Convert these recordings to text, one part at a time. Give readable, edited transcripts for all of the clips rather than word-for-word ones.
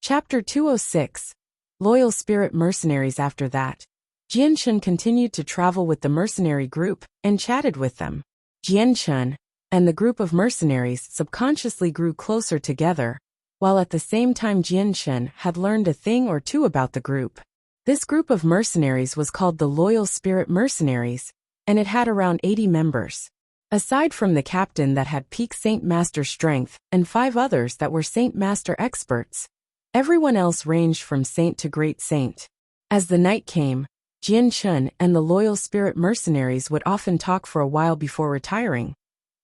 Chapter 206. Loyal Spirit Mercenaries. After that, Jianchun continued to travel with the mercenary group and chatted with them. Jianchun and the group of mercenaries subconsciously grew closer together, while at the same time Jianchun had learned a thing or two about the group. This group of mercenaries was called the Loyal Spirit Mercenaries, and it had around 80 members. Aside from the captain that had peak Saint Master strength and 5 others that were Saint Master experts, everyone else ranged from Saint to Great Saint. As the night came, Jianchun and the Loyal Spirit Mercenaries would often talk for a while before retiring.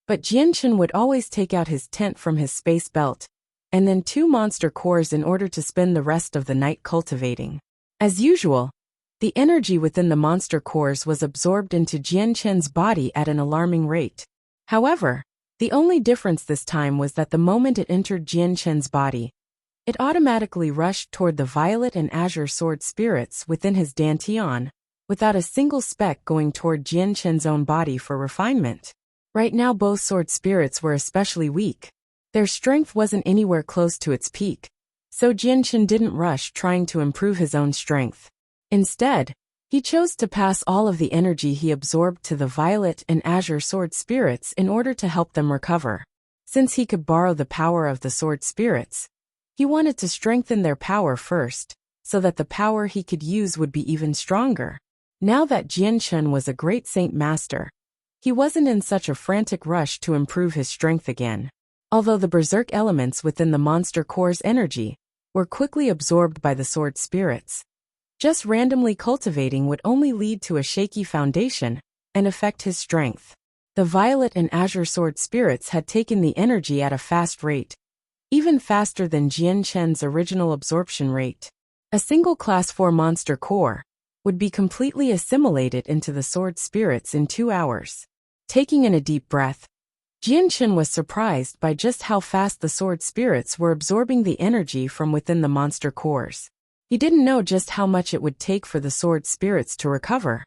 But Jianchun would always take out his tent from his space belt, and then 2 monster cores in order to spend the rest of the night cultivating. As usual, the energy within the monster cores was absorbed into Jianchun's body at an alarming rate. However, the only difference this time was that the moment it entered Jianchun's body, it automatically rushed toward the violet and azure sword spirits within his dantian, without a single speck going toward Jianchun's own body for refinement. Right now both sword spirits were especially weak. Their strength wasn't anywhere close to its peak, so Jianchun didn't rush trying to improve his own strength. Instead, he chose to pass all of the energy he absorbed to the violet and azure sword spirits in order to help them recover. Since he could borrow the power of the sword spirits, he wanted to strengthen their power first, so that the power he could use would be even stronger. Now that Jianchun was a great Saint Master, he wasn't in such a frantic rush to improve his strength again. Although the berserk elements within the monster core's energy were quickly absorbed by the sword spirits, just randomly cultivating would only lead to a shaky foundation and affect his strength. The violet and azure sword spirits had taken the energy at a fast rate, even faster than Jianchun's original absorption rate. A single Class 4 monster core would be completely assimilated into the sword spirits in 2 hours. Taking in a deep breath, Jianchun was surprised by just how fast the sword spirits were absorbing the energy from within the monster cores. He didn't know just how much it would take for the sword spirits to recover,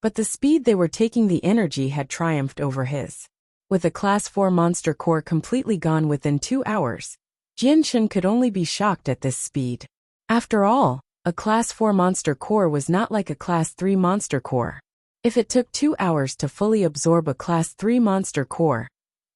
but the speed they were taking the energy had triumphed over his. With a Class 4 monster core completely gone within 2 hours, Jianchun could only be shocked at this speed. After all, a Class 4 monster core was not like a Class 3 monster core. If it took 2 hours to fully absorb a Class 3 monster core,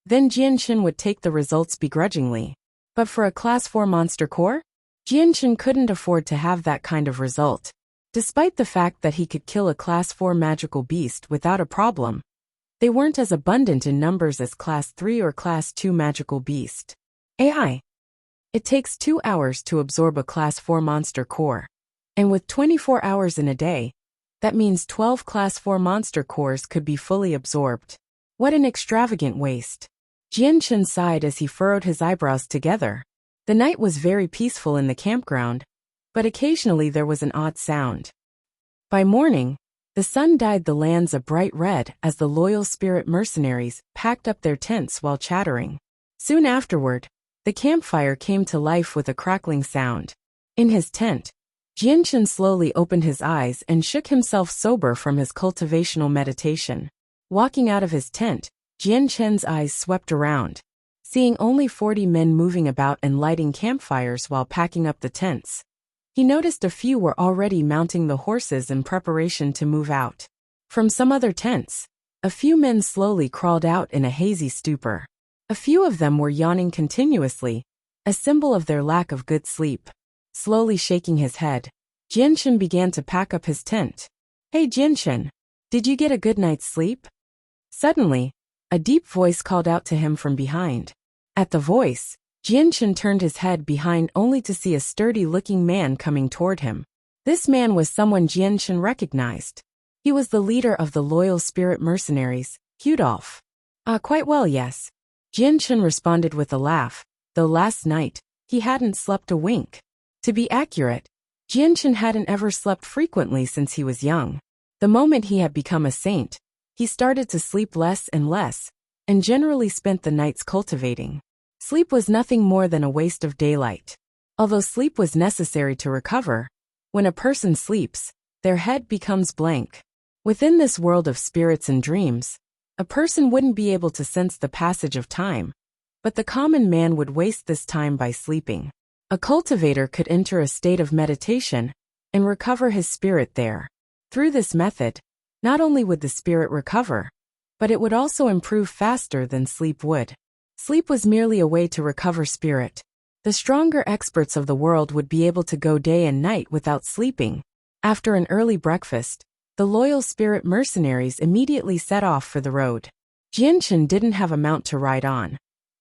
then Jianchun would take the results begrudgingly. But for a Class 4 monster core, Jianchun couldn't afford to have that kind of result. Despite the fact that he could kill a Class 4 magical beast without a problem, they weren't as abundant in numbers as Class 3 or Class 2 magical beast. AI. It takes 2 hours to absorb a Class 4 monster core. And with 24 hours in a day, that means 12 Class 4 monster cores could be fully absorbed. What an extravagant waste. Jianchun sighed as he furrowed his eyebrows together. The night was very peaceful in the campground, but occasionally there was an odd sound. By morning, the sun dyed the lands a bright red as the Loyal Spirit Mercenaries packed up their tents while chattering. Soon afterward, the campfire came to life with a crackling sound. In his tent, Jianchun slowly opened his eyes and shook himself sober from his cultivational meditation. Walking out of his tent, Jianchun's eyes swept around, seeing only 40 men moving about and lighting campfires while packing up the tents. He noticed a few were already mounting the horses in preparation to move out. From some other tents, a few men slowly crawled out in a hazy stupor. A few of them were yawning continuously, a symbol of their lack of good sleep. Slowly shaking his head, Jianchun began to pack up his tent. "Hey Jianchun, did you get a good night's sleep?" Suddenly, a deep voice called out to him from behind. At the voice, Jianchun turned his head behind only to see a sturdy-looking man coming toward him. This man was someone Jianchun recognized. He was the leader of the Loyal Spirit Mercenaries, Hudolph. Quite well, yes. Jianchun responded with a laugh, though last night, he hadn't slept a wink. To be accurate, Jianchun hadn't ever slept frequently since he was young. The moment he had become a saint, he started to sleep less and less, and generally spent the nights cultivating. Sleep was nothing more than a waste of daylight. Although sleep was necessary to recover, when a person sleeps, their head becomes blank. Within this world of spirits and dreams, a person wouldn't be able to sense the passage of time, but the common man would waste this time by sleeping. A cultivator could enter a state of meditation and recover his spirit there. Through this method, not only would the spirit recover, but it would also improve faster than sleep would. Sleep was merely a way to recover spirit. The stronger experts of the world would be able to go day and night without sleeping. After an early breakfast, the loyal spirit mercenaries immediately set off for the road. Jianchen didn't have a mount to ride on,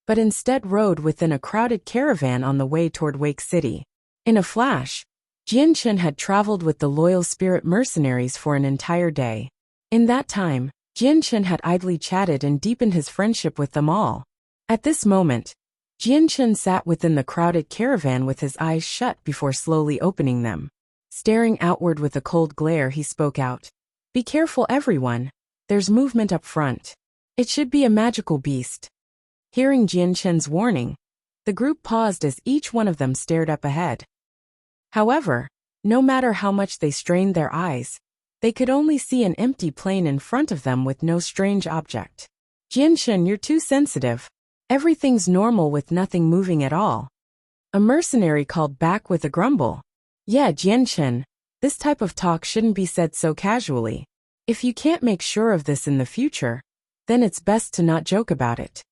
but instead rode within a crowded caravan on the way toward Wake City. In a flash, Jianchen had traveled with the loyal spirit mercenaries for an entire day. In that time, Jianchen had idly chatted and deepened his friendship with them all. At this moment, Jianchen sat within the crowded caravan with his eyes shut before slowly opening them. Staring outward with a cold glare, he spoke out. "Be careful, everyone. There's movement up front. It should be a magical beast." Hearing Jianchen's warning, the group paused as each one of them stared up ahead. However, no matter how much they strained their eyes, they could only see an empty plain in front of them with no strange object. "Jianchen, you're too sensitive. Everything's normal with nothing moving at all," a mercenary called back with a grumble. "Yeah, Jianchen, this type of talk shouldn't be said so casually. If you can't make sure of this in the future, then it's best to not joke about it,"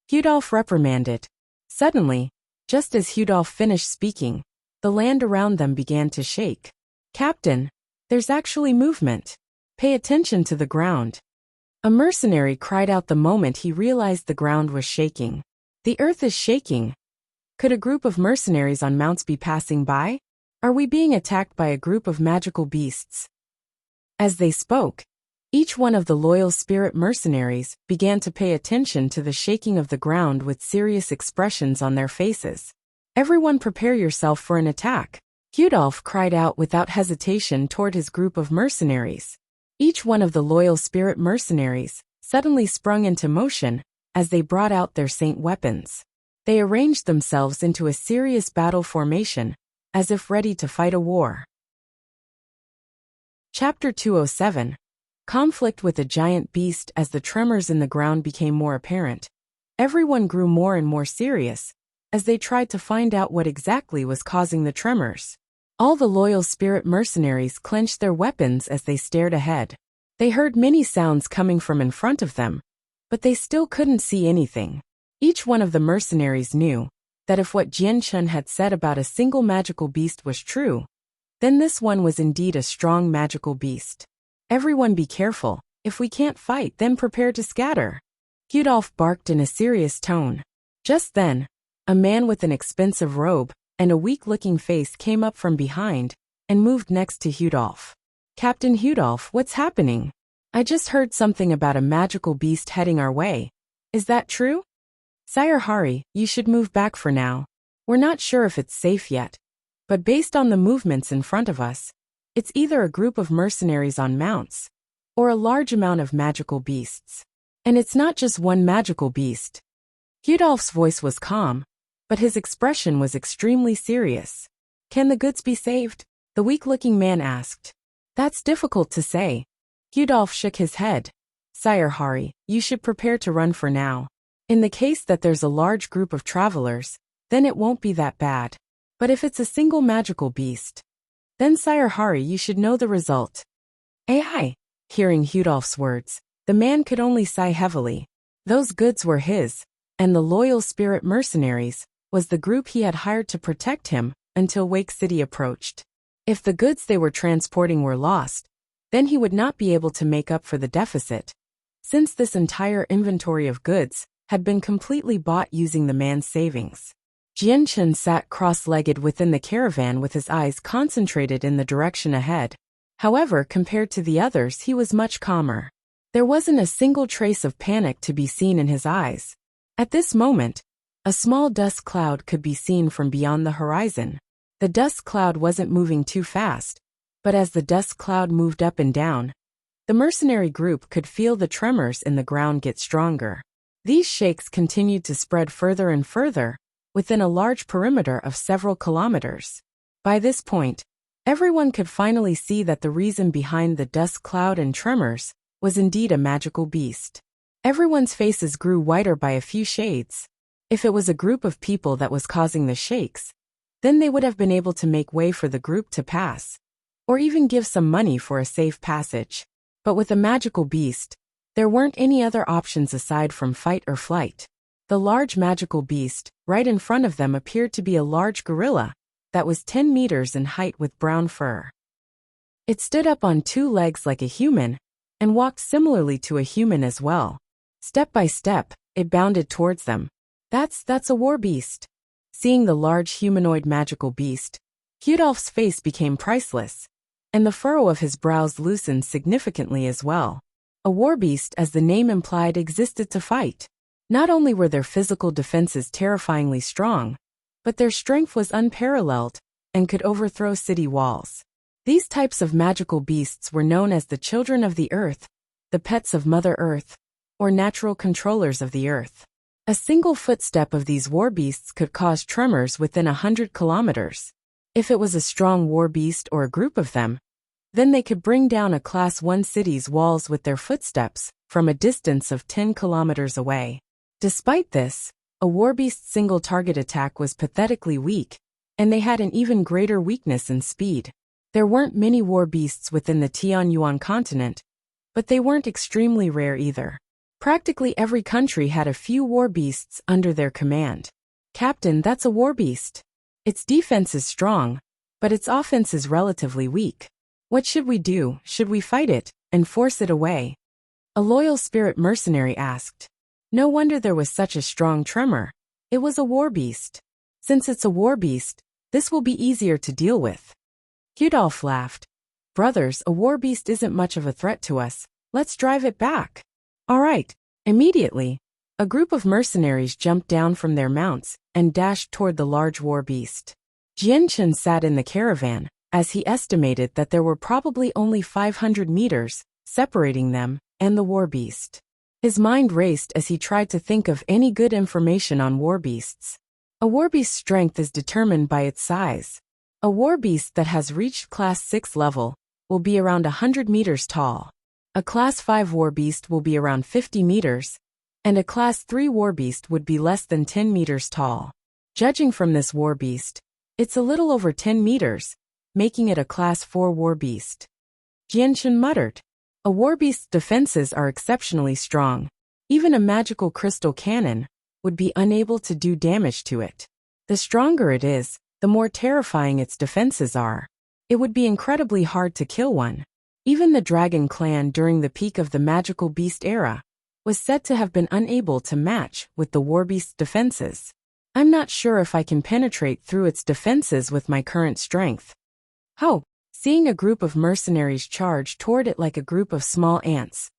Hudolf reprimanded. Suddenly, just as Hudolf finished speaking, the land around them began to shake. "Captain, there's actually movement. Pay attention to the ground," a mercenary cried out the moment he realized the ground was shaking. "The earth is shaking. Could a group of mercenaries on mounts be passing by? Are we being attacked by a group of magical beasts?" As they spoke, each one of the loyal spirit mercenaries began to pay attention to the shaking of the ground with serious expressions on their faces. "Everyone prepare yourself for an attack," Hudolf cried out without hesitation toward his group of mercenaries. Each one of the loyal spirit mercenaries suddenly sprung into motion as they brought out their saint weapons. They arranged themselves into a serious battle formation, as if ready to fight a war. Chapter 207. Conflict with a giant beast. As the tremors in the ground became more apparent, everyone grew more and more serious as they tried to find out what exactly was causing the tremors. All the loyal spirit mercenaries clenched their weapons as they stared ahead. They heard many sounds coming from in front of them, but they still couldn't see anything. Each one of the mercenaries knew that if what Jianchen had said about a single magical beast was true, then this one was indeed a strong magical beast. "Everyone be careful. If we can't fight, then prepare to scatter," Hudolf barked in a serious tone. Just then, a man with an expensive robe and a weak-looking face came up from behind and moved next to Hudolf. "Captain Hudolf, what's happening? I just heard something about a magical beast heading our way. Is that true?" "Sire Hari, you should move back for now. We're not sure if it's safe yet, but based on the movements in front of us, it's either a group of mercenaries on mounts or a large amount of magical beasts. And it's not just one magical beast." Hudolf's voice was calm, but his expression was extremely serious. "Can the goods be saved?" the weak-looking man asked. "That's difficult to say." Hudolf shook his head. "Sire Hari, you should prepare to run for now. In the case that there's a large group of travelers, then it won't be that bad. But if it's a single magical beast, then Sire Hari, you should know the result." "Ai!" Hearing Hudolf's words, the man could only sigh heavily. Those goods were his, and the loyal spirit mercenaries was the group he had hired to protect him until Wake City approached. If the goods they were transporting were lost, then he would not be able to make up for the deficit, since this entire inventory of goods had been completely bought using the man's savings. Jianchen sat cross-legged within the caravan with his eyes concentrated in the direction ahead. However, compared to the others, he was much calmer. There wasn't a single trace of panic to be seen in his eyes. At this moment, a small dust cloud could be seen from beyond the horizon. The dust cloud wasn't moving too fast, but as the dust cloud moved up and down, the mercenary group could feel the tremors in the ground get stronger. These shakes continued to spread further and further, within a large perimeter of several kilometers. By this point, everyone could finally see that the reason behind the dust cloud and tremors was indeed a magical beast. Everyone's faces grew whiter by a few shades. If it was a group of people that was causing the shakes, Then they would have been able to make way for the group to pass, or even give some money for a safe passage. But with a magical beast, there weren't any other options aside from fight or flight. The large magical beast, right in front of them, appeared to be a large gorilla that was 10 meters in height with brown fur. It stood up on 2 legs like a human, and walked similarly to a human as well. Step by step, it bounded towards them. That's a war beast. Seeing the large humanoid magical beast, Rudolph's face became priceless, and the furrow of his brows loosened significantly as well. A war beast, as the name implied, existed to fight. Not only were their physical defenses terrifyingly strong, but their strength was unparalleled and could overthrow city walls. These types of magical beasts were known as the children of the earth, the pets of Mother Earth, or natural controllers of the earth. A single footstep of these war beasts could cause tremors within 100 kilometers. If it was a strong war beast or a group of them, then they could bring down a Class 1 city's walls with their footsteps from a distance of 10 kilometers away. Despite this, a warbeast's single target attack was pathetically weak, and they had an even greater weakness in speed. There weren't many war beasts within the Tianyuan continent, but they weren't extremely rare either. Practically every country had a few war beasts under their command. Captain, that's a war beast. Its defense is strong, but its offense is relatively weak. What should we do? Should we fight it and force it away? A loyal spirit mercenary asked. No wonder there was such a strong tremor. It was a war beast. Since it's a war beast, this will be easier to deal with. Rudolph laughed. Brothers, a war beast isn't much of a threat to us. Let's drive it back. All right. Immediately, a group of mercenaries jumped down from their mounts and dashed toward the large war beast. Jianchen sat in the caravan, as he estimated that there were probably only 500 meters separating them and the war beast. His mind raced as he tried to think of any good information on war beasts. A war beast's strength is determined by its size. A war beast that has reached Class 6 level will be around 100 meters tall. A Class 5 war beast will be around 50 meters, and a Class 3 war beast would be less than 10 meters tall. Judging from this war beast, it's a little over 10 meters, making it a Class 4 war beast. Jianchen muttered. A war beast's defenses are exceptionally strong. Even a magical crystal cannon would be unable to do damage to it. The stronger it is, the more terrifying its defenses are. It would be incredibly hard to kill one. Even the Dragon Clan during the peak of the magical beast era was said to have been unable to match with the warbeast's defenses. I'm not sure if I can penetrate through its defenses with my current strength. Oh, seeing a group of mercenaries charge toward it like a group of small ants,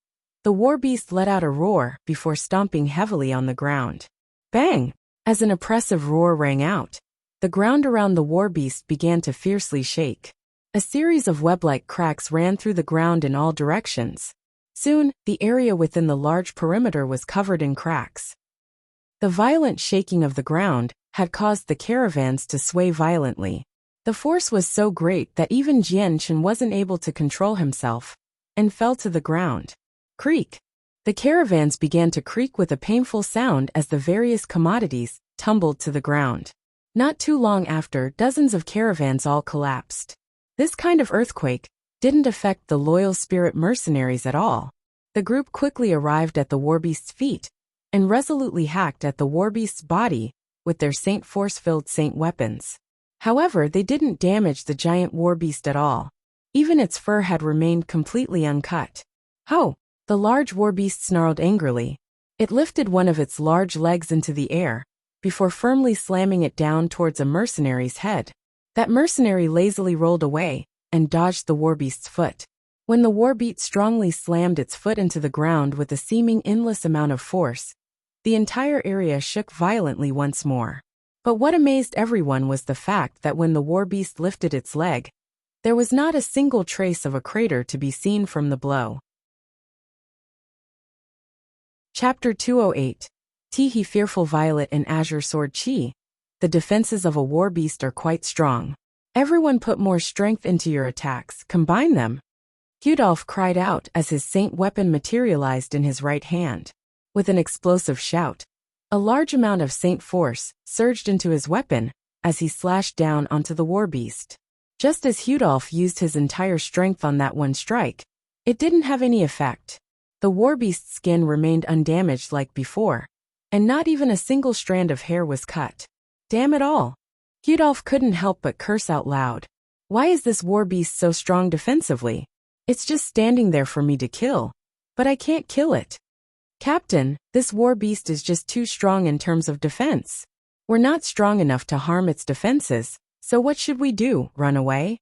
the warbeast let out a roar before stomping heavily on the ground. Bang! As an oppressive roar rang out, the ground around the warbeast began to fiercely shake. A series of web-like cracks ran through the ground in all directions. Soon, the area within the large perimeter was covered in cracks. The violent shaking of the ground had caused the caravans to sway violently. The force was so great that even Jianchen wasn't able to control himself, and fell to the ground. Creak! The caravans began to creak with a painful sound as the various commodities tumbled to the ground. Not too long after, dozens of caravans all collapsed. This kind of earthquake didn't affect the loyal spirit mercenaries at all. The group quickly arrived at the warbeast's feet and resolutely hacked at the warbeast's body with their Saint Force-filled Saint weapons. However, they didn't damage the giant warbeast at all. Even its fur had remained completely uncut. Ho! The large warbeast snarled angrily. It lifted one of its large legs into the air before firmly slamming it down towards a mercenary's head. That mercenary lazily rolled away and dodged the warbeast's foot. When the warbeast strongly slammed its foot into the ground with a seeming endless amount of force, the entire area shook violently once more. But what amazed everyone was the fact that when the warbeast lifted its leg, there was not a single trace of a crater to be seen from the blow. Chapter 208. Tihi Fearful Violet and Azure Sword Chi. The defenses of a warbeast are quite strong. Everyone put more strength into your attacks, combine them. Rudolph cried out as his saint weapon materialized in his right hand. With an explosive shout, a large amount of saint force surged into his weapon as he slashed down onto the warbeast. Just as Hudolf used his entire strength on that one strike, it didn't have any effect. The warbeast's skin remained undamaged like before, and not even a single strand of hair was cut. Damn it all! Hudolf couldn't help but curse out loud. Why is this warbeast so strong defensively? It's just standing there for me to kill. But I can't kill it. Captain, this warbeast is just too strong in terms of defense. We're not strong enough to harm its defenses, so what should we do, run away?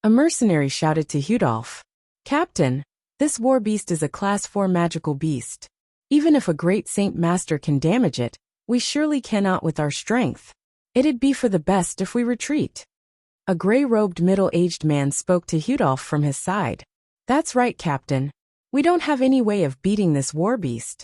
A mercenary shouted to Hudolf. Captain, this warbeast is a Class 4 magical beast. Even if a great Saint Master can damage it, we surely cannot with our strength. It'd be for the best if we retreat. A gray-robed middle-aged man spoke to Hudolf from his side. That's right, Captain. We don't have any way of beating this warbeast.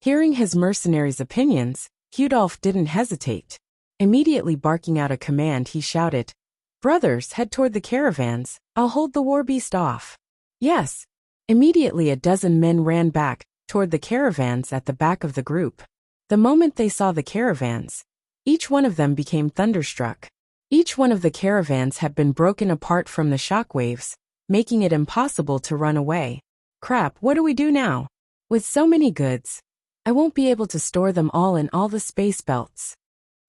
Hearing his mercenary's opinions, Hudolf didn't hesitate. Immediately barking out a command, he shouted, Brothers, head toward the caravans. I'll hold the warbeast off. Yes. Immediately a dozen men ran back, toward the caravans at the back of the group. The moment they saw the caravans, each one of them became thunderstruck. Each one of the caravans had been broken apart from the shockwaves, making it impossible to run away. Crap, what do we do now? With so many goods, I won't be able to store them all in all the space belts.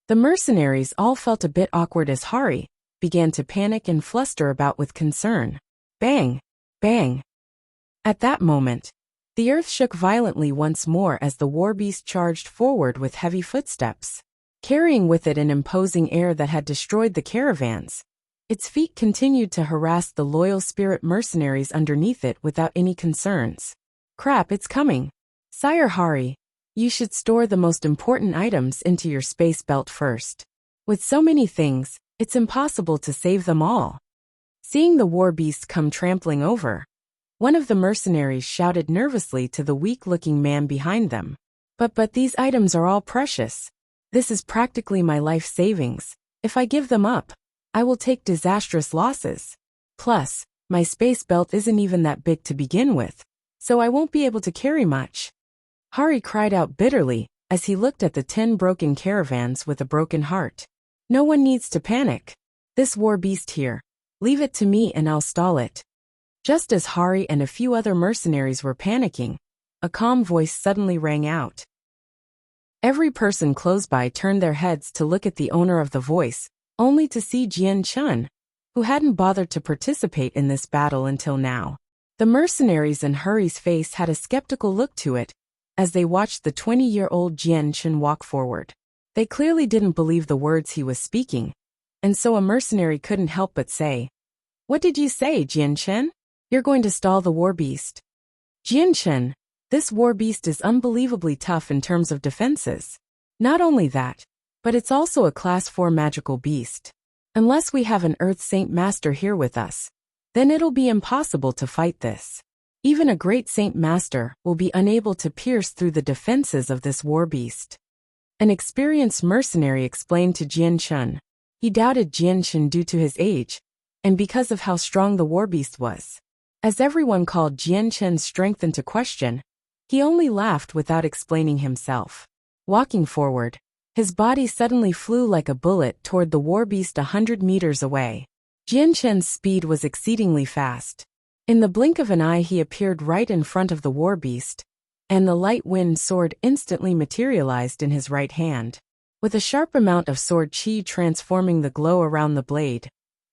The mercenaries all felt a bit awkward as Hari began to panic and fluster about with concern. Bang! Bang! At that moment, the earth shook violently once more as the warbeast charged forward with heavy footsteps, carrying with it an imposing air that had destroyed the caravans. Its feet continued to harass the loyal spirit mercenaries underneath it without any concerns. Crap, it's coming. Sire Hari, you should store the most important items into your space belt first. With so many things, it's impossible to save them all. Seeing the warbeast come trampling over, one of the mercenaries shouted nervously to the weak-looking man behind them. But these items are all precious. This is practically my life savings. If I give them up, I will take disastrous losses. Plus, my space belt isn't even that big to begin with, so I won't be able to carry much. Hari cried out bitterly as he looked at the 10 broken caravans with a broken heart. No one needs to panic. This warbeast here, leave it to me and I'll stall it. Just as Hari and a few other mercenaries were panicking, a calm voice suddenly rang out. Every person close by turned their heads to look at the owner of the voice, only to see Jian Chun, who hadn't bothered to participate in this battle until now. The mercenaries in Hari's face had a skeptical look to it, as they watched the 20-year-old Jian Chun walk forward. They clearly didn't believe the words he was speaking, and so a mercenary couldn't help but say, What did you say, Jian Chun? You're going to stall the warbeast? Jian Chun, this warbeast is unbelievably tough in terms of defenses. Not only that, but it's also a Class 4 magical beast. Unless we have an Earth Saint Master here with us, then it'll be impossible to fight this. Even a great Saint Master will be unable to pierce through the defenses of this warbeast. An experienced mercenary explained to Jian Chun. He doubted Jian Chun due to his age, and because of how strong the warbeast was. As everyone called Jian Chun's strength into question, he only laughed without explaining himself. Walking forward, his body suddenly flew like a bullet toward the warbeast 100 meters away. Jian Chun's speed was exceedingly fast. In the blink of an eye he appeared right in front of the warbeast, and the light wind sword instantly materialized in his right hand. With a sharp amount of sword chi transforming the glow around the blade,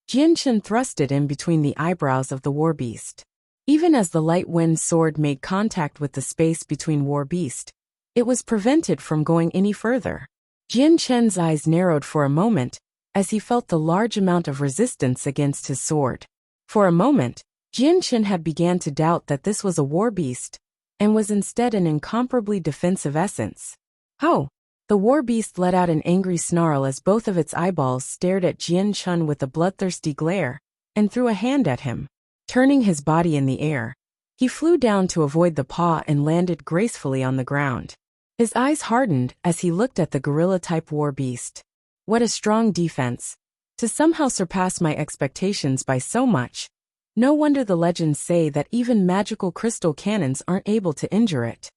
Jian Chun thrust it in between the eyebrows of the warbeast. Even as the light wind sword made contact with the space between warbeast, it was prevented from going any further. Jian Chun's eyes narrowed for a moment, as he felt the large amount of resistance against his sword. For a moment, Jian Chun had began to doubt that this was a warbeast, and was instead an incomparably defensive essence. Oh! The warbeast let out an angry snarl as both of its eyeballs stared at Jian Chun with a bloodthirsty glare, and threw a hand at him. Turning his body in the air, he flew down to avoid the paw and landed gracefully on the ground. His eyes hardened as he looked at the gorilla-type warbeast. What a strong defense! To somehow surpass my expectations by so much. No wonder the legends say that even magical crystal cannons aren't able to injure it.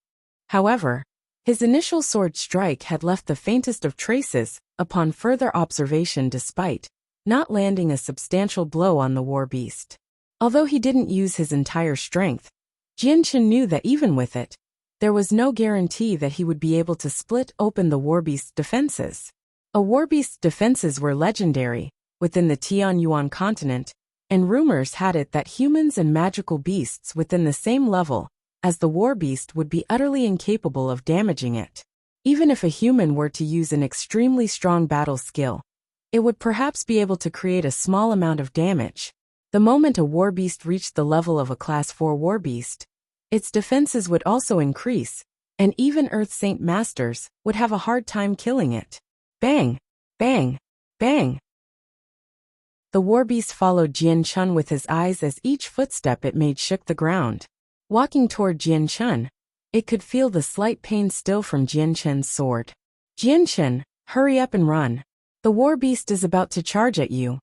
However, his initial sword strike had left the faintest of traces upon further observation despite not landing a substantial blow on the war beast. Although he didn't use his entire strength, Jianchen knew that even with it, there was no guarantee that he would be able to split open the warbeast's defenses. A warbeast's defenses were legendary within the Tianyuan continent, and rumors had it that humans and magical beasts within the same level as the warbeast would be utterly incapable of damaging it. Even if a human were to use an extremely strong battle skill, it would perhaps be able to create a small amount of damage. The moment a warbeast reached the level of a Class 4 warbeast, its defenses would also increase, and even Earth Saint Masters would have a hard time killing it. Bang! Bang! Bang! The warbeast followed Jianchen with his eyes as each footstep it made shook the ground. Walking toward Jianchen, it could feel the slight pain still from Jianchen's sword. Jianchen, hurry up and run. The warbeast is about to charge at you.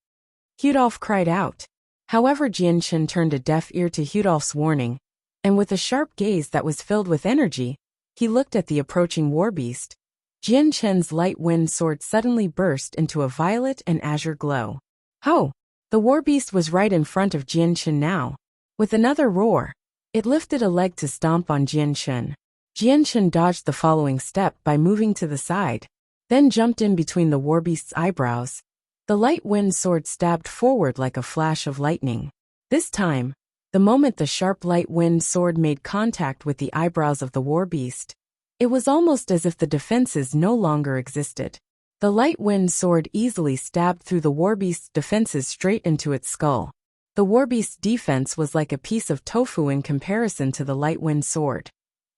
Hudolf cried out. However, Jianchen turned a deaf ear to Hudolf's warning, and with a sharp gaze that was filled with energy, he looked at the approaching warbeast. Jianchen's light wind sword suddenly burst into a violet and azure glow. Ho! The warbeast was right in front of Jianchen now. With another roar, it lifted a leg to stomp on Jianchen. Jianchen dodged the following step by moving to the side, then jumped in between the warbeast's eyebrows. The light wind sword stabbed forward like a flash of lightning. This time, the moment the sharp light wind sword made contact with the eyebrows of the warbeast, it was almost as if the defenses no longer existed. The light wind sword easily stabbed through the warbeast's defenses straight into its skull. The warbeast's defense was like a piece of tofu in comparison to the light wind sword.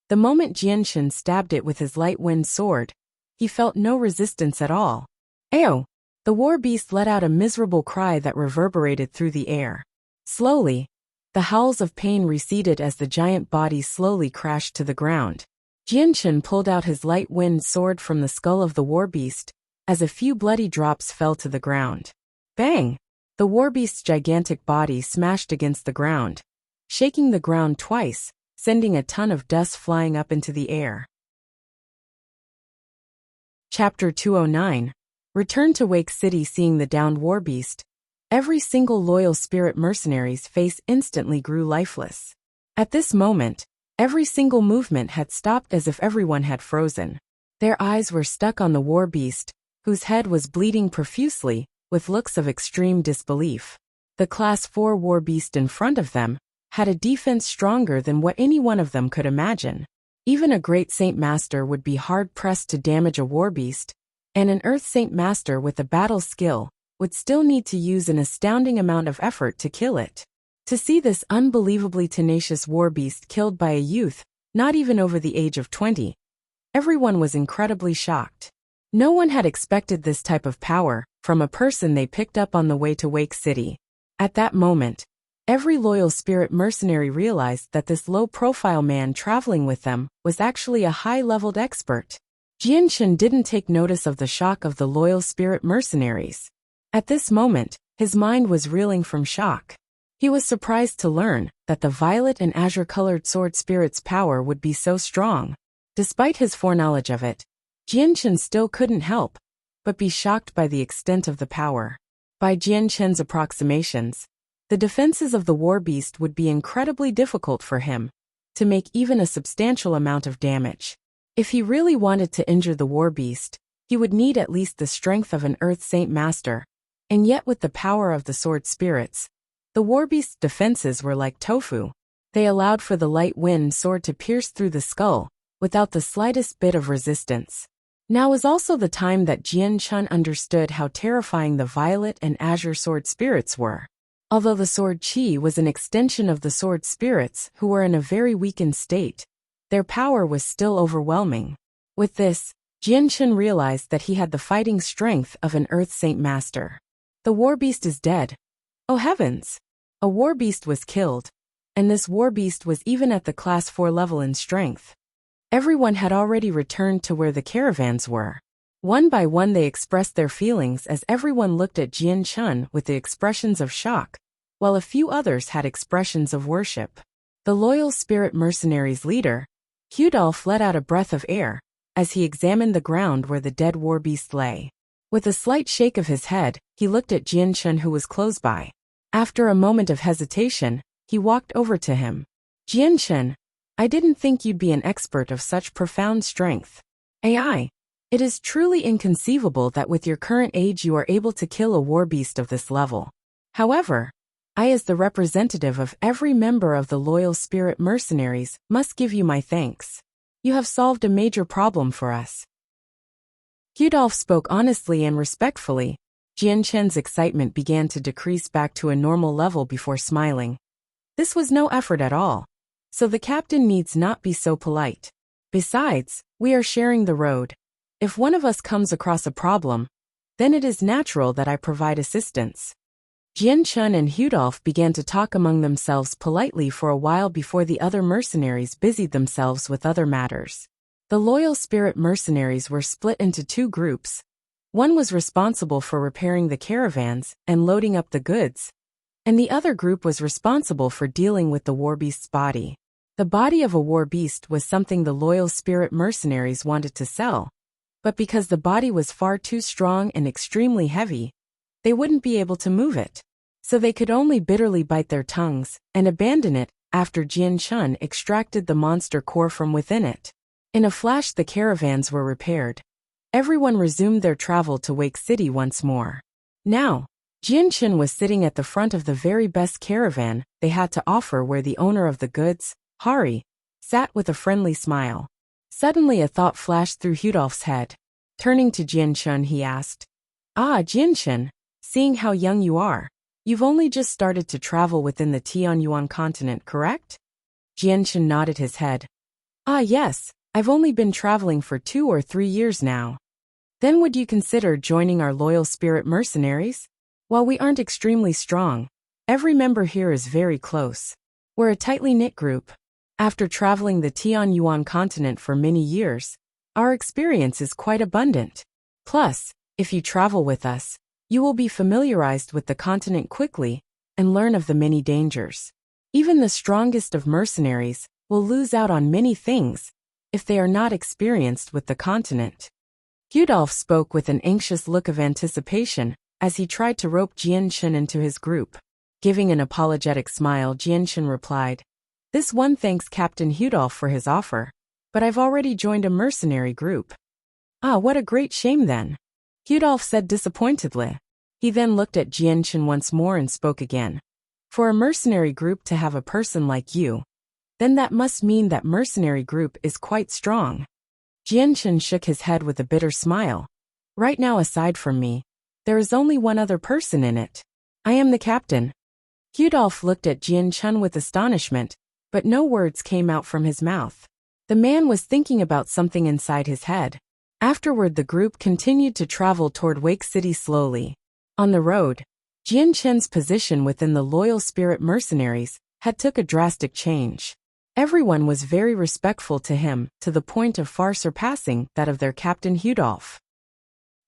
The moment Jianchen stabbed it with his light wind sword, he felt no resistance at all. Ayo! The warbeast let out a miserable cry that reverberated through the air. Slowly, the howls of pain receded as the giant body slowly crashed to the ground. Jianchen pulled out his light wind sword from the skull of the warbeast, as a few bloody drops fell to the ground. Bang! The warbeast's gigantic body smashed against the ground, shaking the ground twice, sending a ton of dust flying up into the air. Chapter 209. Return to Wake City. Seeing the downed warbeast, every single loyal spirit mercenary's face instantly grew lifeless. At this moment, every single movement had stopped as if everyone had frozen. Their eyes were stuck on the warbeast, whose head was bleeding profusely, with looks of extreme disbelief. The Class 4 warbeast in front of them had a defense stronger than what any one of them could imagine. Even a great Saint Master would be hard-pressed to damage a warbeast, and an Earth Saint Master with a battle skill would still need to use an astounding amount of effort to kill it. To see this unbelievably tenacious warbeast killed by a youth, not even over the age of 20, everyone was incredibly shocked. No one had expected this type of power from a person they picked up on the way to Wake City. At that moment, every loyal spirit mercenary realized that this low-profile man traveling with them was actually a high-leveled expert. Jianchen didn't take notice of the shock of the loyal spirit mercenaries. At this moment, his mind was reeling from shock. He was surprised to learn that the violet and azure-colored sword spirit's power would be so strong. Despite his foreknowledge of it, Jianchen still couldn't help but be shocked by the extent of the power. By Jianchen's approximations, the defenses of the warbeast would be incredibly difficult for him to make even a substantial amount of damage. If he really wanted to injure the warbeast, he would need at least the strength of an Earth Saint Master, and yet with the power of the sword spirits, the warbeast's defenses were like tofu. They allowed for the light wind sword to pierce through the skull without the slightest bit of resistance. Now was also the time that Jianchen understood how terrifying the violet and azure sword spirits were. Although the sword chi was an extension of the sword spirits who were in a very weakened state, their power was still overwhelming. With this, Jianchen realized that he had the fighting strength of an Earth Saint Master. The warbeast is dead. Oh heavens! A warbeast was killed, and this warbeast was even at the Class 4 level in strength. Everyone had already returned to where the caravans were. One by one they expressed their feelings as everyone looked at Jianchen with the expressions of shock, while a few others had expressions of worship. The loyal spirit mercenaries' leader, Hudolf, let out a breath of air as he examined the ground where the dead warbeast lay. With a slight shake of his head, he looked at Jianchun, who was close by. After a moment of hesitation, he walked over to him. Jianchun, I didn't think you'd be an expert of such profound strength. AI. It is truly inconceivable that with your current age you are able to kill a war beast of this level. However, I, as the representative of every member of the Loyal Spirit Mercenaries, must give you my thanks. You have solved a major problem for us. Hudolph spoke honestly and respectfully. Jianchun's excitement began to decrease back to a normal level before smiling. This was no effort at all, so the captain needs not be so polite. Besides, we are sharing the road. If one of us comes across a problem, then it is natural that I provide assistance. Jianchun and Hudolph began to talk among themselves politely for a while before the other mercenaries busied themselves with other matters. The Loyal Spirit Mercenaries were split into two groups. One was responsible for repairing the caravans and loading up the goods, and the other group was responsible for dealing with the warbeast's body. The body of a warbeast was something the Loyal Spirit Mercenaries wanted to sell, but because the body was far too strong and extremely heavy, they wouldn't be able to move it. So they could only bitterly bite their tongues and abandon it after Jianchun extracted the monster core from within it. In a flash the caravans were repaired. Everyone resumed their travel to Wake City once more. Now, Jianchun was sitting at the front of the very best caravan they had to offer, where the owner of the goods, Hari, sat with a friendly smile. Suddenly a thought flashed through Hudolph's head. Turning to Jianchun, he asked, Jianchun, seeing how young you are, you've only just started to travel within the Tianyuan continent, correct? Jianchun nodded his head. Yes, I've only been traveling for 2 or 3 years now. Then would you consider joining our Loyal Spirit Mercenaries? While we aren't extremely strong, every member here is very close. We're a tightly knit group. After traveling the Tianyuan continent for many years, our experience is quite abundant. Plus, if you travel with us, you will be familiarized with the continent quickly and learn of the many dangers. Even the strongest of mercenaries will lose out on many things if they are not experienced with the continent. Hudolph spoke with an anxious look of anticipation as he tried to rope Jianchun into his group. Giving an apologetic smile, Jianchun replied, This one thanks Captain Hudolph for his offer, but I've already joined a mercenary group. What a great shame then, Hudolph said disappointedly. He then looked at Jianchun once more and spoke again. For a mercenary group to have a person like you, then that must mean that mercenary group is quite strong. Jianchun shook his head with a bitter smile. Right now, aside from me, there is only one other person in it. I am the captain. Hudolph looked at Jianchun with astonishment, but no words came out from his mouth. The man was thinking about something inside his head. Afterward, the group continued to travel toward Wake City slowly. On the road, Jianchun's position within the Loyal Spirit Mercenaries had took a drastic change. Everyone was very respectful to him, to the point of far surpassing that of their captain Hudolph.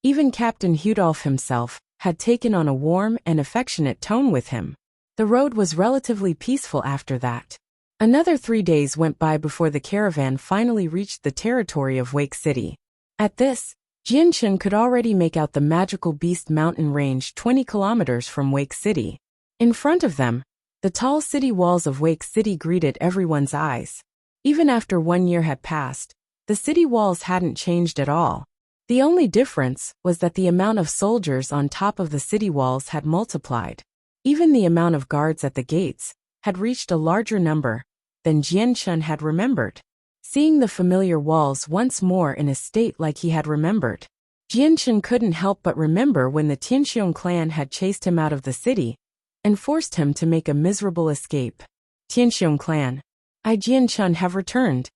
Even Captain Hudolph himself had taken on a warm and affectionate tone with him. The road was relatively peaceful after that. Another 3 days went by before the caravan finally reached the territory of Wake City. At this, Jianchun could already make out the magical beast mountain range 20 kilometers from Wake City. In front of them, the tall city walls of Wake City greeted everyone's eyes. Even after 1 year had passed, the city walls hadn't changed at all. The only difference was that the amount of soldiers on top of the city walls had multiplied. Even the amount of guards at the gates had reached a larger number than Jianchun had remembered. Seeing the familiar walls once more in a state like he had remembered, Jianchun couldn't help but remember when the Tianxiong clan had chased him out of the city and forced him to make a miserable escape. Tianxiong clan. Jianchun have returned.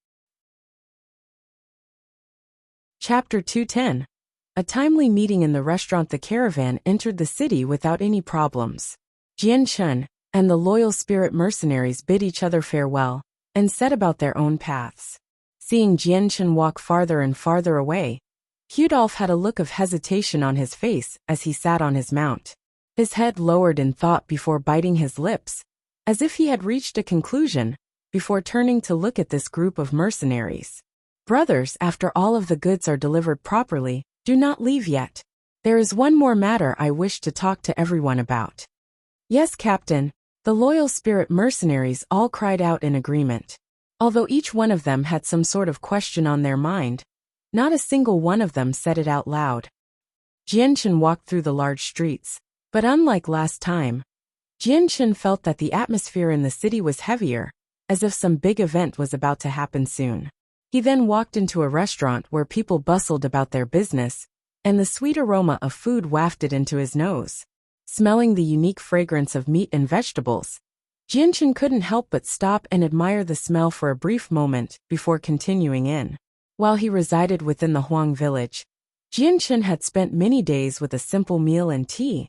Chapter 210. A timely meeting in the restaurant. The caravan entered the city without any problems. Jianchun and the Loyal Spirit Mercenaries bid each other farewell and set about their own paths. Seeing Jianchun walk farther and farther away, Hudolph had a look of hesitation on his face as he sat on his mount. His head lowered in thought before biting his lips, as if he had reached a conclusion, before turning to look at this group of mercenaries. Brothers, after all of the goods are delivered properly, do not leave yet. There is one more matter I wish to talk to everyone about. Yes, Captain, the loyal spirit mercenaries all cried out in agreement. Although each one of them had some sort of question on their mind, not a single one of them said it out loud. Jianchen walked through the large streets, but unlike last time, Jianchen felt that the atmosphere in the city was heavier, as if some big event was about to happen soon. He then walked into a restaurant where people bustled about their business, and the sweet aroma of food wafted into his nose. Smelling the unique fragrance of meat and vegetables, Jianchen couldn't help but stop and admire the smell for a brief moment before continuing in. While he resided within the Huang village, Jianchen had spent many days with a simple meal and tea,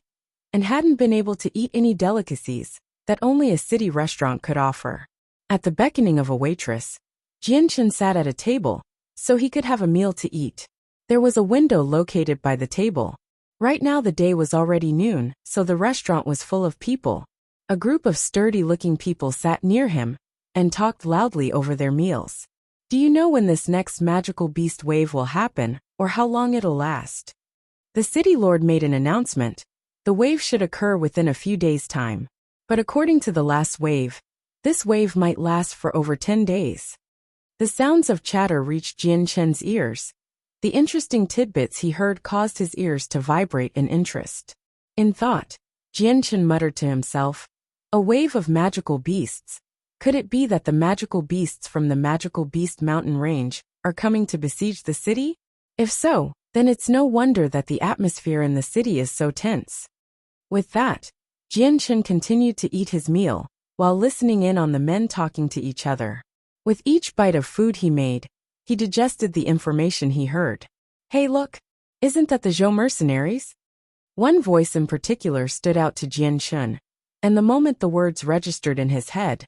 and hadn't been able to eat any delicacies that only a city restaurant could offer. At the beckoning of a waitress, Jianchen sat at a table, so he could have a meal to eat. There was a window located by the table. Right now the day was already noon, so the restaurant was full of people. A group of sturdy-looking people sat near him and talked loudly over their meals. Do you know when this next magical beast wave will happen, or how long it'll last? The city lord made an announcement. The wave should occur within a few days' time. But according to the last wave, this wave might last for over 10 days. The sounds of chatter reached Jianchen's ears. The interesting tidbits he heard caused his ears to vibrate in interest. In thought, Jianchen muttered to himself, a wave of magical beasts. Could it be that the magical beasts from the Magical Beast Mountain Range are coming to besiege the city? If so, then it's no wonder that the atmosphere in the city is so tense. With that, Jianchen continued to eat his meal, while listening in on the men talking to each other. With each bite of food he made, he digested the information he heard. Hey look, isn't that the Zhou mercenaries? One voice in particular stood out to Jianchen, and the moment the words registered in his head,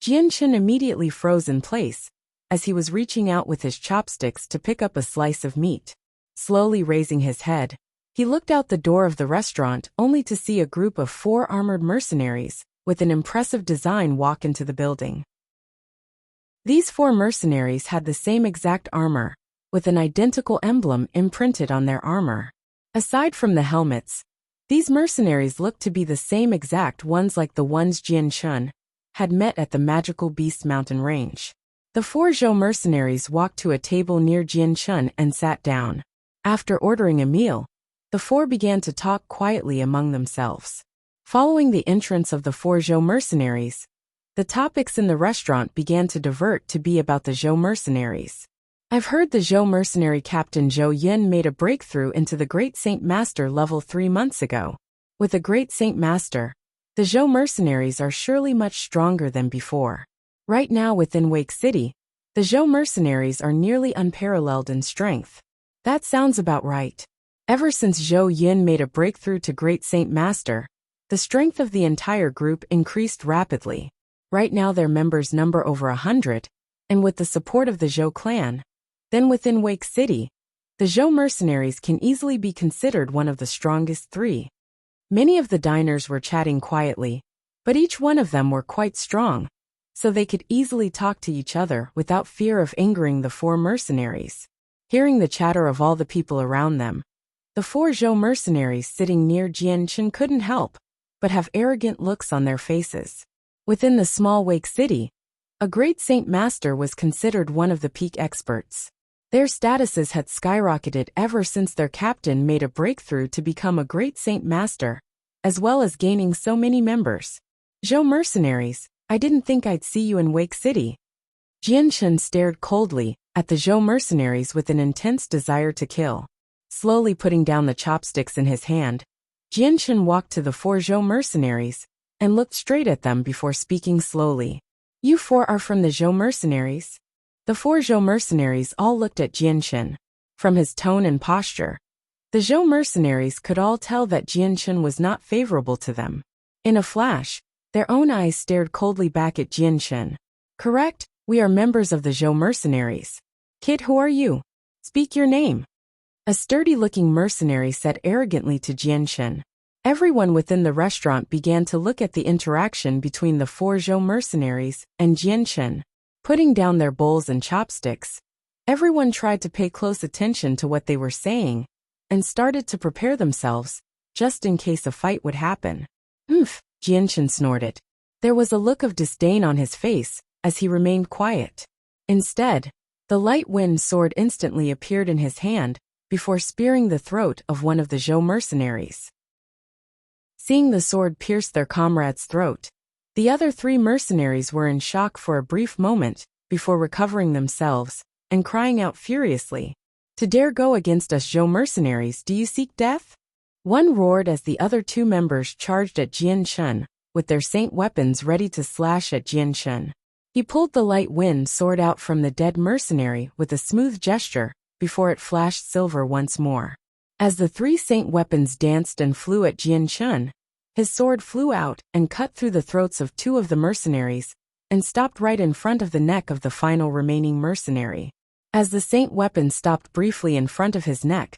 Jianchen immediately froze in place, as he was reaching out with his chopsticks to pick up a slice of meat. Slowly raising his head, he looked out the door of the restaurant only to see a group of 4 armored mercenaries with an impressive design walk into the building. These 4 mercenaries had the same exact armor, with an identical emblem imprinted on their armor. Aside from the helmets, these mercenaries looked to be the same exact ones like the ones Jianchen had met at the Magical Beast Mountain Range. The 4 Zhou mercenaries walked to a table near Jianchen and sat down. After ordering a meal, the 4 began to talk quietly among themselves. Following the entrance of the 4 Zhou mercenaries, the topics in the restaurant began to divert to be about the Zhou mercenaries. I've heard the Zhou mercenary captain Zhou Yin made a breakthrough into the Great Saint Master level 3 months ago. With a Great Saint Master, the Zhou mercenaries are surely much stronger than before. Right now within Wake City, the Zhou mercenaries are nearly unparalleled in strength. That sounds about right. Ever since Zhou Yin made a breakthrough to Great Saint Master, the strength of the entire group increased rapidly. Right now their members number over 100, and with the support of the Zhou clan, then within Wake City, the Zhou mercenaries can easily be considered one of the strongest 3. Many of the diners were chatting quietly, but each one of them were quite strong, so they could easily talk to each other without fear of angering the 4 mercenaries. Hearing the chatter of all the people around them, the 4 Zhou mercenaries sitting near Jianchen couldn't help but have arrogant looks on their faces. Within the small Wake City, a Great Saint Master was considered one of the peak experts. Their statuses had skyrocketed ever since their captain made a breakthrough to become a Great Saint Master, as well as gaining so many members. Zhou mercenaries, I didn't think I'd see you in Wake City. Jianchen stared coldly at the Zhou mercenaries with an intense desire to kill. Slowly putting down the chopsticks in his hand, Jianchen walked to the 4 Zhou mercenaries and looked straight at them before speaking slowly. You 4 are from the Zhou mercenaries? The 4 Zhou mercenaries all looked at Jianchen. From his tone and posture, the Zhou mercenaries could all tell that Jianchen was not favorable to them. In a flash, their own eyes stared coldly back at Jianchen. Correct, we are members of the Zhou mercenaries. Kid, who are you? Speak your name. A sturdy-looking mercenary said arrogantly to Jianchen. Everyone within the restaurant began to look at the interaction between the 4 Zhou mercenaries and Jianchen. Putting down their bowls and chopsticks, everyone tried to pay close attention to what they were saying, and started to prepare themselves, just in case a fight would happen. Oof, Jianshan snorted. There was a look of disdain on his face, as he remained quiet. Instead, the light wind sword instantly appeared in his hand, before spearing the throat of one of the Zhou mercenaries. Seeing the sword pierce their comrade's throat, the other 3 mercenaries were in shock for a brief moment, before recovering themselves, and crying out furiously, "To dare go against us Zhou mercenaries, do you seek death?" One roared as the other 2 members charged at Jianshan, with their saint weapons ready to slash at Jianshan. He pulled the light wind sword out from the dead mercenary with a smooth gesture, before it flashed silver once more. As the 3 saint weapons danced and flew at Jianshan, his sword flew out and cut through the throats of 2 of the mercenaries, and stopped right in front of the neck of the final remaining mercenary. As the saint weapon stopped briefly in front of his neck,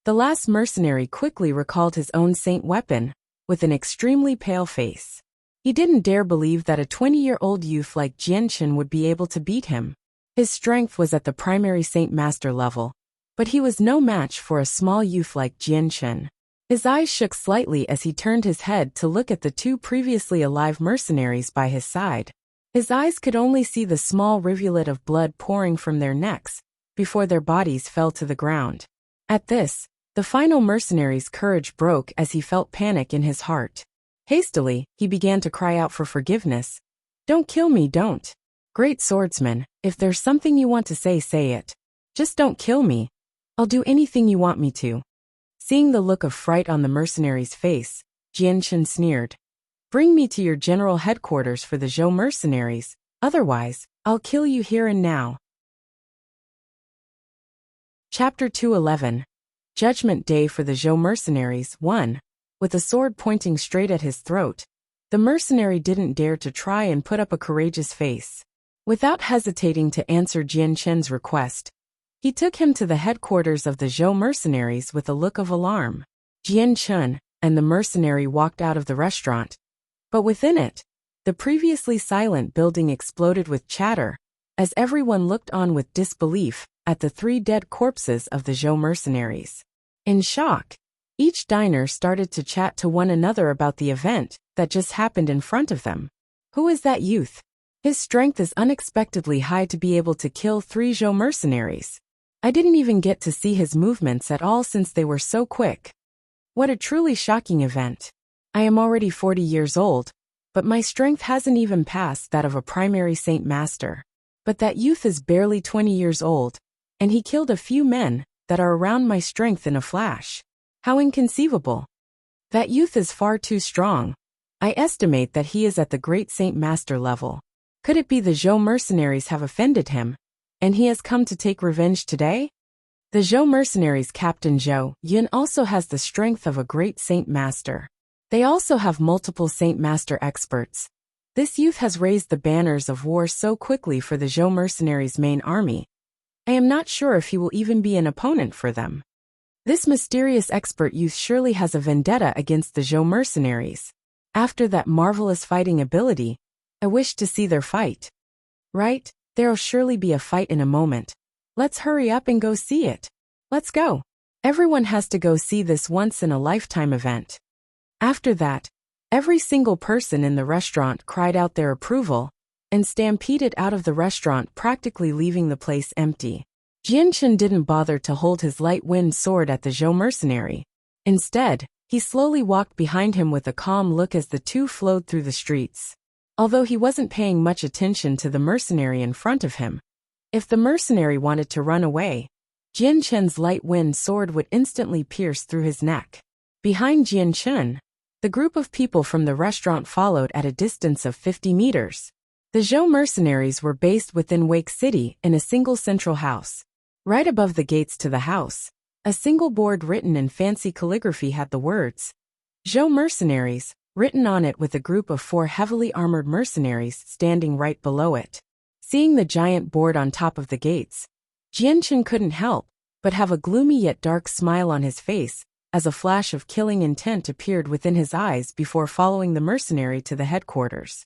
the last mercenary quickly recalled his own saint weapon, with an extremely pale face. He didn't dare believe that a 20-year-old youth like Jianshan would be able to beat him. His strength was at the primary saint master level, but he was no match for a small youth like Jianshan. His eyes shook slightly as he turned his head to look at the 2 previously alive mercenaries by his side. His eyes could only see the small rivulet of blood pouring from their necks, before their bodies fell to the ground. At this, the final mercenary's courage broke as he felt panic in his heart. Hastily, he began to cry out for forgiveness. "Don't kill me, don't. Great swordsman, if there's something you want to say it. Just don't kill me. I'll do anything you want me to." Seeing the look of fright on the mercenary's face, Jianshan sneered. "Bring me to your general headquarters for the Zhou mercenaries, otherwise, I'll kill you here and now." Chapter 211. Judgment Day for the Zhou mercenaries. 1. With a sword pointing straight at his throat, the mercenary didn't dare to try and put up a courageous face. Without hesitating to answer Jianshan's request, he took him to the headquarters of the Zhou mercenaries with a look of alarm. Jianshan and the mercenary walked out of the restaurant, but within it, the previously silent building exploded with chatter, as everyone looked on with disbelief at the 3 dead corpses of the Zhou mercenaries. In shock, each diner started to chat to one another about the event that just happened in front of them. Who is that youth? His strength is unexpectedly high to be able to kill 3 Zhou mercenaries. I didn't even get to see his movements at all since they were so quick. What a truly shocking event. I am already 40 years old, but my strength hasn't even passed that of a primary saint master. But that youth is barely 20 years old, and he killed a few men that are around my strength in a flash. How inconceivable. That youth is far too strong. I estimate that he is at the great saint master level. Could it be the Zhou mercenaries have offended him, and he has come to take revenge today? The Zhou mercenaries' captain Zhou Yun also has the strength of a great saint master. They also have multiple saint master experts. This youth has raised the banners of war so quickly for the Zhou mercenaries' main army. I am not sure if he will even be an opponent for them. This mysterious expert youth surely has a vendetta against the Zhou mercenaries. After that marvelous fighting ability, I wish to see their fight. Right, there'll surely be a fight in a moment. Let's hurry up and go see it. Let's go. Everyone has to go see this once-in-a-lifetime event. After that, every single person in the restaurant cried out their approval, and stampeded out of the restaurant, practically leaving the place empty. Jianshan didn't bother to hold his light wind sword at the Zhou mercenary. Instead, he slowly walked behind him with a calm look as the 2 flowed through the streets. Although he wasn't paying much attention to the mercenary in front of him, if the mercenary wanted to run away, Jianshan's light wind sword would instantly pierce through his neck. Behind Jianshan, the group of people from the restaurant followed at a distance of 50 meters. The Zhou mercenaries were based within Wake City in a single central house. Right above the gates to the house, a single board written in fancy calligraphy had the words, "Zhou mercenaries," written on it, with a group of 4 heavily armored mercenaries standing right below it. Seeing the giant board on top of the gates, Jianshan couldn't help but have a gloomy yet dark smile on his face, as a flash of killing intent appeared within his eyes before following the mercenary to the headquarters.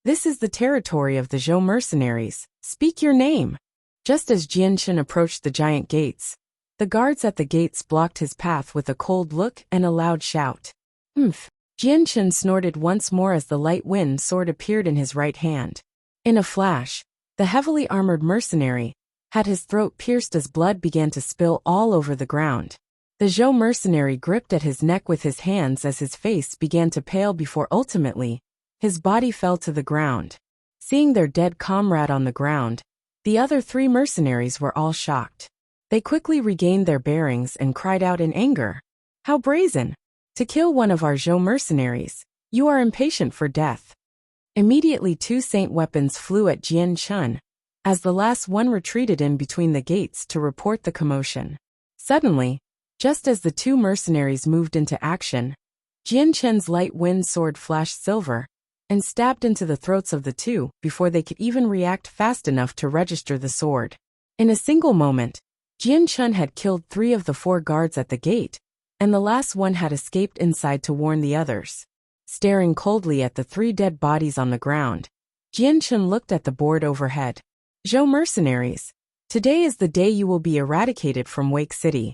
"This is the territory of the Zhou mercenaries. Speak your name." Just as Jianshan approached the giant gates, The guards at the gates blocked his path with a cold look and a loud shout. Humph! Jianchen snorted once more as the light wind sword appeared in his right hand. In a flash, the heavily armored mercenary had his throat pierced as blood began to spill all over the ground. The Zhou mercenary gripped at his neck with his hands as his face began to pale before ultimately, his body fell to the ground. Seeing their dead comrade on the ground, the other 3 mercenaries were all shocked. They quickly regained their bearings and cried out in anger. How brazen! To kill one of our Zhou mercenaries! You are impatient for death. Immediately 2 saint weapons flew at Jian Chun, as the last one retreated in between the gates to report the commotion. Suddenly, just as the 2 mercenaries moved into action, Jian Chen's light wind sword flashed silver and stabbed into the throats of the 2 before they could even react fast enough to register the sword. In a single moment, Jian Chun had killed 3 of the 4 guards at the gate, and the last one had escaped inside to warn the others. Staring coldly at the 3 dead bodies on the ground, Jian Chun looked at the board overhead. Zhou mercenaries, today is the day you will be eradicated from Wake City.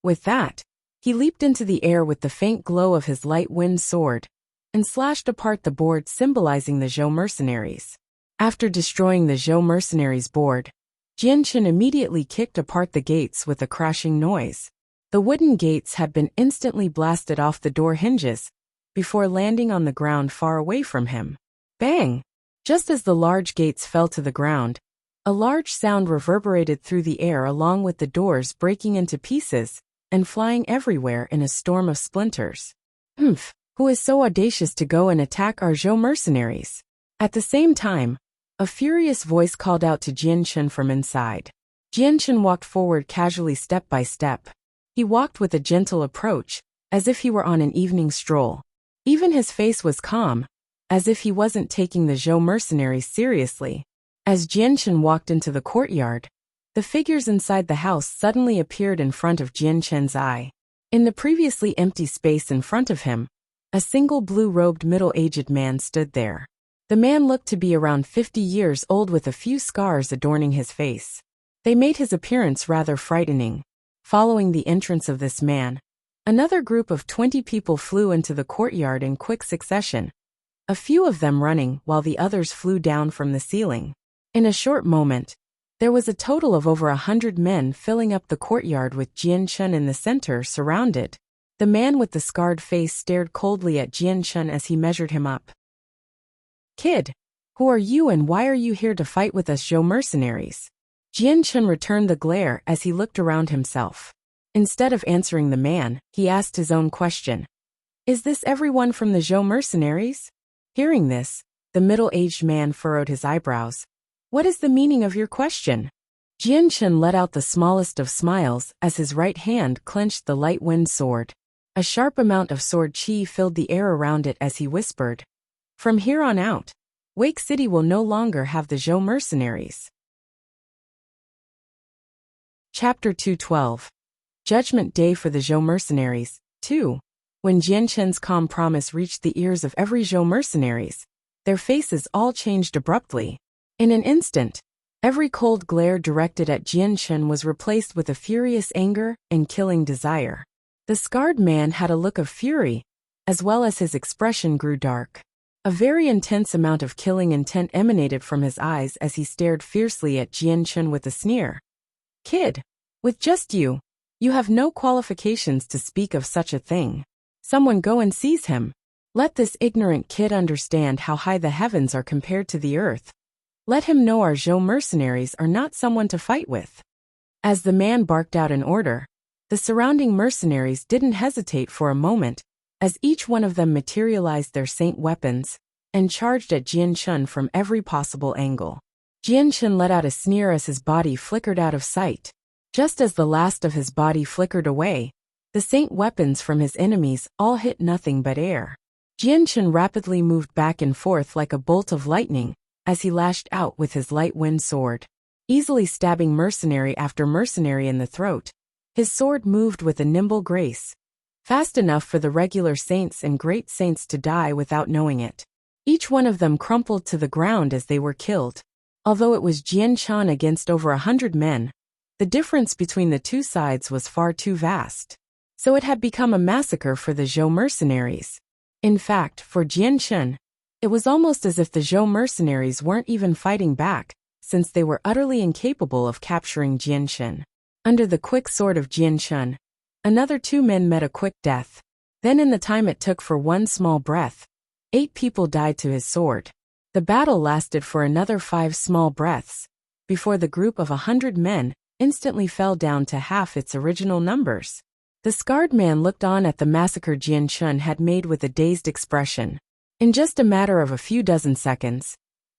With that, he leaped into the air with the faint glow of his light wind sword, and slashed apart the board symbolizing the Zhou mercenaries. After destroying the Zhou mercenaries' board, Jianchen immediately kicked apart the gates with a crashing noise. The wooden gates had been instantly blasted off the door hinges, before landing on the ground far away from him. Bang! Just as the large gates fell to the ground, a large sound reverberated through the air along with the doors breaking into pieces and flying everywhere in a storm of splinters. Humph! Who is so audacious to go and attack our Zhou mercenaries? At the same time, a furious voice called out to Jianchen from inside. Jianchen walked forward casually step by step. He walked with a gentle approach, as if he were on an evening stroll. Even his face was calm, as if he wasn't taking the Zhou mercenaries seriously. As Jianchen walked into the courtyard, the figures inside the house suddenly appeared in front of Jianchen's eye. In the previously empty space in front of him, a single blue-robed middle-aged man stood there. The man looked to be around 50 years old with a few scars adorning his face. They made his appearance rather frightening. Following the entrance of this man, another group of 20 people flew into the courtyard in quick succession, a few of them running while the others flew down from the ceiling. In a short moment, there was a total of over 100 men filling up the courtyard with Jianchen in the center surrounded. The man with the scarred face stared coldly at Jianchen as he measured him up. Kid, who are you and why are you here to fight with us Zhou mercenaries? Jianchen returned the glare as he looked around himself. Instead of answering the man, he asked his own question. Is this everyone from the Zhou mercenaries? Hearing this, the middle-aged man furrowed his eyebrows. What is the meaning of your question? Jianchen let out the smallest of smiles as his right hand clenched the light wind sword. A sharp amount of sword chi filled the air around it as he whispered. From here on out, Wake City will no longer have the Zhou mercenaries. Chapter 212. Judgment Day for the Zhou mercenaries. 2. When Jianchen's calm promise reached the ears of every Zhou mercenaries, their faces all changed abruptly. In an instant, every cold glare directed at Jianchen was replaced with a furious anger and killing desire. The scarred man had a look of fury, as well as his expression grew dark. A very intense amount of killing intent emanated from his eyes as he stared fiercely at Jianchen with a sneer. Kid, with just you have no qualifications to speak of such a thing. Someone go and seize him. Let this ignorant kid understand how high the heavens are compared to the earth. Let him know our Zhou mercenaries are not someone to fight with. As the man barked out an order, the surrounding mercenaries didn't hesitate for a moment, as each one of them materialized their saint weapons and charged at Jianchen from every possible angle. Jianchen let out a sneer as his body flickered out of sight. Just as the last of his body flickered away, the saint weapons from his enemies all hit nothing but air. Jianchen rapidly moved back and forth like a bolt of lightning as he lashed out with his light wind sword, easily stabbing mercenary after mercenary in the throat. His sword moved with a nimble grace, fast enough for the regular saints and great saints to die without knowing it. Each one of them crumpled to the ground as they were killed. Although it was Jianchan against over 100 men, The difference between the two sides was far too vast. So it had become a massacre for the Zhou mercenaries. In fact, for Jianchen, it was almost as if the Zhou mercenaries weren't even fighting back, since they were utterly incapable of capturing Jianchen. Under the quick sword of Jianchen, another 2 men met a quick death. Then in the time it took for one small breath, 8 people died to his sword. The battle lasted for another 5 small breaths, before the group of 100 men instantly fell down to half its original numbers. The scarred man looked on at the massacre Jianchen had made with a dazed expression. In just a matter of a few dozen seconds,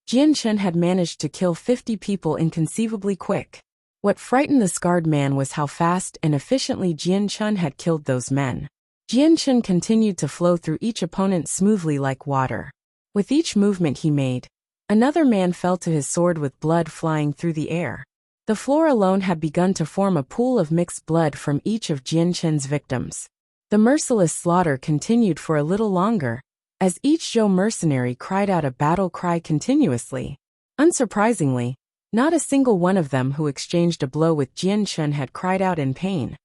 Jianchen had managed to kill 50 people inconceivably quick. What frightened the scarred man was how fast and efficiently Jianchen had killed those men. Jianchen continued to flow through each opponent smoothly like water. With each movement he made, another man fell to his sword with blood flying through the air. The floor alone had begun to form a pool of mixed blood from each of Jianchen's victims. The merciless slaughter continued for a little longer, as each Zhou mercenary cried out a battle cry continuously. Unsurprisingly, not a single one of them who exchanged a blow with Jianchen had cried out in pain,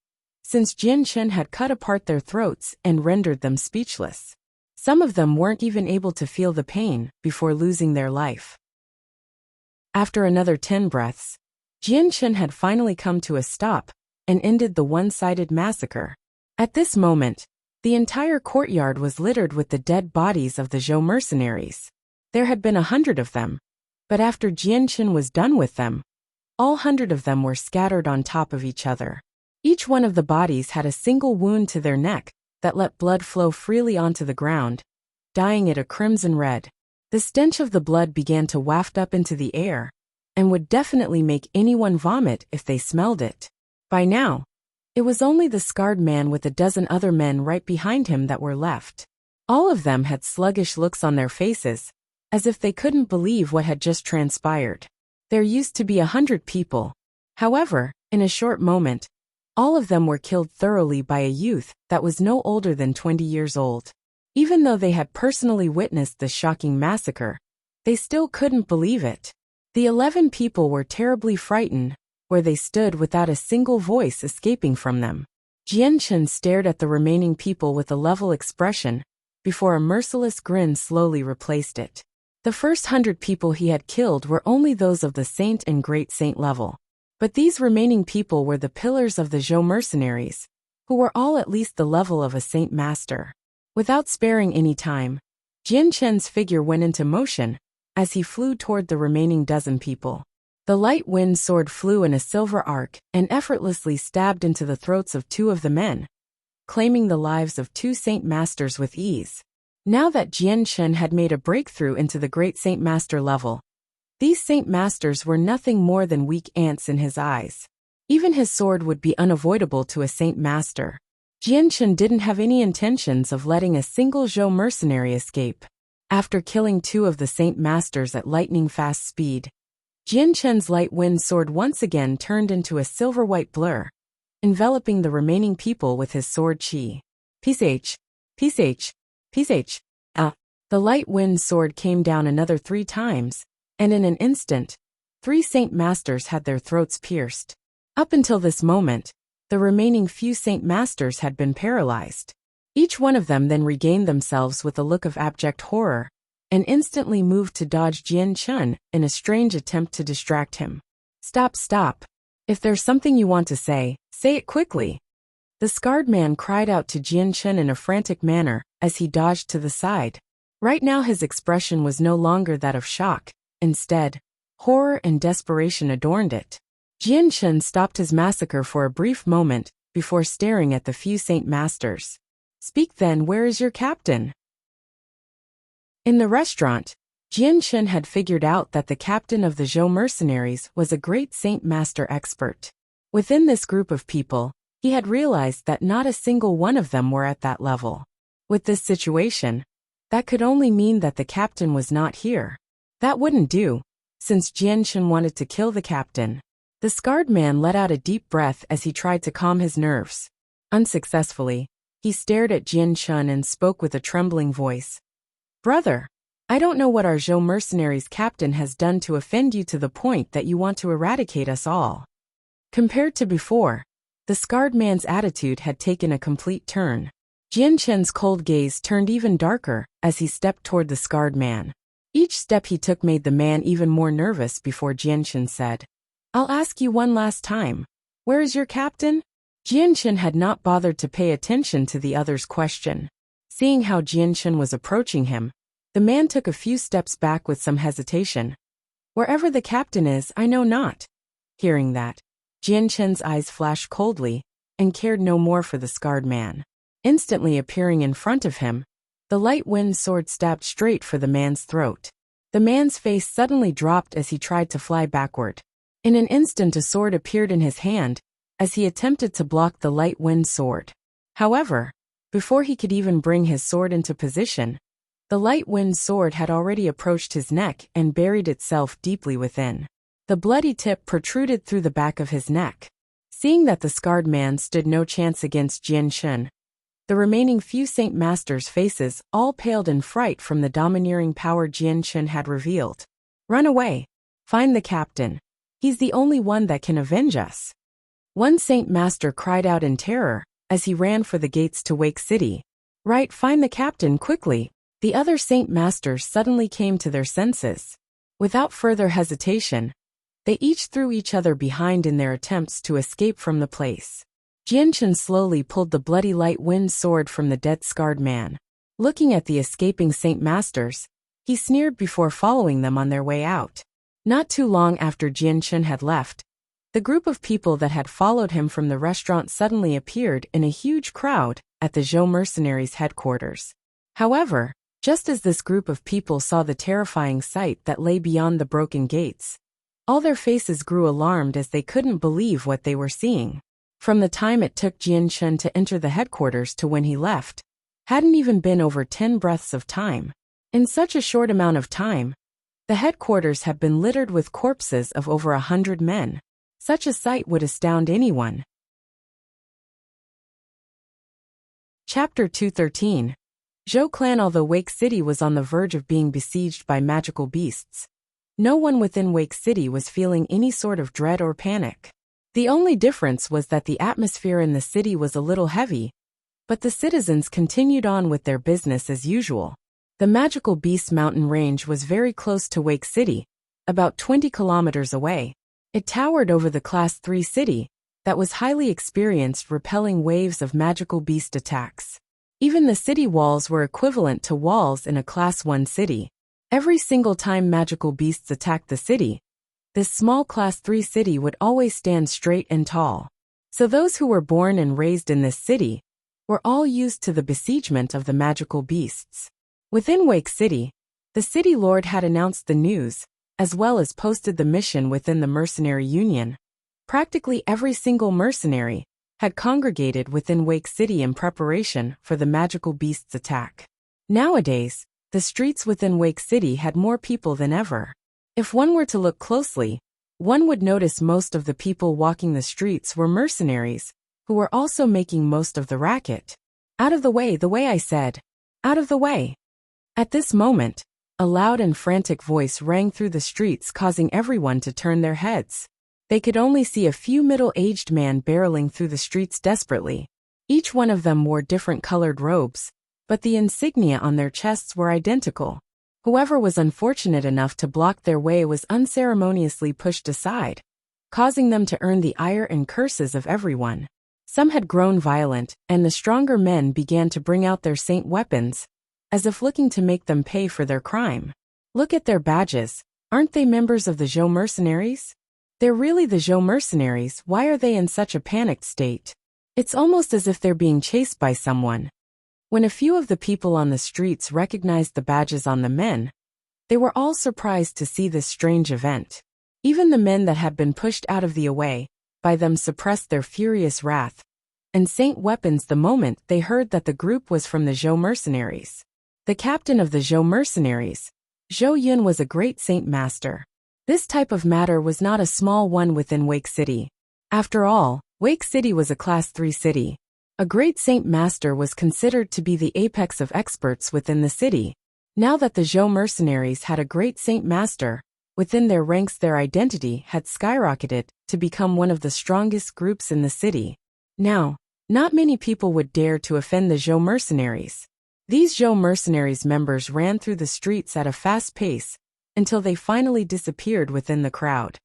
since Jianchen had cut apart their throats and rendered them speechless. Some of them weren't even able to feel the pain before losing their life. After another 10 breaths, Jianchen had finally come to a stop and ended the one-sided massacre. At this moment, the entire courtyard was littered with the dead bodies of the Zhou mercenaries. There had been 100 of them, but after Jianchen was done with them, all 100 of them were scattered on top of each other. Each one of the bodies had a single wound to their neck that let blood flow freely onto the ground, dyeing it a crimson red. The stench of the blood began to waft up into the air, and would definitely make anyone vomit if they smelled it. By now, it was only the scarred man with a dozen other men right behind him that were left. All of them had sluggish looks on their faces, as if they couldn't believe what had just transpired. There used to be 100 people. However, in a short moment, all of them were killed thoroughly by a youth that was no older than 20 years old. Even though they had personally witnessed the shocking massacre, they still couldn't believe it. The 11 people were terribly frightened, where they stood without a single voice escaping from them. Jianchen stared at the remaining people with a level expression, before a merciless grin slowly replaced it. The first 100 people he had killed were only those of the saint and great saint level. But these remaining people were the pillars of the Zhou mercenaries, who were all at least the level of a saint master. Without sparing any time, Jianchen's figure went into motion, as he flew toward the remaining dozen people. The light wind sword flew in a silver arc and effortlessly stabbed into the throats of 2 of the men, claiming the lives of 2 saint masters with ease. Now that Jianchen had made a breakthrough into the great saint master level, these saint masters were nothing more than weak ants in his eyes. Even his sword would be unavoidable to a saint master. Jianchen didn't have any intentions of letting a single Zhou mercenary escape. After killing 2 of the saint masters at lightning-fast speed, Jianchen's light wind sword once again turned into a silver-white blur, enveloping the remaining people with his sword chi. Psh, psh, psh. The light wind sword came down another 3 times, and in an instant, 3 saint masters had their throats pierced. Up until this moment, the remaining few saint masters had been paralyzed. Each one of them then regained themselves with a look of abject horror, and instantly moved to dodge Jianchen in a strange attempt to distract him. Stop. If there's something you want to say it quickly. The scarred man cried out to Jianchen in a frantic manner as he dodged to the side. Right now his expression was no longer that of shock. Instead, horror and desperation adorned it. Jianchen stopped his massacre for a brief moment before staring at the few saint masters. Speak then, where is your captain? In the restaurant, Jianchen had figured out that the captain of the Zhou mercenaries was a great saint master expert. Within this group of people, he had realized that not a single one of them were at that level. With this situation, that could only mean that the captain was not here. That wouldn't do, since Jianchen wanted to kill the captain. The scarred man let out a deep breath as he tried to calm his nerves. Unsuccessfully, he stared at Jianchen and spoke with a trembling voice. Brother, I don't know what our Zhou mercenaries' captain has done to offend you to the point that you want to eradicate us all. Compared to before, the scarred man's attitude had taken a complete turn. Jianshen's cold gaze turned even darker as he stepped toward the scarred man. Each step he took made the man even more nervous before Jianshen said, "I'll ask you one last time. Where is your captain?" Jianshen had not bothered to pay attention to the other's question. Seeing how Jianshen was approaching him, the man took a few steps back with some hesitation. "Wherever the captain is, I know not." Hearing that, Jianshen's eyes flashed coldly and cared no more for the scarred man. Instantly appearing in front of him, the light wind sword stabbed straight for the man's throat. The man's face suddenly dropped as he tried to fly backward. In an instant a sword appeared in his hand as he attempted to block the light wind sword. However, before he could even bring his sword into position, the light wind sword had already approached his neck and buried itself deeply within. The bloody tip protruded through the back of his neck. Seeing that the scarred man stood no chance against Jianshen, the remaining few Saint Masters' faces all paled in fright from the domineering power Jianshen had revealed. "Run away. Find the captain. He's the only one that can avenge us." One Saint Master cried out in terror as he ran for the gates to Wake City. "Right, find the captain quickly." The other Saint Masters suddenly came to their senses. Without further hesitation, they each threw each other behind in their attempts to escape from the place. Jianshen slowly pulled the bloody light wind sword from the dead scarred man. Looking at the escaping Saint Masters, he sneered before following them on their way out. Not too long after Jianshen had left, the group of people that had followed him from the restaurant suddenly appeared in a huge crowd at the Zhou mercenaries' headquarters. However, just as this group of people saw the terrifying sight that lay beyond the broken gates, all their faces grew alarmed as they couldn't believe what they were seeing. From the time it took Jianshen to enter the headquarters to when he left, hadn't even been over 10 breaths of time. In such a short amount of time, the headquarters had been littered with corpses of over 100 men. Such a sight would astound anyone. Chapter 213. Zhou Clan. Although Wake City was on the verge of being besieged by magical beasts, no one within Wake City was feeling any sort of dread or panic. The only difference was that the atmosphere in the city was a little heavy, but the citizens continued on with their business as usual. The magical beast mountain range was very close to Wake City, about 20 kilometers away. It towered over the Class 3 city that was highly experienced, repelling waves of magical beast attacks. Even the city walls were equivalent to walls in a Class 1 city. Every single time magical beasts attacked the city, this small Class 3 city would always stand straight and tall. So those who were born and raised in this city were all used to the besiegement of the magical beasts. Within Wake City, the city lord had announced the news, as well as posted the mission within the mercenary union. Practically every single mercenary had congregated within Wake City in preparation for the magical beast's attack. Nowadays, the streets within Wake City had more people than ever. If one were to look closely, one would notice most of the people walking the streets were mercenaries, who were also making most of the racket. "Out of the way, I said. Out of the way." At this moment, a loud and frantic voice rang through the streets, causing everyone to turn their heads. They could only see a few middle-aged men barreling through the streets desperately. Each one of them wore different colored robes, but the insignia on their chests were identical. Whoever was unfortunate enough to block their way was unceremoniously pushed aside, causing them to earn the ire and curses of everyone. Some had grown violent, and the stronger men began to bring out their saint weapons, as if looking to make them pay for their crime. Look at their badges. Aren't they members of the Zhou mercenaries? They're really the Zhou mercenaries. Why are they in such a panicked state? It's almost as if they're being chased by someone. When a few of the people on the streets recognized the badges on the men, they were all surprised to see this strange event. Even the men that had been pushed out of the way by them suppressed their furious wrath and saint weapons the moment they heard that the group was from the Zhou mercenaries. The captain of the Zhou mercenaries, Zhou Yun, was a great saint master. This type of matter was not a small one within Wake City. After all, Wake City was a Class 3 city. A great saint master was considered to be the apex of experts within the city. Now that the Zhou mercenaries had a great saint master, Within their ranks, their identity had skyrocketed to become one of the strongest groups in the city. Now, not many people would dare to offend the Zhou mercenaries. These Zhou mercenaries members ran through the streets at a fast pace until they finally disappeared within the crowd.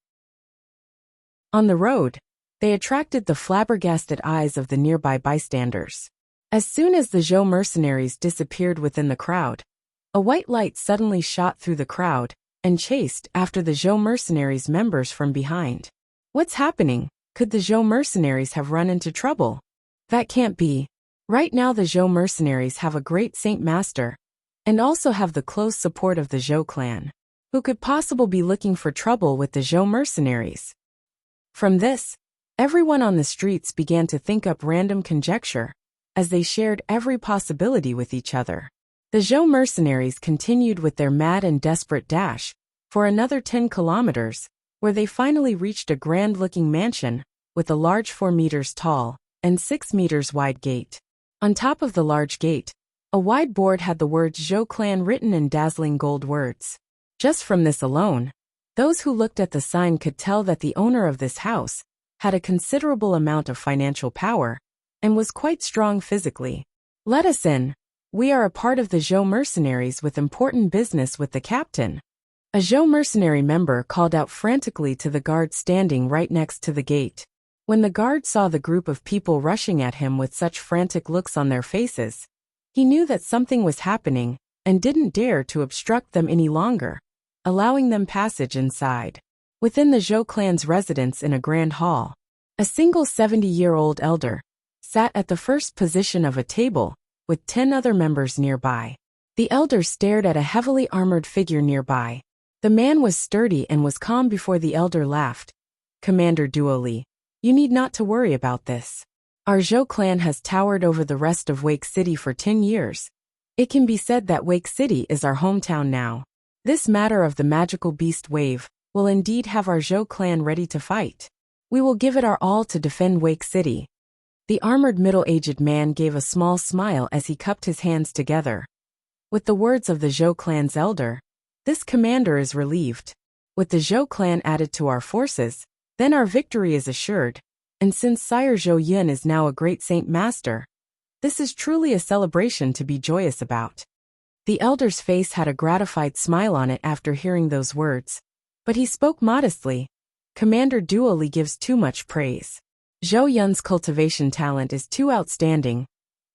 On the road, they attracted the flabbergasted eyes of the nearby bystanders. As soon as the Zhou mercenaries disappeared within the crowd, a white light suddenly shot through the crowd and chased after the Zhou mercenaries members from behind. What's happening? Could the Zhou mercenaries have run into trouble? That can't be. Right now the Zhou mercenaries have a great Saint Master, and also have the close support of the Zhou clan. Who could possibly be looking for trouble with the Zhou mercenaries? From this, everyone on the streets began to think up random conjecture, as they shared every possibility with each other. The Zhou mercenaries continued with their mad and desperate dash for another 10 kilometers, where they finally reached a grand-looking mansion with a large 4 meters tall and 6 meters wide gate. On top of the large gate, a wide board had the words Zhou clan written in dazzling gold words. Just from this alone, those who looked at the sign could tell that the owner of this house had a considerable amount of financial power and was quite strong physically. Let us in. We are a part of the Zhou mercenaries with important business with the captain. A Zhou mercenary member called out frantically to the guard standing right next to the gate. When the guard saw the group of people rushing at him with such frantic looks on their faces, he knew that something was happening and didn't dare to obstruct them any longer, allowing them passage inside. Within the Zhou clan's residence in a grand hall, a single 70-year-old elder sat at the first position of a table with 10 other members nearby. The elder stared at a heavily armored figure nearby. The man was sturdy and was calm before the elder laughed. Commander Duoli, you need not to worry about this. Our Zhou clan has towered over the rest of Wake City for 10 years. It can be said that Wake City is our hometown now. This matter of the magical beast wave will indeed have our Zhou clan ready to fight. We will give it our all to defend Wake City. The armored middle-aged man gave a small smile as he cupped his hands together. With the words of the Zhou clan's elder, this commander is relieved. With the Zhou clan added to our forces, then our victory is assured, and since Sire Zhou Yun is now a great Saint Master, this is truly a celebration to be joyous about. The elder's face had a gratified smile on it after hearing those words, but he spoke modestly. Commander Duoli gives too much praise. Zhou Yun's cultivation talent is too outstanding.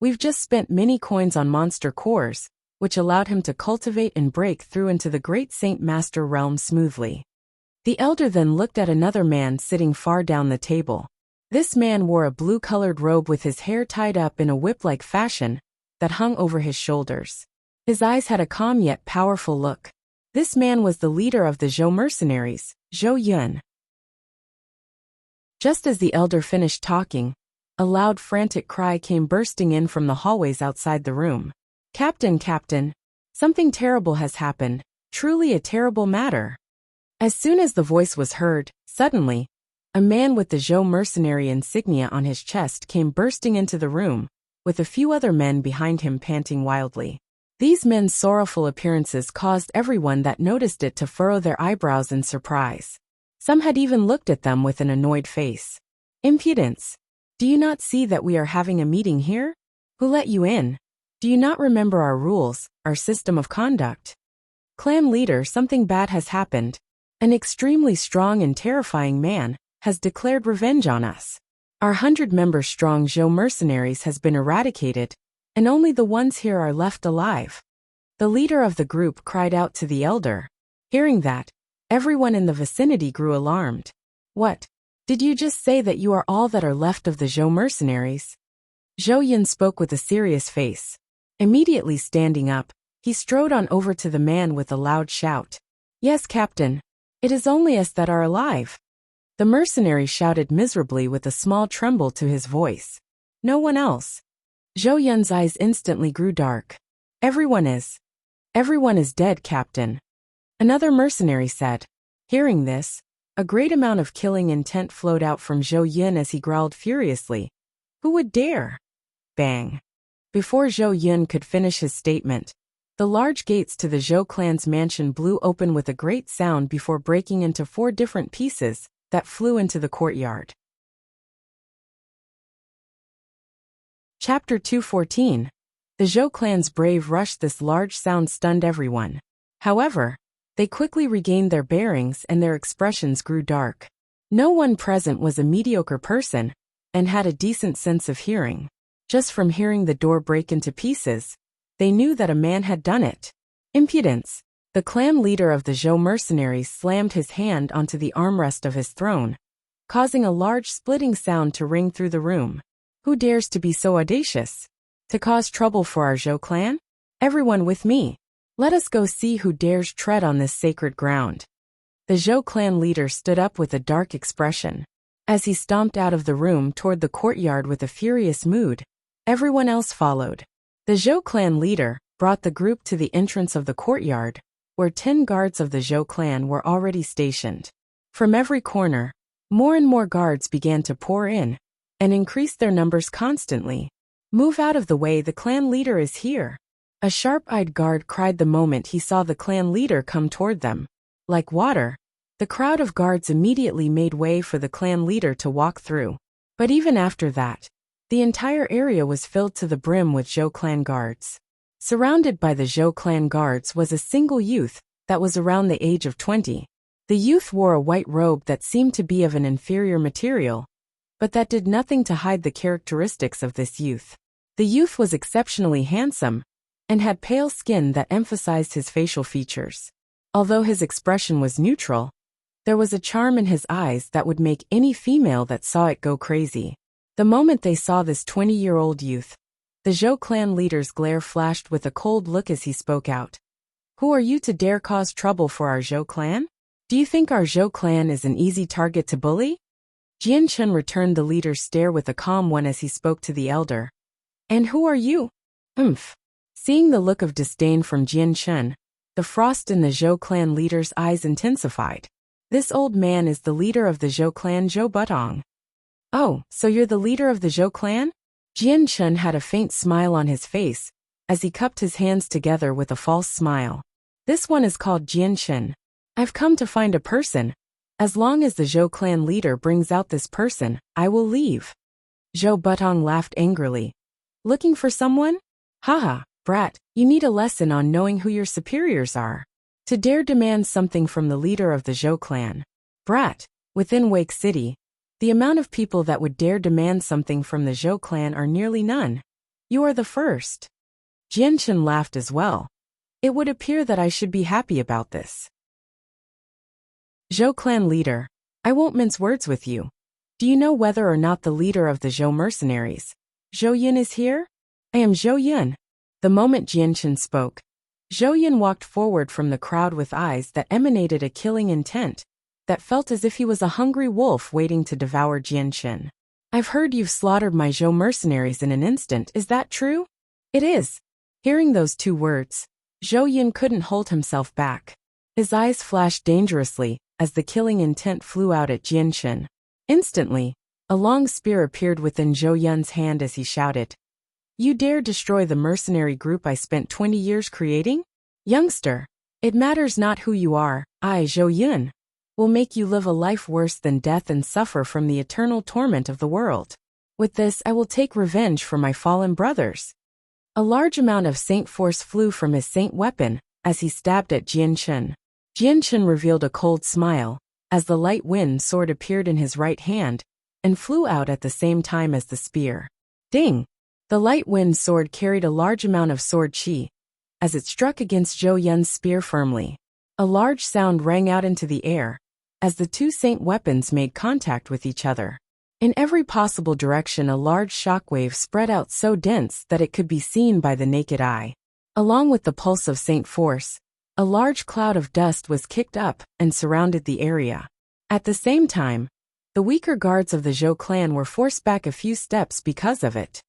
We've just spent many coins on monster cores, which allowed him to cultivate and break through into the great Saint Master realm smoothly. The elder then looked at another man sitting far down the table. This man wore a blue-colored robe with his hair tied up in a whip-like fashion that hung over his shoulders. His eyes had a calm yet powerful look. This man was the leader of the Zhou mercenaries, Zhou Yun. Just as the elder finished talking, a loud frantic cry came bursting in from the hallways outside the room. Captain, Captain, something terrible has happened, truly a terrible matter. As soon as the voice was heard, suddenly, a man with the Zhou mercenary insignia on his chest came bursting into the room, with a few other men behind him panting wildly. These men's sorrowful appearances caused everyone that noticed it to furrow their eyebrows in surprise. Some had even looked at them with an annoyed face. Impudence! Do you not see that we are having a meeting here? Who let you in? Do you not remember our rules, our system of conduct? Clan leader, something bad has happened. An extremely strong and terrifying man has declared revenge on us. Our 100-member strong Zhou mercenaries has been eradicated, and only the ones here are left alive. The leader of the group cried out to the elder. Hearing that, everyone in the vicinity grew alarmed. What? Did you just say that you are all that are left of the Zhou mercenaries? Zhou Yun spoke with a serious face. Immediately standing up, he strode on over to the man with a loud shout. Yes, Captain. It is only us that are alive. The mercenary shouted miserably with a small tremble to his voice. No one else. Zhou Yun's eyes instantly grew dark. Everyone is dead, Captain. Another mercenary said. Hearing this, a great amount of killing intent flowed out from Zhou Yun as he growled furiously. Who would dare? Bang. Before Zhou Yun could finish his statement, The large gates to the Zhou clan's mansion blew open with a great sound before breaking into 4 different pieces that flew into the courtyard. Chapter 214. The Zhou clan's brave rush. This large sound stunned everyone. However, they quickly regained their bearings and their expressions grew dark. No one present was a mediocre person and had a decent sense of hearing. Just from hearing the door break into pieces, they knew that a man had done it. Impudence. The clan leader of the Zhou mercenaries slammed his hand onto the armrest of his throne, causing a large splitting sound to ring through the room. Who dares to be so audacious? To cause trouble for our Zhou clan? Everyone with me. Let us go see who dares tread on this sacred ground. The Zhou clan leader stood up with a dark expression. As he stomped out of the room toward the courtyard with a furious mood, everyone else followed. The Zhou clan leader brought the group to the entrance of the courtyard, where 10 guards of the Zhou clan were already stationed. From every corner, more and more guards began to pour in, and increased their numbers constantly. Move out of the way, the clan leader is here. A sharp-eyed guard cried the moment he saw the clan leader come toward them. Like water, the crowd of guards immediately made way for the clan leader to walk through. But even after that, the entire area was filled to the brim with Zhou clan guards. Surrounded by the Zhou clan guards was a single youth that was around the age of 20. The youth wore a white robe that seemed to be of an inferior material, but that did nothing to hide the characteristics of this youth. The youth was exceptionally handsome and had pale skin that emphasized his facial features. Although his expression was neutral, there was a charm in his eyes that would make any female that saw it go crazy. The moment they saw this 20-year-old youth, the Zhou clan leader's glare flashed with a cold look as he spoke out. Who are you to dare cause trouble for our Zhou clan? Do you think our Zhou clan is an easy target to bully? Jianchun returned the leader's stare with a calm one as he spoke to the elder. And who are you? Seeing the look of disdain from Jianchun, the frost in the Zhou clan leader's eyes intensified. This old man is the leader of the Zhou clan, Zhou Butong. Oh, so you're the leader of the Zhou clan? Jianchun had a faint smile on his face, as he cupped his hands together with a false smile. This one is called Jianchun. I've come to find a person. As long as the Zhou clan leader brings out this person, I will leave. Zhou Butong laughed angrily. Looking for someone? Haha, brat, you need a lesson on knowing who your superiors are. To dare demand something from the leader of the Zhou clan. Brat, within Wake City, the amount of people that would dare demand something from the Zhou clan are nearly none. You are the first. Jianchun laughed as well. It would appear that I should be happy about this. Zhou clan leader, I won't mince words with you. Do you know whether or not the leader of the Zhou mercenaries, Zhou Yun, is here? I am Zhou Yun. The moment Jianchun spoke, Zhou Yun walked forward from the crowd with eyes that emanated a killing intent, that felt as if he was a hungry wolf waiting to devour Jianchun. I've heard you've slaughtered my Zhou mercenaries in an instant, is that true? It is. Hearing those 2 words, Zhou Yun couldn't hold himself back. His eyes flashed dangerously as the killing intent flew out at Jianchun. Instantly, a long spear appeared within Zhou Yun's hand as he shouted, You dare destroy the mercenary group I spent 20 years creating? Youngster, it matters not who you are, I, Zhou Yun, will make you live a life worse than death and suffer from the eternal torment of the world. With this I will take revenge for my fallen brothers. A large amount of saint force flew from his saint weapon as he stabbed at Jianchun. Jianchun revealed a cold smile as the light wind sword appeared in his right hand and flew out at the same time as the spear. Ding! The light wind sword carried a large amount of sword chi as it struck against Zhou Yun's spear firmly. A large sound rang out into the air as the 2 saint weapons made contact with each other. In every possible direction a large shockwave spread out so dense that it could be seen by the naked eye. Along with the pulse of saint force, a large cloud of dust was kicked up and surrounded the area. At the same time, the weaker guards of the Zhou clan were forced back a few steps because of it.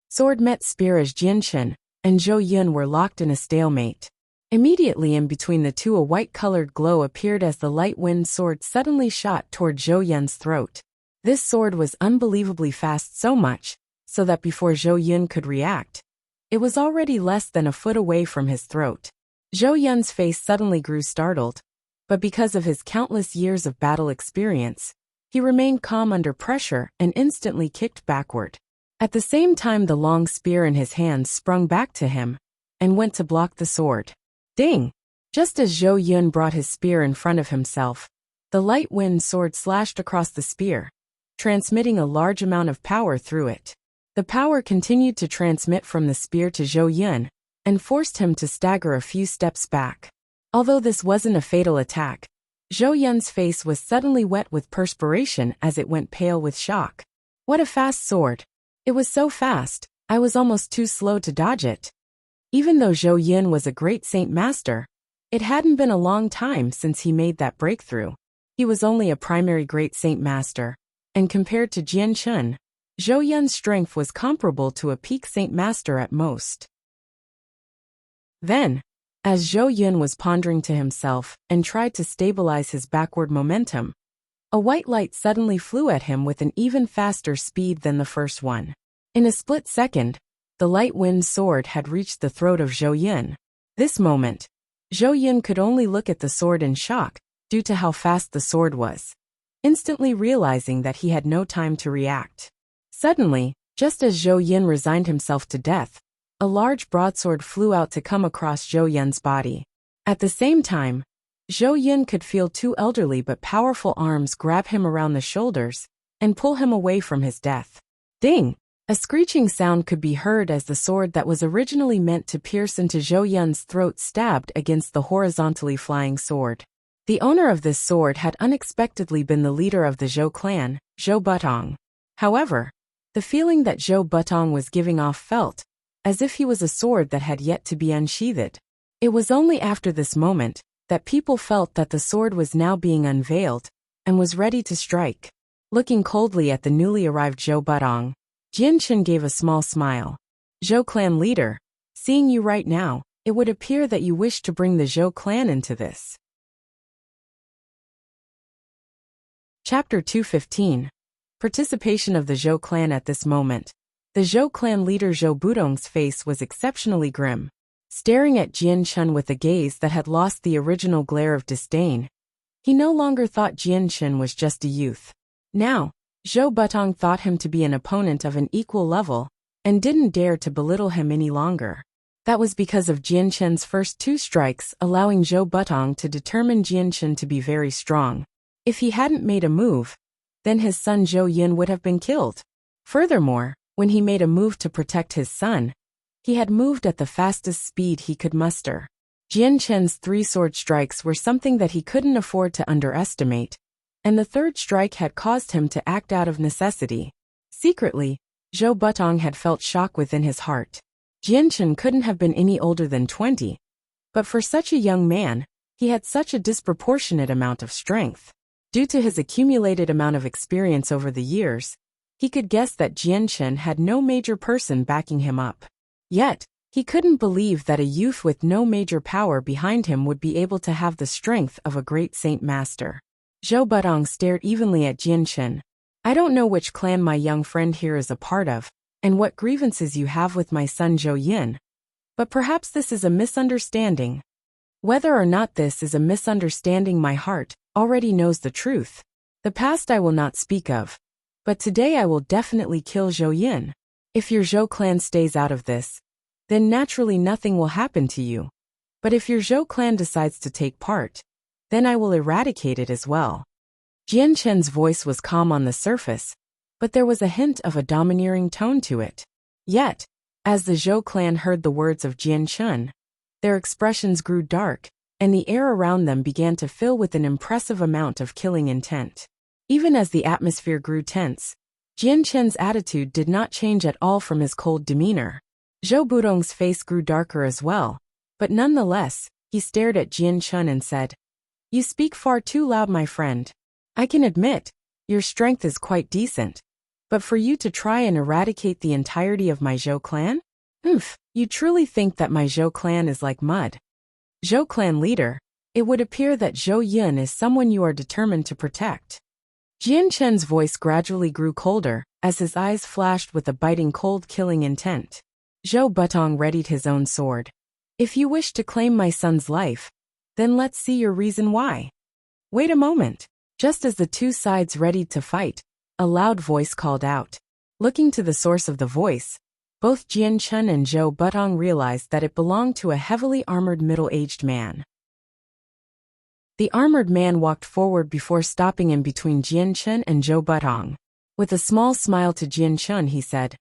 Sword met spear as Jianchun and Zhou Yun were locked in a stalemate. Immediately in between the 2 a white-colored glow appeared as the light wind sword suddenly shot toward Zhou Yun's throat. This sword was unbelievably fast, so much so that before Zhou Yun could react, It was already less than a foot away from his throat. Zhou Yun's face suddenly grew startled, but because of his countless years of battle experience, he remained calm under pressure and instantly kicked backward. At the same time, the long spear in his hands sprung back to him and went to block the sword. Ding! Just as Zhou Yun brought his spear in front of himself, the light wind sword slashed across the spear, transmitting a large amount of power through it. The power continued to transmit from the spear to Zhou Yun and forced him to stagger a few steps back. Although this wasn't a fatal attack, Zhou Yun's face was suddenly wet with perspiration as it went pale with shock. What a fast sword! It was so fast, I was almost too slow to dodge it. Even though Zhou Yun was a great Saint Master, it hadn't been a long time since he made that breakthrough. He was only a primary Great Saint Master, and compared to Jian Chun, Zhou Yun's strength was comparable to a peak Saint Master at most. Then, as Zhou Yun was pondering to himself and tried to stabilize his backward momentum, a white light suddenly flew at him with an even faster speed than the first one. In a split second, the light wind sword had reached the throat of Zhou Yun. This moment, Zhou Yun could only look at the sword in shock due to how fast the sword was, instantly realizing that he had no time to react. Suddenly, just as Zhou Yun resigned himself to death, a large broadsword flew out to come across Zhou Yun's body. At the same time, Zhou Yun could feel two elderly but powerful arms grab him around the shoulders and pull him away from his death. Ding! A screeching sound could be heard as the sword that was originally meant to pierce into Zhou Yun's throat stabbed against the horizontally flying sword. The owner of this sword had unexpectedly been the leader of the Zhou clan, Zhou Butong. However, the feeling that Zhou Butong was giving off felt as if he was a sword that had yet to be unsheathed. It was only after this moment that people felt that the sword was now being unveiled and was ready to strike. Looking coldly at the newly arrived Zhou Butong, Jian Chun gave a small smile. Zhou clan leader, seeing you right now, it would appear that you wish to bring the Zhou clan into this. Chapter 215. Participation of the Zhou clan. At this moment, the Zhou clan leader Zhou Budong's face was exceptionally grim. Staring at Jian Chun with a gaze that had lost the original glare of disdain, he no longer thought Jian Chun was just a youth. Now, Zhou Butong thought him to be an opponent of an equal level and didn't dare to belittle him any longer. That was because of Jian Chun's first two strikes, allowing Zhou Butong to determine Jian Chun to be very strong. If he hadn't made a move, then his son Zhou Yun would have been killed. Furthermore, when he made a move to protect his son, he had moved at the fastest speed he could muster. Jian Chun's three sword strikes were something that he couldn't afford to underestimate, and the third strike had caused him to act out of necessity. Secretly, Zhou Butong had felt shock within his heart. Jian Chun couldn't have been any older than 20, but for such a young man, he had such a disproportionate amount of strength. Due to his accumulated amount of experience over the years, he could guess that Jian Chun had no major person backing him up. Yet, he couldn't believe that a youth with no major power behind him would be able to have the strength of a great Saint Master. Zhou Butong stared evenly at Jian Chun. I don't know which clan my young friend here is a part of, and what grievances you have with my son Zhou Yun, but perhaps this is a misunderstanding. Whether or not this is a misunderstanding, my heart already knows the truth. The past I will not speak of, but today I will definitely kill Zhou Yun. If your Zhou clan stays out of this, then naturally nothing will happen to you. But if your Zhou clan decides to take part, then I will eradicate it as well. Jian Chun's voice was calm on the surface, but there was a hint of a domineering tone to it. Yet, as the Zhou clan heard the words of Jian Chun, their expressions grew dark, and the air around them began to fill with an impressive amount of killing intent. Even as the atmosphere grew tense, Jian Chun's attitude did not change at all from his cold demeanor. Zhou Budong's face grew darker as well, but nonetheless, he stared at Jian Chun and said, "You speak far too loud, my friend. I can admit, your strength is quite decent, but for you to try and eradicate the entirety of my Zhou clan? You truly think that my Zhou clan is like mud? Zhou clan leader, it would appear that Zhou Yun is someone you are determined to protect." Jian Chun's voice gradually grew colder, as his eyes flashed with a biting cold killing intent. Zhou Butong readied his own sword. If you wish to claim my son's life, then let's see your reason why. Wait a moment. Just as the two sides readied to fight, a loud voice called out. Looking to the source of the voice, both Jian Chun and Zhou Butong realized that it belonged to a heavily armored middle-aged man. The armored man walked forward before stopping in between Jian Chun and Zhou Butong. With a small smile to Jian Chun, he said,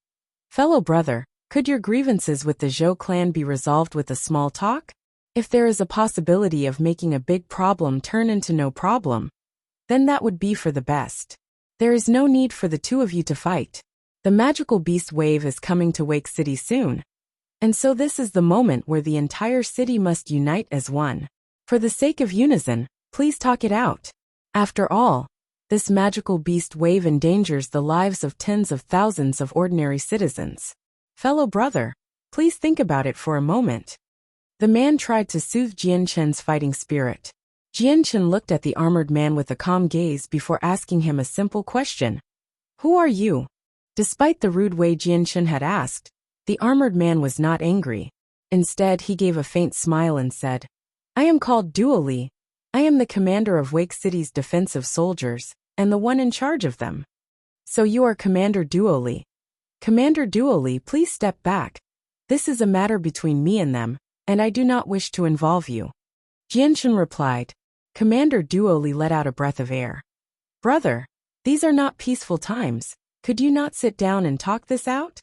"Fellow brother, could your grievances with the Zhou clan be resolved with a small talk? If there is a possibility of making a big problem turn into no problem, then that would be for the best. There is no need for the two of you to fight. The magical beast wave is coming to Wake City soon, and so this is the moment where the entire city must unite as one. For the sake of unison, please talk it out. After all, this magical beast wave endangers the lives of tens of thousands of ordinary citizens. Fellow brother, please think about it for a moment." The man tried to soothe Jian Chen's fighting spirit. Jian Chen looked at the armored man with a calm gaze before asking him a simple question. "Who are you?" Despite the rude way Jian Chen had asked, the armored man was not angry. Instead, he gave a faint smile and said, "I am called Duo Li. I am the commander of Wake City's defensive soldiers, and the one in charge of them." "So you are Commander Duo Li. Commander Duo Li, please step back. This is a matter between me and them, and I do not wish to involve you." Jian Chen replied. Commander Duo Li let out a breath of air. "Brother, these are not peaceful times. Could you not sit down and talk this out?"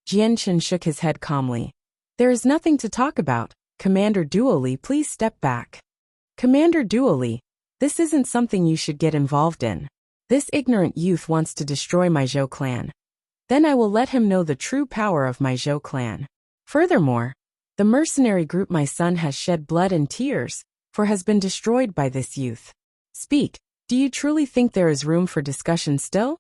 Jian Chen shook his head calmly. "There is nothing to talk about. Commander Duo Li, please step back." "Commander Duo Li, this isn't something you should get involved in. This ignorant youth wants to destroy my Zhou clan. Then I will let him know the true power of my Zhou clan. Furthermore, the mercenary group my son has shed blood and tears for has been destroyed by this youth. Speak, do you truly think there is room for discussion still?"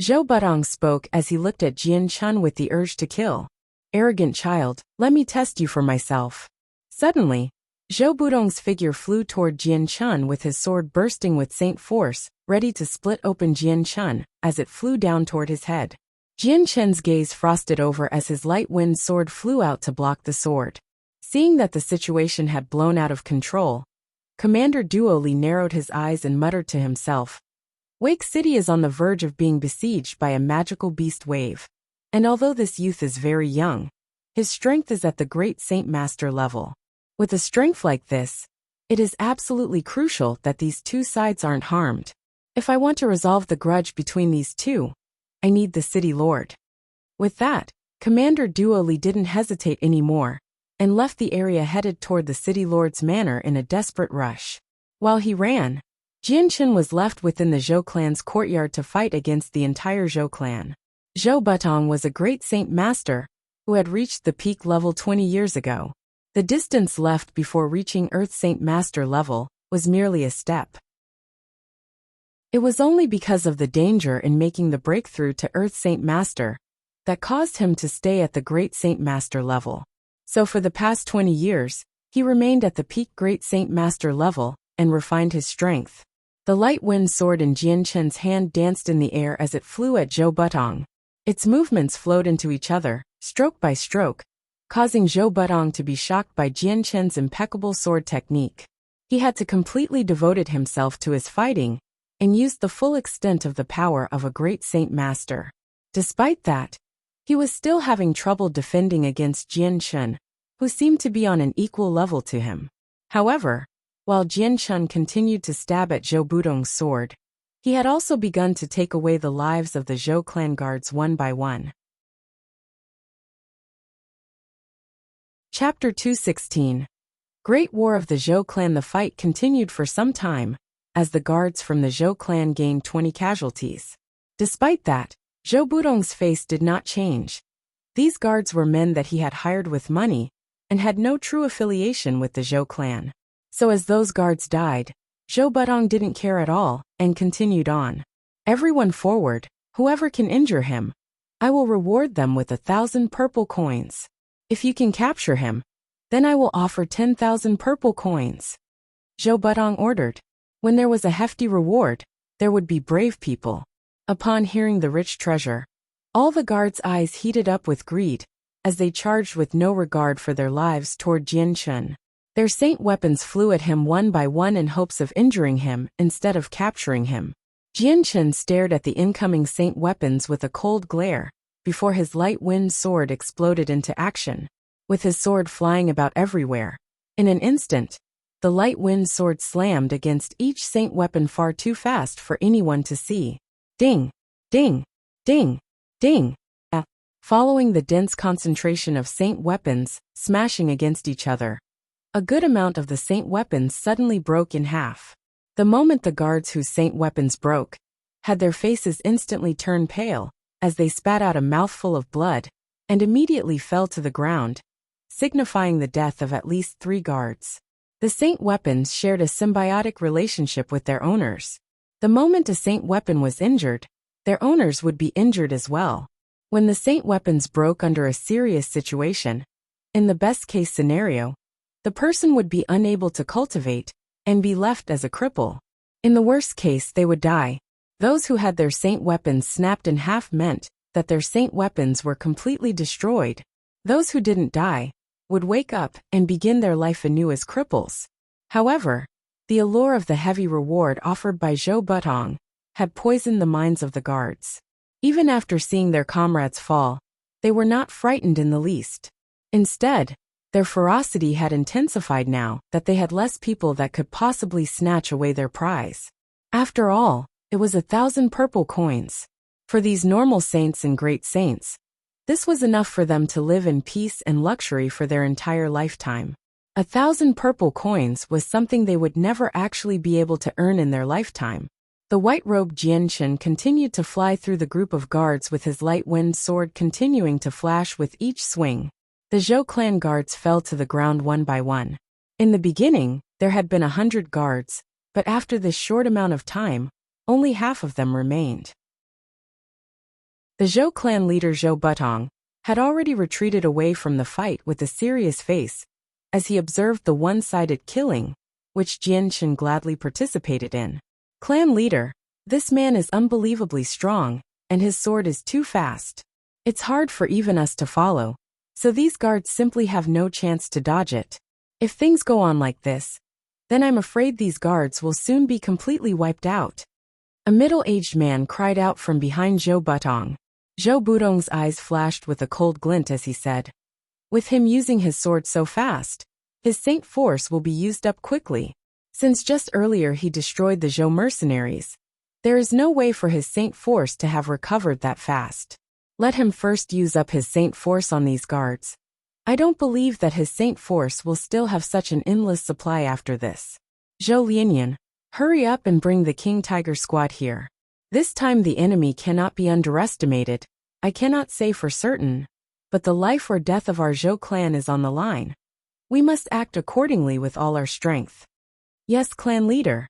Zhou Butong spoke as he looked at Jian Chun with the urge to kill. "Arrogant child, let me test you for myself." Suddenly, Zhou Butong's figure flew toward Jian Chun with his sword bursting with saint force, ready to split open Jian Chun as it flew down toward his head. Jian Chen's gaze frosted over as his light wind sword flew out to block the sword. Seeing that the situation had blown out of control, Commander Duo Li narrowed his eyes and muttered to himself, "Wake City is on the verge of being besieged by a magical beast wave. And although this youth is very young, his strength is at the great Saint Master level. With a strength like this, it is absolutely crucial that these two sides aren't harmed. If I want to resolve the grudge between these two, I need the city lord." With that, Commander Duo Li didn't hesitate anymore, and left the area headed toward the city lord's manor in a desperate rush. While he ran, Jian Chen was left within the Zhou clan's courtyard to fight against the entire Zhou clan. Zhou Butong was a great Saint Master who had reached the peak level 20 years ago. The distance left before reaching Earth Saint Master level was merely a step. It was only because of the danger in making the breakthrough to Earth Saint Master that caused him to stay at the Great Saint Master level. So for the past 20 years, he remained at the peak Great Saint Master level and refined his strength. The light wind sword in Jian Chen's hand danced in the air as it flew at Zhou Butong. Its movements flowed into each other, stroke by stroke, causing Zhou Butong to be shocked by Jian Chen's impeccable sword technique. He had to completely devoted himself to his fighting and used the full extent of the power of a great Saint Master. Despite that, he was still having trouble defending against Jian Chen, who seemed to be on an equal level to him. However, while Jian Chen continued to stab at Zhou Butong's sword, he had also begun to take away the lives of the Zhou clan guards one by one. Chapter 216. Great War of the Zhou clan. The fight continued for some time, as the guards from the Zhou clan gained 20 casualties. Despite that, Zhou Butong's face did not change. These guards were men that he had hired with money, and had no true affiliation with the Zhou clan. So as those guards died, Zhou Butong didn't care at all, and continued on. "Everyone forward, whoever can injure him. I will reward them with 1,000 purple coins. If you can capture him, then I will offer 10,000 purple coins." Zhou Butong ordered. When there was a hefty reward, there would be brave people. Upon hearing the rich treasure, all the guards' eyes heated up with greed, as they charged with no regard for their lives toward Jian Chun. Their saint weapons flew at him one by one in hopes of injuring him instead of capturing him. Jian Chun stared at the incoming saint weapons with a cold glare, before his light wind sword exploded into action, with his sword flying about everywhere. In an instant, the light wind sword slammed against each saint weapon far too fast for anyone to see. Ding! Ding! Ding! Ding! Following the dense concentration of saint weapons, smashing against each other, a good amount of the saint weapons suddenly broke in half. The moment the guards whose saint weapons broke, had their faces instantly turn pale, as they spat out a mouthful of blood, and immediately fell to the ground, signifying the death of at least 3 guards. The saint weapons shared a symbiotic relationship with their owners. The moment a saint weapon was injured, their owners would be injured as well. When the saint weapons broke under a serious situation, in the best-case scenario, the person would be unable to cultivate and be left as a cripple. In the worst case, they would die. Those who had their saint weapons snapped in half meant that their saint weapons were completely destroyed. Those who didn't die would wake up and begin their life anew as cripples. However, the allure of the heavy reward offered by Zhou Butong had poisoned the minds of the guards. Even after seeing their comrades fall, they were not frightened in the least. Instead, their ferocity had intensified now that they had less people that could possibly snatch away their prize. After all, it was 1,000 purple coins. For these normal saints and great saints, this was enough for them to live in peace and luxury for their entire lifetime. 1,000 purple coins was something they would never actually be able to earn in their lifetime. The white-robed Jian Chun continued to fly through the group of guards with his light wind sword continuing to flash with each swing. The Zhou clan guards fell to the ground one by one. In the beginning, there had been 100 guards, but after this short amount of time, only half of them remained. The Zhou clan leader Zhou Butong had already retreated away from the fight with a serious face, as he observed the one-sided killing, which Jian Chun gladly participated in. Clan leader, this man is unbelievably strong, and his sword is too fast. It's hard for even us to follow, so these guards simply have no chance to dodge it. If things go on like this, then I'm afraid these guards will soon be completely wiped out. A middle-aged man cried out from behind Zhou Butong. Zhou Butong's eyes flashed with a cold glint as he said, "With him using his sword so fast, his saint force will be used up quickly. Since just earlier he destroyed the Zhou mercenaries, there is no way for his saint force to have recovered that fast. Let him first use up his saint force on these guards. I don't believe that his saint force will still have such an endless supply after this. Zhou Lianyan, hurry up and bring the King Tiger squad here. This time the enemy cannot be underestimated. I cannot say for certain, but the life or death of our Zhou clan is on the line. We must act accordingly with all our strength." "Yes, clan leader."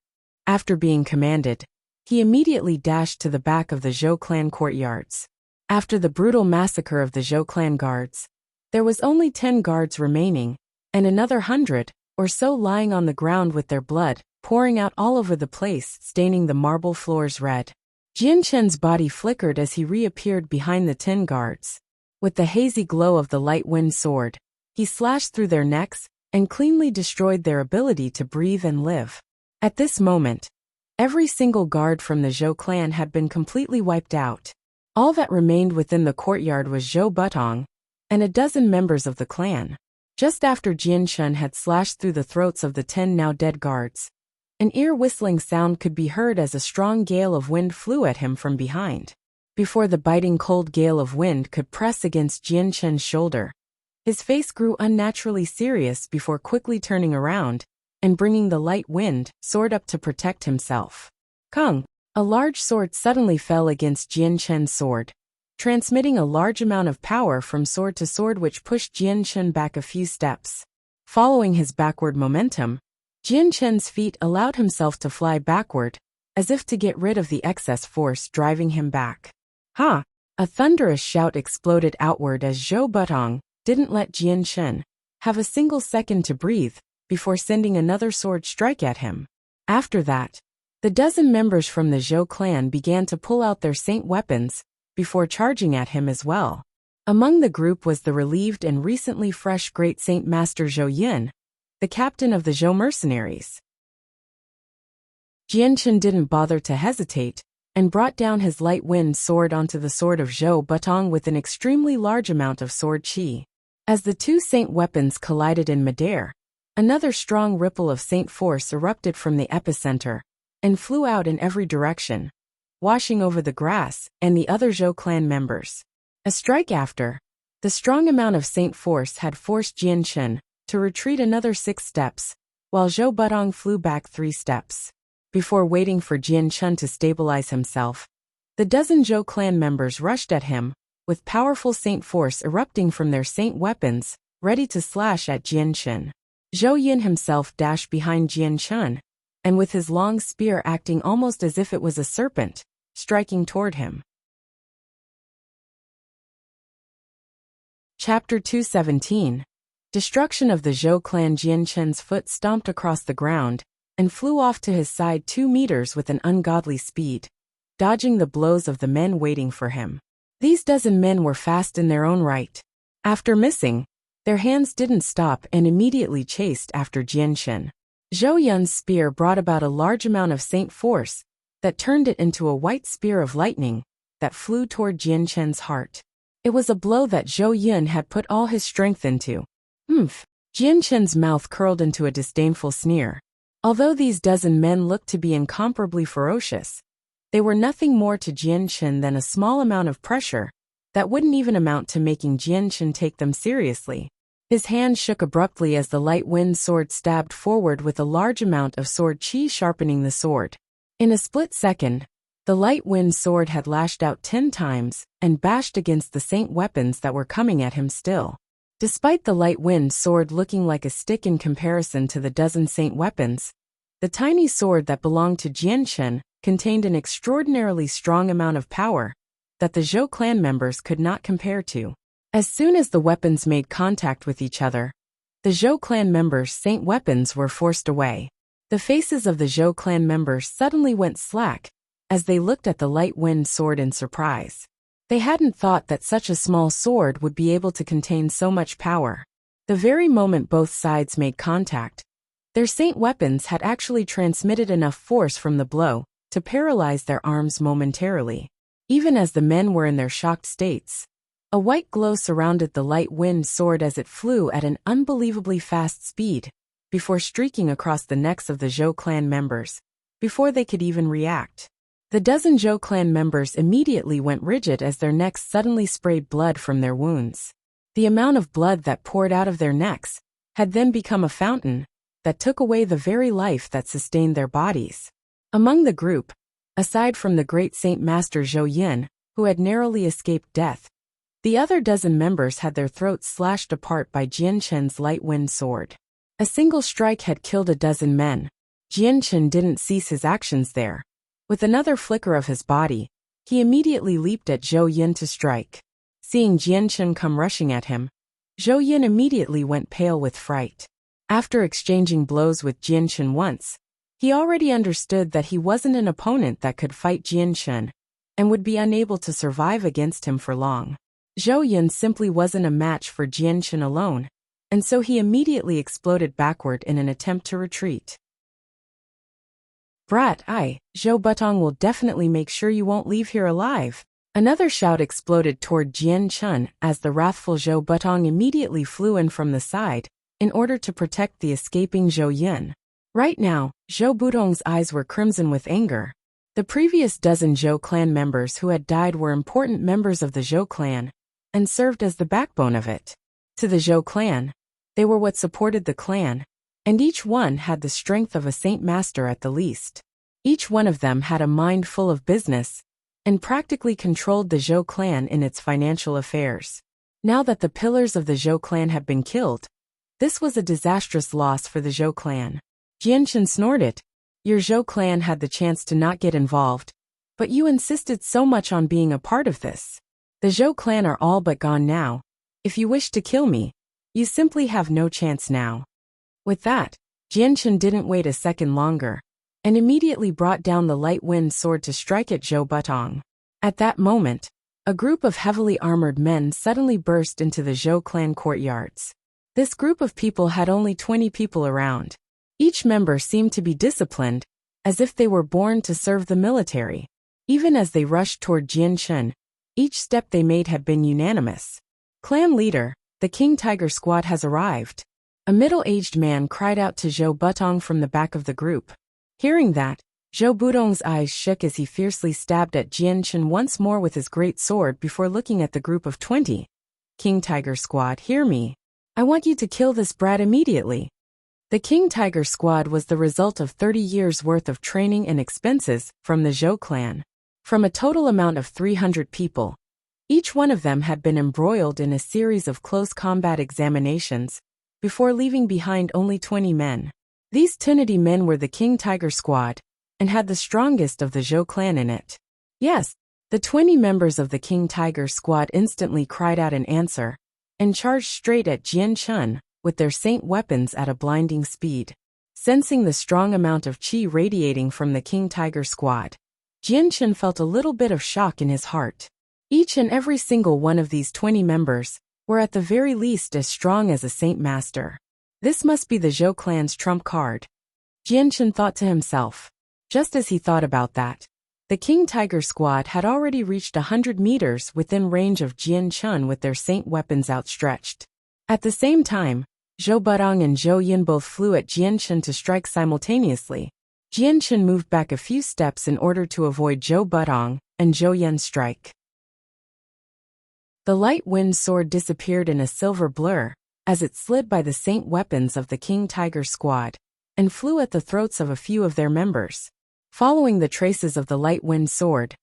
After being commanded, he immediately dashed to the back of the Zhou clan courtyards. After the brutal massacre of the Zhou clan guards, there was only 10 guards remaining, and another 100 or so lying on the ground with their blood pouring out all over the place, staining the marble floors red. Jian Chen's body flickered as he reappeared behind the 10 guards. With the hazy glow of the light wind sword, he slashed through their necks and cleanly destroyed their ability to breathe and live. At this moment, every single guard from the Zhou clan had been completely wiped out. All that remained within the courtyard was Zhou Butong and a dozen members of the clan. Just after Jian Chun had slashed through the throats of the 10 now dead guards, an ear-whistling sound could be heard as a strong gale of wind flew at him from behind. Before the biting cold gale of wind could press against Jian Chun's shoulder, his face grew unnaturally serious before quickly turning around and bringing the light wind sword up to protect himself. Kung! A large sword suddenly fell against Jian Chen's sword, transmitting a large amount of power from sword to sword which pushed Jian Chen back a few steps. Following his backward momentum, Jian Chen's feet allowed himself to fly backward, as if to get rid of the excess force driving him back. Ha! A thunderous shout exploded outward as Zhou Butong didn't let Jian Chen have a single second to breathe before sending another sword strike at him. After that, the dozen members from the Zhou clan began to pull out their saint weapons before charging at him as well. Among the group was the relieved and recently fresh Great Saint Master Zhou Yin, the captain of the Zhou mercenaries. Jianchen didn't bother to hesitate, and brought down his light wind sword onto the sword of Zhou Butong with an extremely large amount of sword qi. As the two saint weapons collided in midair, another strong ripple of saint force erupted from the epicenter, and flew out in every direction, washing over the grass and the other Zhou clan members. A strike after, the strong amount of saint force had forced Jianchen to retreat another 6 steps, while Zhou Butong flew back 3 steps. Before waiting for Jianchen to stabilize himself, the dozen Zhou clan members rushed at him, with powerful saint force erupting from their saint weapons, ready to slash at Jianchen. Zhou Yin himself dashed behind Jianchen, and with his long spear acting almost as if it was a serpent, striking toward him. Chapter 217. Destruction of the Zhou clan. Jianchen's foot stomped across the ground, and flew off to his side 2 meters with an ungodly speed, dodging the blows of the men waiting for him. These dozen men were fast in their own right. After missing, their hands didn't stop and immediately chased after Jianchen. Zhou Yun's spear brought about a large amount of saint force that turned it into a white spear of lightning that flew toward Jianchen's heart. It was a blow that Zhou Yun had put all his strength into. Jianchen's mouth curled into a disdainful sneer. Although these dozen men looked to be incomparably ferocious, they were nothing more to Jianchen than a small amount of pressure that wouldn't even amount to making Jianchen take them seriously. His hand shook abruptly as the light wind sword stabbed forward with a large amount of sword qi sharpening the sword. In a split second, the light wind sword had lashed out 10 times and bashed against the saint weapons that were coming at him still. Despite the light wind sword looking like a stick in comparison to the dozen saint weapons, the tiny sword that belonged to Jianchen contained an extraordinarily strong amount of power that the Zhou clan members could not compare to. As soon as the weapons made contact with each other, the Zhou clan members' saint weapons were forced away. The faces of the Zhou clan members suddenly went slack as they looked at the light wind sword in surprise. They hadn't thought that such a small sword would be able to contain so much power. The very moment both sides made contact, their saint weapons had actually transmitted enough force from the blow to paralyze their arms momentarily. Even as the men were in their shocked states, a white glow surrounded the light wind sword as it flew at an unbelievably fast speed, before streaking across the necks of the Zhou clan members, before they could even react. The dozen Zhou clan members immediately went rigid as their necks suddenly sprayed blood from their wounds. The amount of blood that poured out of their necks had then become a fountain that took away the very life that sustained their bodies. Among the group, aside from the great Saint Master Zhou Yin, who had narrowly escaped death, the other dozen members had their throats slashed apart by Jianchen's light wind sword. A single strike had killed a dozen men. Jianchen didn't cease his actions there. With another flicker of his body, he immediately leaped at Zhou Yin to strike. Seeing Jianchen come rushing at him, Zhou Yin immediately went pale with fright. After exchanging blows with Jianchen once, he already understood that he wasn't an opponent that could fight Jianchen and would be unable to survive against him for long. Zhou Yin simply wasn't a match for Jianchen alone, and so he immediately exploded backward in an attempt to retreat. "Brat, Zhou Butong will definitely make sure you won't leave here alive." Another shout exploded toward Jianchen as the wrathful Zhou Butong immediately flew in from the side in order to protect the escaping Zhou Yin. Right now, Zhou Butong's eyes were crimson with anger. The previous dozen Zhou clan members who had died were important members of the Zhou clan and served as the backbone of it. To the Zhou clan, they were what supported the clan, and each one had the strength of a saint master at the least. Each one of them had a mind full of business and practically controlled the Zhou clan in its financial affairs. Now that the pillars of the Zhou clan had been killed, this was a disastrous loss for the Zhou clan. Jianchen snorted. "Your Zhou clan had the chance to not get involved, but you insisted so much on being a part of this. The Zhou clan are all but gone now. If you wish to kill me, you simply have no chance now." With that, Jianchen didn't wait a second longer, and immediately brought down the light wind sword to strike at Zhou Butong. At that moment, a group of heavily armored men suddenly burst into the Zhou clan courtyards. This group of people had only 20 people around. Each member seemed to be disciplined, as if they were born to serve the military. Even as they rushed toward Jianchen, each step they made had been unanimous. Clan leader, the King Tiger squad has arrived. A middle-aged man cried out to Zhou Butong from the back of the group. Hearing that, Zhou Budong's eyes shook as he fiercely stabbed at Jianchen once more with his great sword before looking at the group of 20. King Tiger squad, hear me. I want you to kill this brat immediately. The King Tiger squad was the result of 30 years' worth of training and expenses from the Zhou clan. From a total amount of 300 people, each one of them had been embroiled in a series of close combat examinations before leaving behind only 20 men. These 20 men were the King Tiger squad and had the strongest of the Zhou clan in it. Yes, the 20 members of the King Tiger squad instantly cried out in answer and charged straight at Jianchen with their saint weapons at a blinding speed. Sensing the strong amount of qi radiating from the King Tiger squad, Jianchen felt a little bit of shock in his heart. Each and every single one of these 20 members were at the very least as strong as a saint master. This must be the Zhou clan's trump card. Jianchen thought to himself. Just as he thought about that, the King Tiger squad had already reached 100 meters within range of Jianchen with their saint weapons outstretched. At the same time, Zhou Budong and Zhou Yin both flew at Jianchen to strike simultaneously. Jianchen moved back a few steps in order to avoid Zhou Budong and Zhou Yin's strike. The light wind sword disappeared in a silver blur as it slid by the saint weapons of the King Tiger squad and flew at the throats of a few of their members. Following the traces of the light wind sword,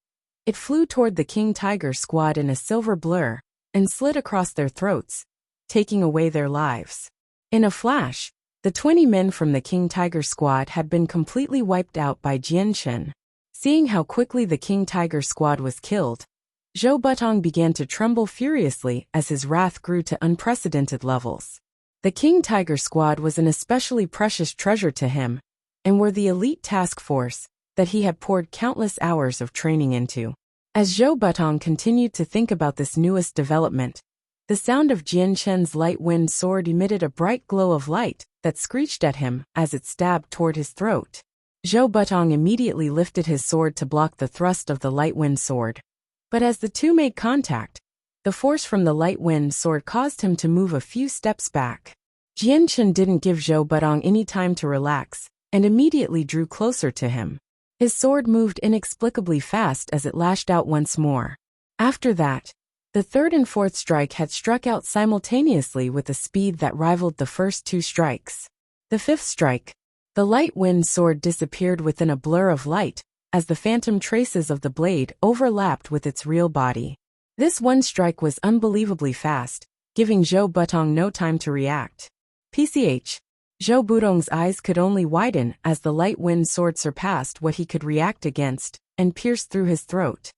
it flew toward the King Tiger squad in a silver blur and slid across their throats, taking away their lives. In a flash, the 20 men from the King Tiger squad had been completely wiped out by Jianchen. Seeing how quickly the King Tiger squad was killed, Zhou Butong began to tremble furiously as his wrath grew to unprecedented levels. The King Tiger squad was an especially precious treasure to him, and were the elite task force that he had poured countless hours of training into. As Zhou Butong continued to think about this newest development, the sound of Jianchen's light wind sword emitted a bright glow of light that screeched at him as it stabbed toward his throat. Zhou Butong immediately lifted his sword to block the thrust of the light wind sword. But as the two made contact, the force from the light wind sword caused him to move a few steps back. Jianchen didn't give Zhou Butong any time to relax and immediately drew closer to him. His sword moved inexplicably fast as it lashed out once more. After that, the third and fourth strike had struck out simultaneously with a speed that rivaled the first two strikes. The fifth strike, the light wind sword disappeared within a blur of light as the phantom traces of the blade overlapped with its real body. This one strike was unbelievably fast, giving Zhou Butong no time to react. PCH. Zhou Budong's eyes could only widen as the light wind sword surpassed what he could react against and pierced through his throat.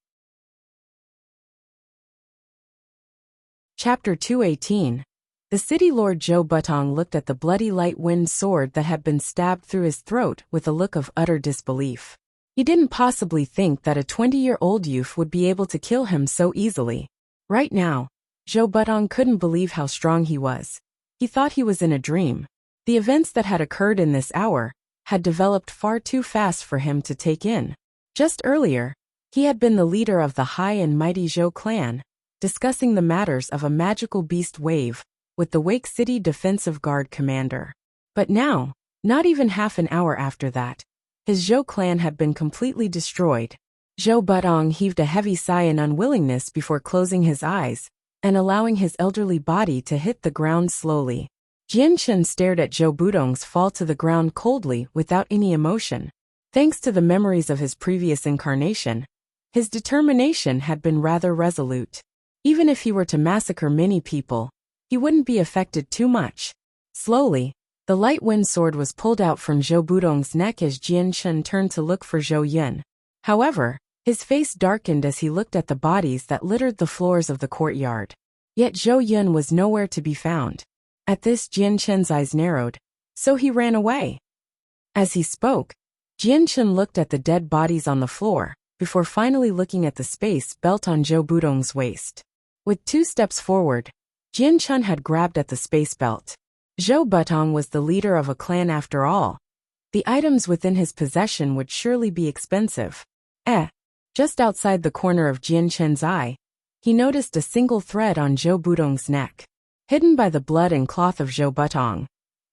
Chapter 218. The city lord Zhou Butong looked at the bloody light wind sword that had been stabbed through his throat with a look of utter disbelief. He didn't possibly think that a 20-year-old youth would be able to kill him so easily. Right now, Zhou Butong couldn't believe how strong he was. He thought he was in a dream. The events that had occurred in this hour had developed far too fast for him to take in. Just earlier, he had been the leader of the high and mighty Zhou clan, discussing the matters of a magical beast wave with the Wake City Defensive Guard commander. But now, not even half an hour after that, his Zhou clan had been completely destroyed. Zhou Butong heaved a heavy sigh in unwillingness before closing his eyes and allowing his elderly body to hit the ground slowly. Jianchen stared at Zhou Budong's fall to the ground coldly without any emotion. Thanks to the memories of his previous incarnation, his determination had been rather resolute. Even if he were to massacre many people, he wouldn't be affected too much. Slowly, the light wind sword was pulled out from Zhou Budong's neck as Jianchen turned to look for Zhou Yin. However, his face darkened as he looked at the bodies that littered the floors of the courtyard. Yet Zhou Yin was nowhere to be found. At this, Jianchen's eyes narrowed, so he ran away. As he spoke, Jianchen looked at the dead bodies on the floor, before finally looking at the space belt on Zhou Budong's waist. With 2 steps forward, Jian Chun had grabbed at the space belt. Zhou Budong was the leader of a clan after all. The items within his possession would surely be expensive. Just outside the corner of Jian Chun's eye, he noticed a single thread on Zhou Budong's neck. Hidden by the blood and cloth of Zhou Budong,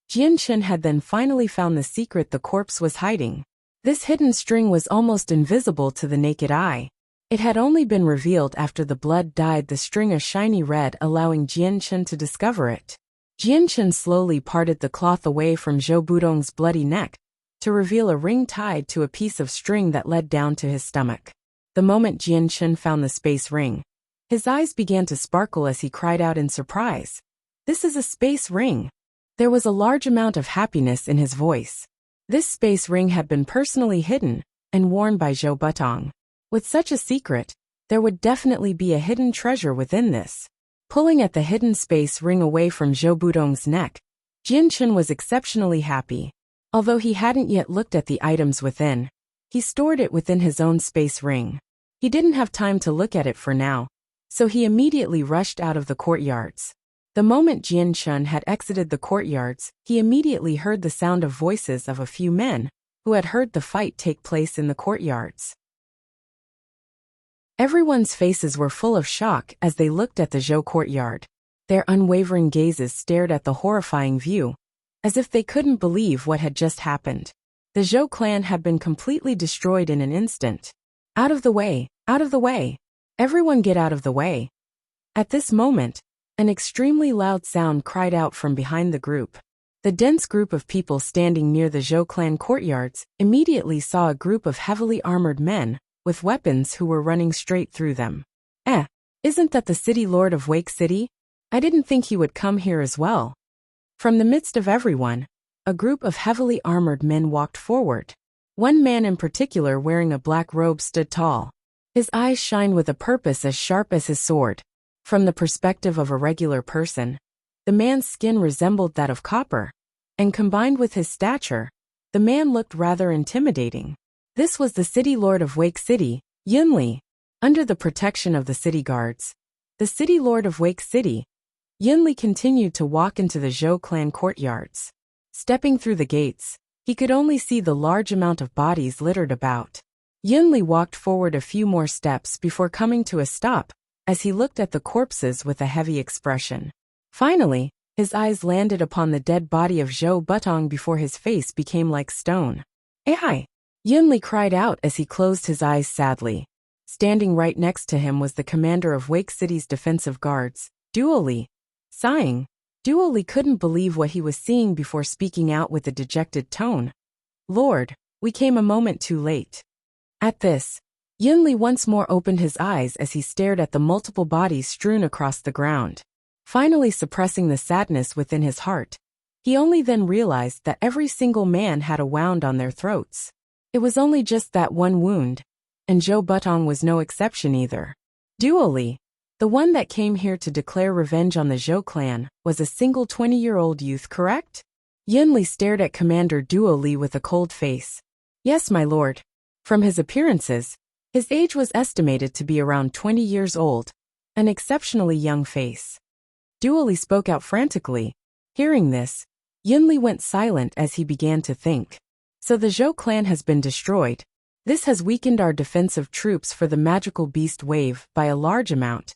Jian Chun had then finally found the secret the corpse was hiding. This hidden string was almost invisible to the naked eye. It had only been revealed after the blood dyed the string a shiny red, allowing Jian Chun to discover it. Jian Chun slowly parted the cloth away from Zhou Budong's bloody neck to reveal a ring tied to a piece of string that led down to his stomach. The moment Jian Chun found the space ring, his eyes began to sparkle as he cried out in surprise. "This is a space ring!" There was a large amount of happiness in his voice. This space ring had been personally hidden and worn by Zhou Budong. With such a secret, there would definitely be a hidden treasure within this. Pulling at the hidden space ring away from Zhou Budong's neck, Jian Chun was exceptionally happy. Although he hadn't yet looked at the items within, he stored it within his own space ring. He didn't have time to look at it for now, so he immediately rushed out of the courtyards. The moment Jian Chun had exited the courtyards, he immediately heard the sound of voices of a few men who had heard the fight take place in the courtyards. Everyone's faces were full of shock as they looked at the Zhou courtyard. Their unwavering gazes stared at the horrifying view, as if they couldn't believe what had just happened. The Zhou clan had been completely destroyed in an instant. "Out of the way! Out of the way! Everyone get out of the way!" At this moment, an extremely loud sound cried out from behind the group. The dense group of people standing near the Zhou clan courtyards immediately saw a group of heavily armored men with weapons who were running straight through them. Isn't that the city lord of Wake City? I didn't think he would come here as well." From the midst of everyone, a group of heavily armored men walked forward. One man in particular wearing a black robe stood tall. His eyes shined with a purpose as sharp as his sword. From the perspective of a regular person, the man's skin resembled that of copper, and combined with his stature, the man looked rather intimidating. This was the city lord of Wake City, Yunli. Under the protection of the city guards, the city lord of Wake City, Yunli continued to walk into the Zhou clan courtyards. Stepping through the gates, he could only see the large amount of bodies littered about. Yunli walked forward a few more steps before coming to a stop, as he looked at the corpses with a heavy expression. Finally, his eyes landed upon the dead body of Zhou Budong before his face became like stone. "Ai!" Yunli cried out as he closed his eyes sadly. Standing right next to him was the commander of Wake City's defensive guards, Duoli. Sighing, Duoli couldn't believe what he was seeing before speaking out with a dejected tone. "Lord, we came a moment too late." At this, Yunli once more opened his eyes as he stared at the multiple bodies strewn across the ground. Finally suppressing the sadness within his heart, he only then realized that every single man had a wound on their throats. It was only just that one wound, and Zhou Budong was no exception either. Duoli, the one that came here to declare revenge on the Zhou clan, was a single 20-year-old youth, correct? Yunli stared at Commander Duoli with a cold face. "Yes, my lord." From his appearances, his age was estimated to be around 20 years old, an exceptionally young face. Duoli spoke out frantically. Hearing this, Yunli went silent as he began to think. So the Zhou clan has been destroyed. This has weakened our defensive troops for the magical beast wave by a large amount.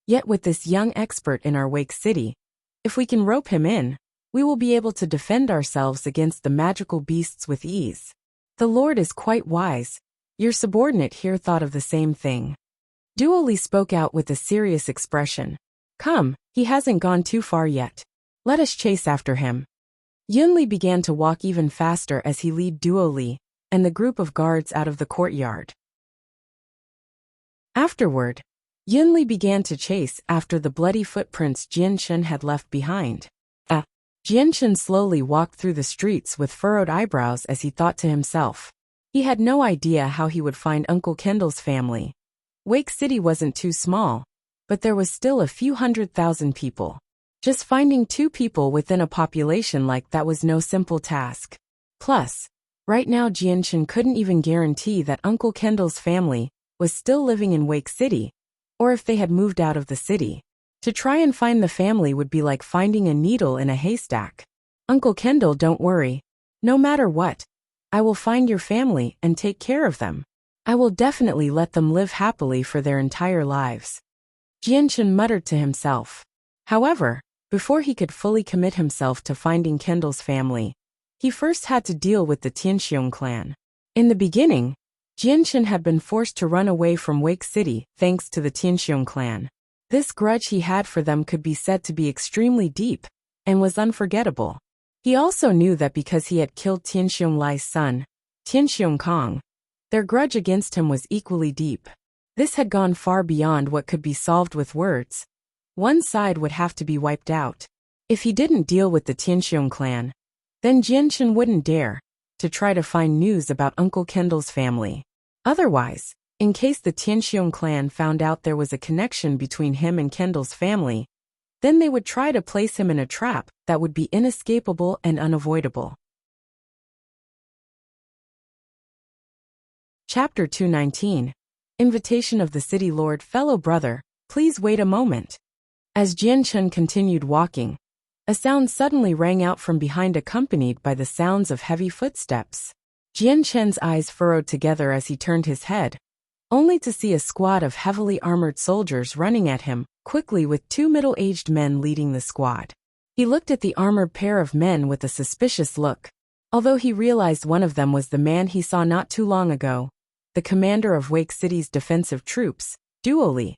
Yet with this young expert in our Wake City, if we can rope him in, we will be able to defend ourselves against the magical beasts with ease. The Lord is quite wise. Your subordinate here thought of the same thing. Duoli spoke out with a serious expression. "Come, he hasn't gone too far yet. Let us chase after him." Yunli began to walk even faster as he led Duoli and the group of guards out of the courtyard. Afterward, Yunli began to chase after the bloody footprints Jian Chun had left behind. Jian Chun slowly walked through the streets with furrowed eyebrows as he thought to himself. He had no idea how he would find Uncle Kendall's family. Wake City wasn't too small, but there was still a few 100,000 people. Just finding 2 people within a population like that was no simple task. Plus, right now Jian Chun couldn't even guarantee that Uncle Kendall's family was still living in Wake City, or if they had moved out of the city. To try and find the family would be like finding a needle in a haystack. Uncle Kendall, don't worry. No matter what, I will find your family and take care of them. I will definitely let them live happily for their entire lives. Jianchen muttered to himself. However, before he could fully commit himself to finding Kendall's family, he first had to deal with the Tianxiong clan. In the beginning, Jianchen had been forced to run away from Wake City thanks to the Tianxiong clan. This grudge he had for them could be said to be extremely deep and was unforgettable. He also knew that because he had killed Tianxiong Lai's son, Tianxiong Kong, their grudge against him was equally deep. This had gone far beyond what could be solved with words. One side would have to be wiped out. If he didn't deal with the Tianxiong clan, then Jianchen wouldn't dare to try to find news about Uncle Kendall's family. Otherwise, in case the Tianxiong clan found out there was a connection between him and Kendall's family, then they would try to place him in a trap that would be inescapable and unavoidable. Chapter 219. Invitation of the City Lord. Fellow brother, please wait a moment. As Jianchen continued walking, a sound suddenly rang out from behind, accompanied by the sounds of heavy footsteps. Jianchen's eyes furrowed together as he turned his head, only to see a squad of heavily armored soldiers running at him quickly, with two middle-aged men leading the squad. He looked at the armored pair of men with a suspicious look, although he realized one of them was the man he saw not too long ago, the commander of Wake City's defensive troops, Duo Li.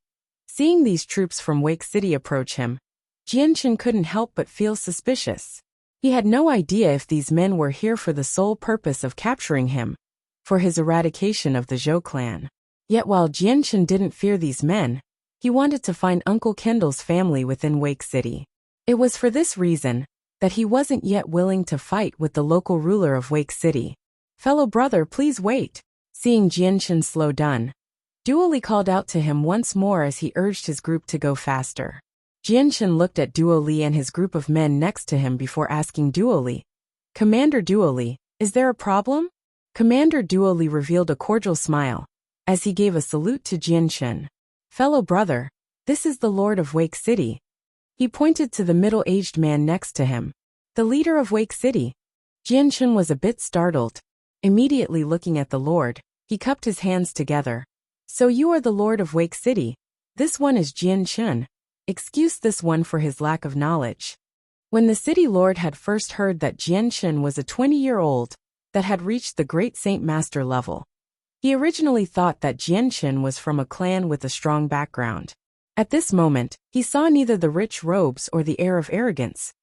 Seeing these troops from Wake City approach him, Jianchen couldn't help but feel suspicious. He had no idea if these men were here for the sole purpose of capturing him, for his eradication of the Zhou clan. Yet while Jianchen didn't fear these men, he wanted to find Uncle Kendall's family within Wake City. It was for this reason that he wasn't yet willing to fight with the local ruler of Wake City. Fellow brother, please wait. Seeing Jianchen slow down, Duo Li called out to him once more as he urged his group to go faster. Jianchen looked at Duo Li and his group of men next to him before asking Duo Li, Commander Duo Li, is there a problem? Commander Duo Li revealed a cordial smile as he gave a salute to Jianchen. Fellow brother, this is the Lord of Wake City. He pointed to the middle-aged man next to him, the leader of Wake City. Jianchen was a bit startled. Immediately looking at the Lord, he cupped his hands together. So you are the Lord of Wake City. This one is Jianchen. Excuse this one for his lack of knowledge. When the city lord had first heard that Jianchen was a 20-year-old that had reached the Great Saint Master level, he originally thought that Jianchen was from a clan with a strong background. At this moment, he saw neither the rich robes or the air of arrogance,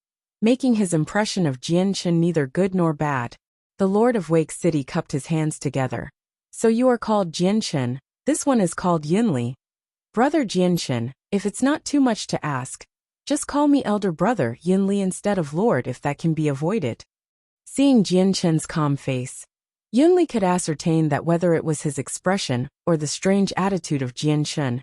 making his impression of Jianchen neither good nor bad. The Lord of Wake City cupped his hands together. So you are called Jianchen, this one is called Yinli. Brother Jianchen, if it's not too much to ask, just call me elder brother Yinli instead of Lord if that can be avoided. Seeing Jianchen's calm face, Yinli could ascertain that whether it was his expression or the strange attitude of Jianchen,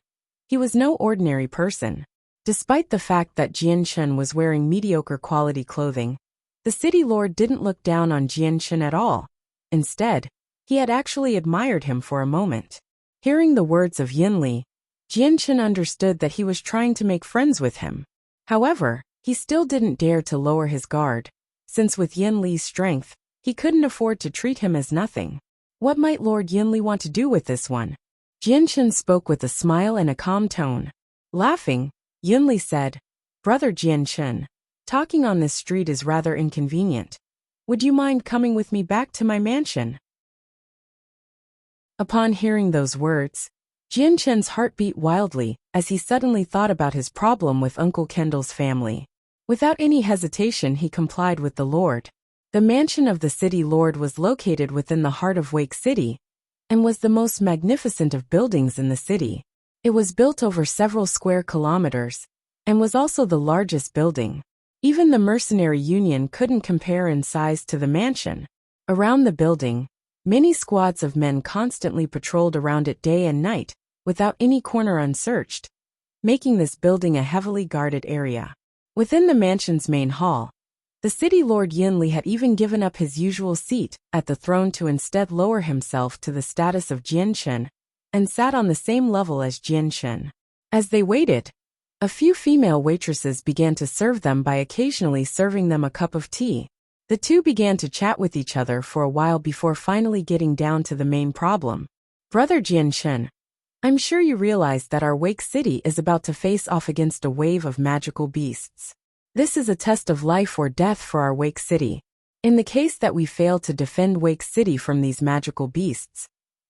he was no ordinary person. Despite the fact that Jianchen was wearing mediocre quality clothing, the city lord didn't look down on Jianchen at all. Instead, he had actually admired him for a moment. Hearing the words of Yinli, Jianchen understood that he was trying to make friends with him. However, he still didn't dare to lower his guard, since with Yinli's strength, he couldn't afford to treat him as nothing. What might Lord Yinli want to do with this one? Jianchen spoke with a smile and a calm tone. Laughing, Yinli said, Brother Jianchen, talking on this street is rather inconvenient. Would you mind coming with me back to my mansion? Upon hearing those words, Jianchen's heart beat wildly as he suddenly thought about his problem with Uncle Kendall's family. Without any hesitation, he complied with the Lord. The mansion of the city lord was located within the heart of Wake City and was the most magnificent of buildings in the city. It was built over several square kilometers and was also the largest building. Even the mercenary union couldn't compare in size to the mansion. Around the building, many squads of men constantly patrolled around it day and night, without any corner unsearched, making this building a heavily guarded area. Within the mansion's main hall, the city lord Yinli had even given up his usual seat at the throne to instead lower himself to the status of Jianchen and sat on the same level as Jianchen. As they waited, a few female waitresses began to serve them by occasionally serving them a cup of tea. The two began to chat with each other for a while before finally getting down to the main problem. Brother Jianchen, I'm sure you realize that our Wake City is about to face off against a wave of magical beasts. This is a test of life or death for our Wake City. In the case that we fail to defend Wake City from these magical beasts,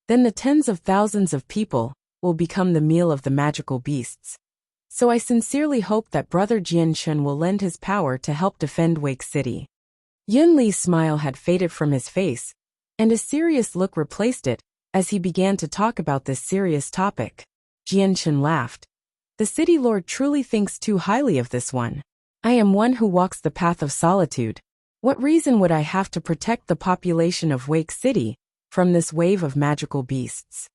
then the tens of thousands of people will become the meal of the magical beasts. So I sincerely hope that Brother Jianchen will lend his power to help defend Wake City. Yun Li's smile had faded from his face, and a serious look replaced it as he began to talk about this serious topic. Jianchen laughed. The city lord truly thinks too highly of this one. I am one who walks the path of solitude. What reason would I have to protect the population of Wake City from this wave of magical beasts?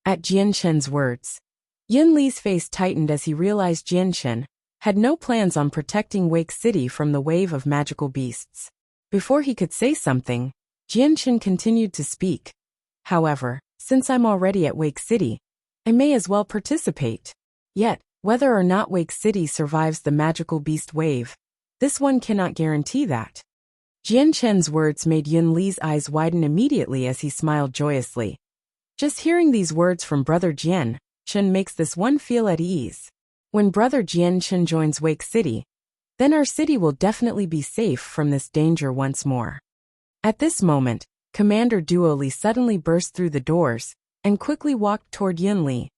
At Jianchen's words, Yun Li's face tightened as he realized Jianchen had no plans on protecting Wake City from the wave of magical beasts. Before he could say something, Jianchen continued to speak. However, since I'm already at Wake City, I may as well participate. Yet, whether or not Wake City survives the magical beast wave, this one cannot guarantee that. Jianchen's words made Yun Li's eyes widen immediately as he smiled joyously. Just hearing these words from Brother Jianchen makes this one feel at ease. When Brother Jianchen joins Wake City, then our city will definitely be safe from this danger once more. At this moment, Commander Duo Li suddenly burst through the doors and quickly walked toward Yun Li.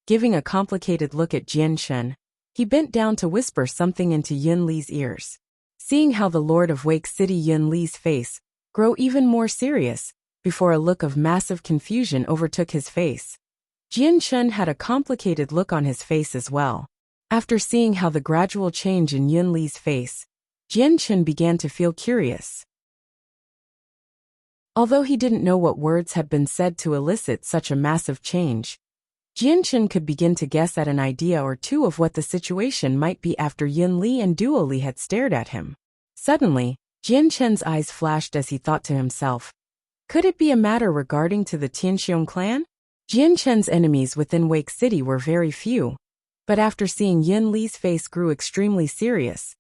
Giving a complicated look at Jianchen, he bent down to whisper something into Yun Li's ears. Seeing how the Lord of Wake City Yun Li's face grow even more serious before a look of massive confusion overtook his face, Jianchen had a complicated look on his face as well. After seeing how the gradual change in Yun Li's face, Jianchen began to feel curious. Although he didn't know what words had been said to elicit such a massive change, Jianchen could begin to guess at an idea or two of what the situation might be after Yun Li and Duo Li had stared at him. Suddenly, Jianchen's eyes flashed as he thought to himself, could it be a matter regarding to the Tianxiong clan? Jianchen's enemies within Wake City were very few, but after seeing Yun Li's face grew extremely serious,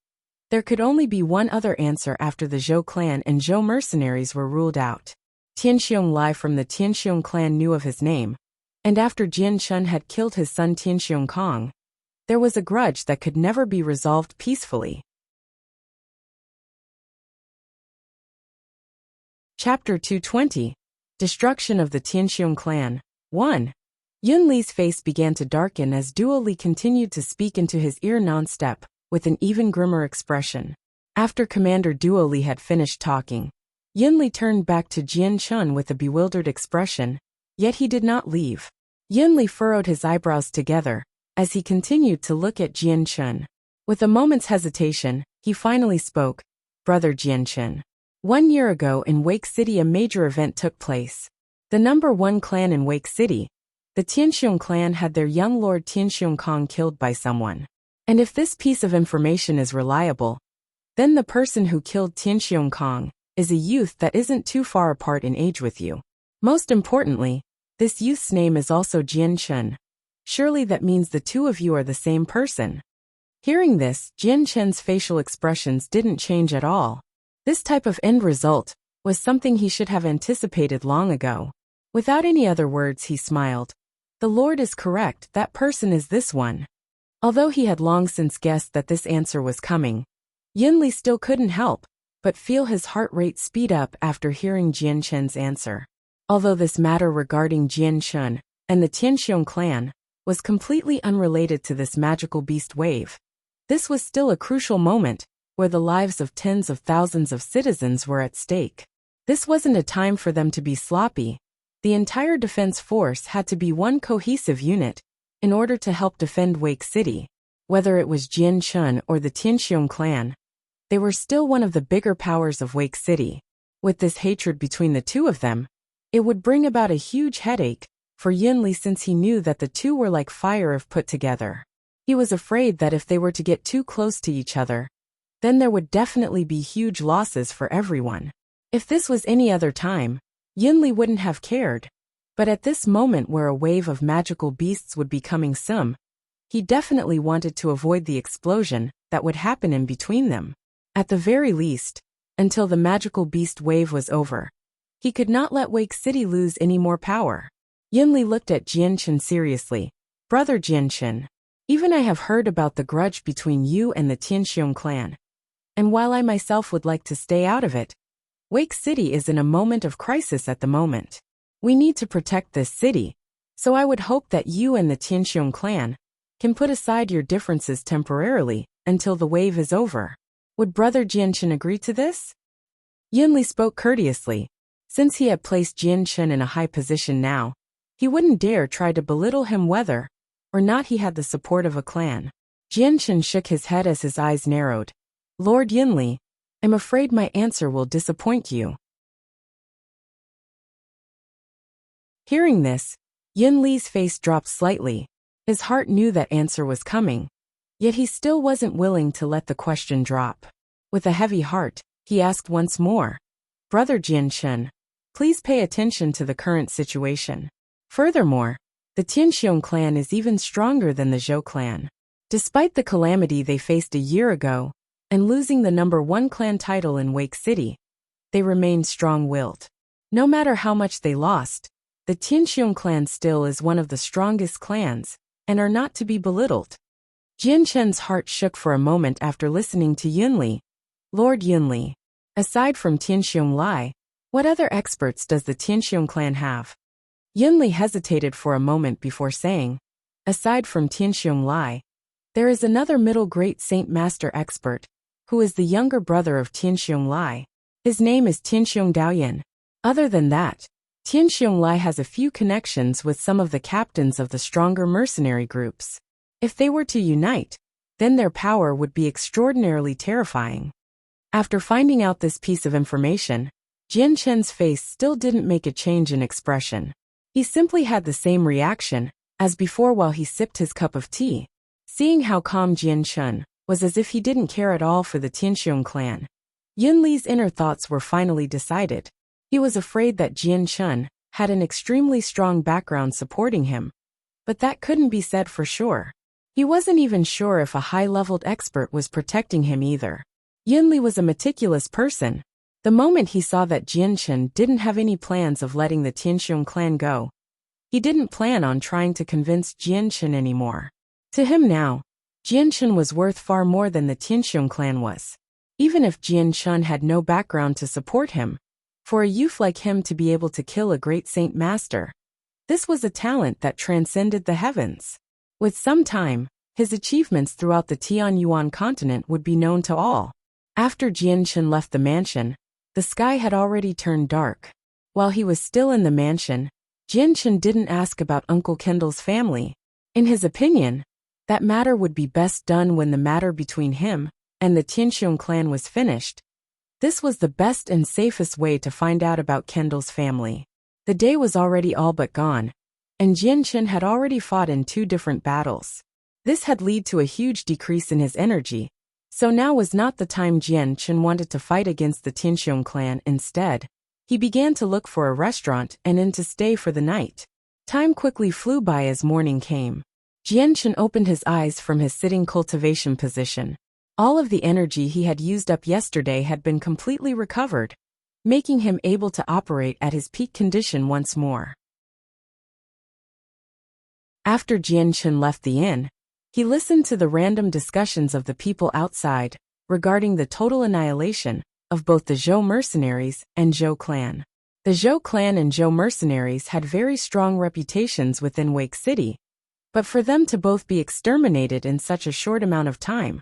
there could only be one other answer after the Zhou clan and Zhou mercenaries were ruled out. Tianxiong Lai from the Tianxiong clan knew of his name, and after Jianchen had killed his son Tianxiong Kong, there was a grudge that could never be resolved peacefully. Chapter 220. Destruction of the Tianxiong clan. 1. Yun Li's face began to darken as Duo Li continued to speak into his ear non-stop, with an even grimmer expression. After Commander Duo Li had finished talking, Yun Li turned back to Jianchen with a bewildered expression, yet he did not leave. Yun Li furrowed his eyebrows together as he continued to look at Jianchen. With a moment's hesitation, he finally spoke, Brother Jianchen. 1 year ago in Wake City a major event took place. The number 1 clan in Wake City, the Tianxiong clan, had their young lord Tianxiong Kong killed by someone. And if this piece of information is reliable, then the person who killed Tianxiong Kong is a youth that isn't too far apart in age with you. Most importantly, this youth's name is also Jianchen. Surely that means the two of you are the same person. Hearing this, Jianchen's facial expressions didn't change at all. This type of end result was something he should have anticipated long ago. Without any other words, he smiled. The Lord is correct, that person is this one. Although he had long since guessed that this answer was coming, Yun Li still couldn't help but feel his heart rate speed up after hearing Jianchen's answer. Although this matter regarding Jianchen and the Tianxiong clan was completely unrelated to this magical beast wave, this was still a crucial moment where the lives of tens of thousands of citizens were at stake. This wasn't a time for them to be sloppy. The entire defense force had to be one cohesive unit in order to help defend Wake City. Whether it was Jianchen or the Tianxiong clan, they were still one of the bigger powers of Wake City. With this hatred between the two of them, it would bring about a huge headache for Yun Li since he knew that the two were like fire if put together. He was afraid that if they were to get too close to each other, then there would definitely be huge losses for everyone. If this was any other time, Yun Li wouldn't have cared. But at this moment where a wave of magical beasts would be coming soon, he definitely wanted to avoid the explosion that would happen in between them. At the very least, until the magical beast wave was over, he could not let Wake City lose any more power. Yinli looked at Jianchen seriously. Brother Jianchen, even I have heard about the grudge between you and the Tianxiong clan. And while I myself would like to stay out of it, Wake City is in a moment of crisis at the moment. We need to protect this city, so I would hope that you and the Tianxiong clan can put aside your differences temporarily until the wave is over. Would Brother Jianchen agree to this? Yinli spoke courteously. Since he had placed Jianchen in a high position now, he wouldn't dare try to belittle him whether or not he had the support of a clan. Jianchen shook his head as his eyes narrowed. Lord Yinli, I'm afraid my answer will disappoint you. Hearing this, Yinli's face dropped slightly. His heart knew that answer was coming, yet he still wasn't willing to let the question drop. With a heavy heart, he asked once more, Brother Jianchen, please pay attention to the current situation. Furthermore, the Tianxiong clan is even stronger than the Zhou clan. Despite the calamity they faced a year ago, and losing the #1 clan title in Wake City, they remained strong-willed. No matter how much they lost, the Tianxiong clan still is one of the strongest clans, and are not to be belittled. Jianchen's heart shook for a moment after listening to Yinli. Lord Yinli, aside from Tianxiong Lai, what other experts does the Tianxiong clan have? Yinli hesitated for a moment before saying, aside from Tianxiong Lai, there is another middle great Saint Master expert, who is the younger brother of Tianxiong Lai. His name is Tianxiong Daoyan. Other than that, Tianxiong Lai has a few connections with some of the captains of the stronger mercenary groups. If they were to unite, then their power would be extraordinarily terrifying. After finding out this piece of information, Jianchen's face still didn't make a change in expression. He simply had the same reaction as before while he sipped his cup of tea. Seeing how calm Jianchen was as if he didn't care at all for the Tianxiong clan, Yinli's inner thoughts were finally decided. He was afraid that Jianchen had an extremely strong background supporting him, but that couldn't be said for sure. He wasn't even sure if a high-leveled expert was protecting him either. Yinli was a meticulous person. The moment he saw that Jianchen didn't have any plans of letting the Tianxiong clan go, he didn't plan on trying to convince Jianchen anymore. To him now, Jianchen was worth far more than the Tianxiong clan was. Even if Jianchen had no background to support him, for a youth like him to be able to kill a great Saint Master, this was a talent that transcended the heavens. With some time, his achievements throughout the Tianyuan continent would be known to all. After Jianchen left the mansion, the sky had already turned dark. While he was still in the mansion, Jianchen didn't ask about Uncle Kendall's family. In his opinion, that matter would be best done when the matter between him and the Tianxiong clan was finished. This was the best and safest way to find out about Kendall's family. The day was already all but gone, and Jianchen had already fought in 2 different battles. This had led to a huge decrease in his energy, so now was not the time Jianchen wanted to fight against the Tianxiong clan. Instead, he began to look for a restaurant and inn to stay for the night. Time quickly flew by as morning came. Jianchen opened his eyes from his sitting cultivation position. All of the energy he had used up yesterday had been completely recovered, making him able to operate at his peak condition once more. After Jianchen left the inn, he listened to the random discussions of the people outside regarding the total annihilation of both the Zhou mercenaries and Zhou clan. The Zhou clan and Zhou mercenaries had very strong reputations within Wake City, but for them to both be exterminated in such a short amount of time,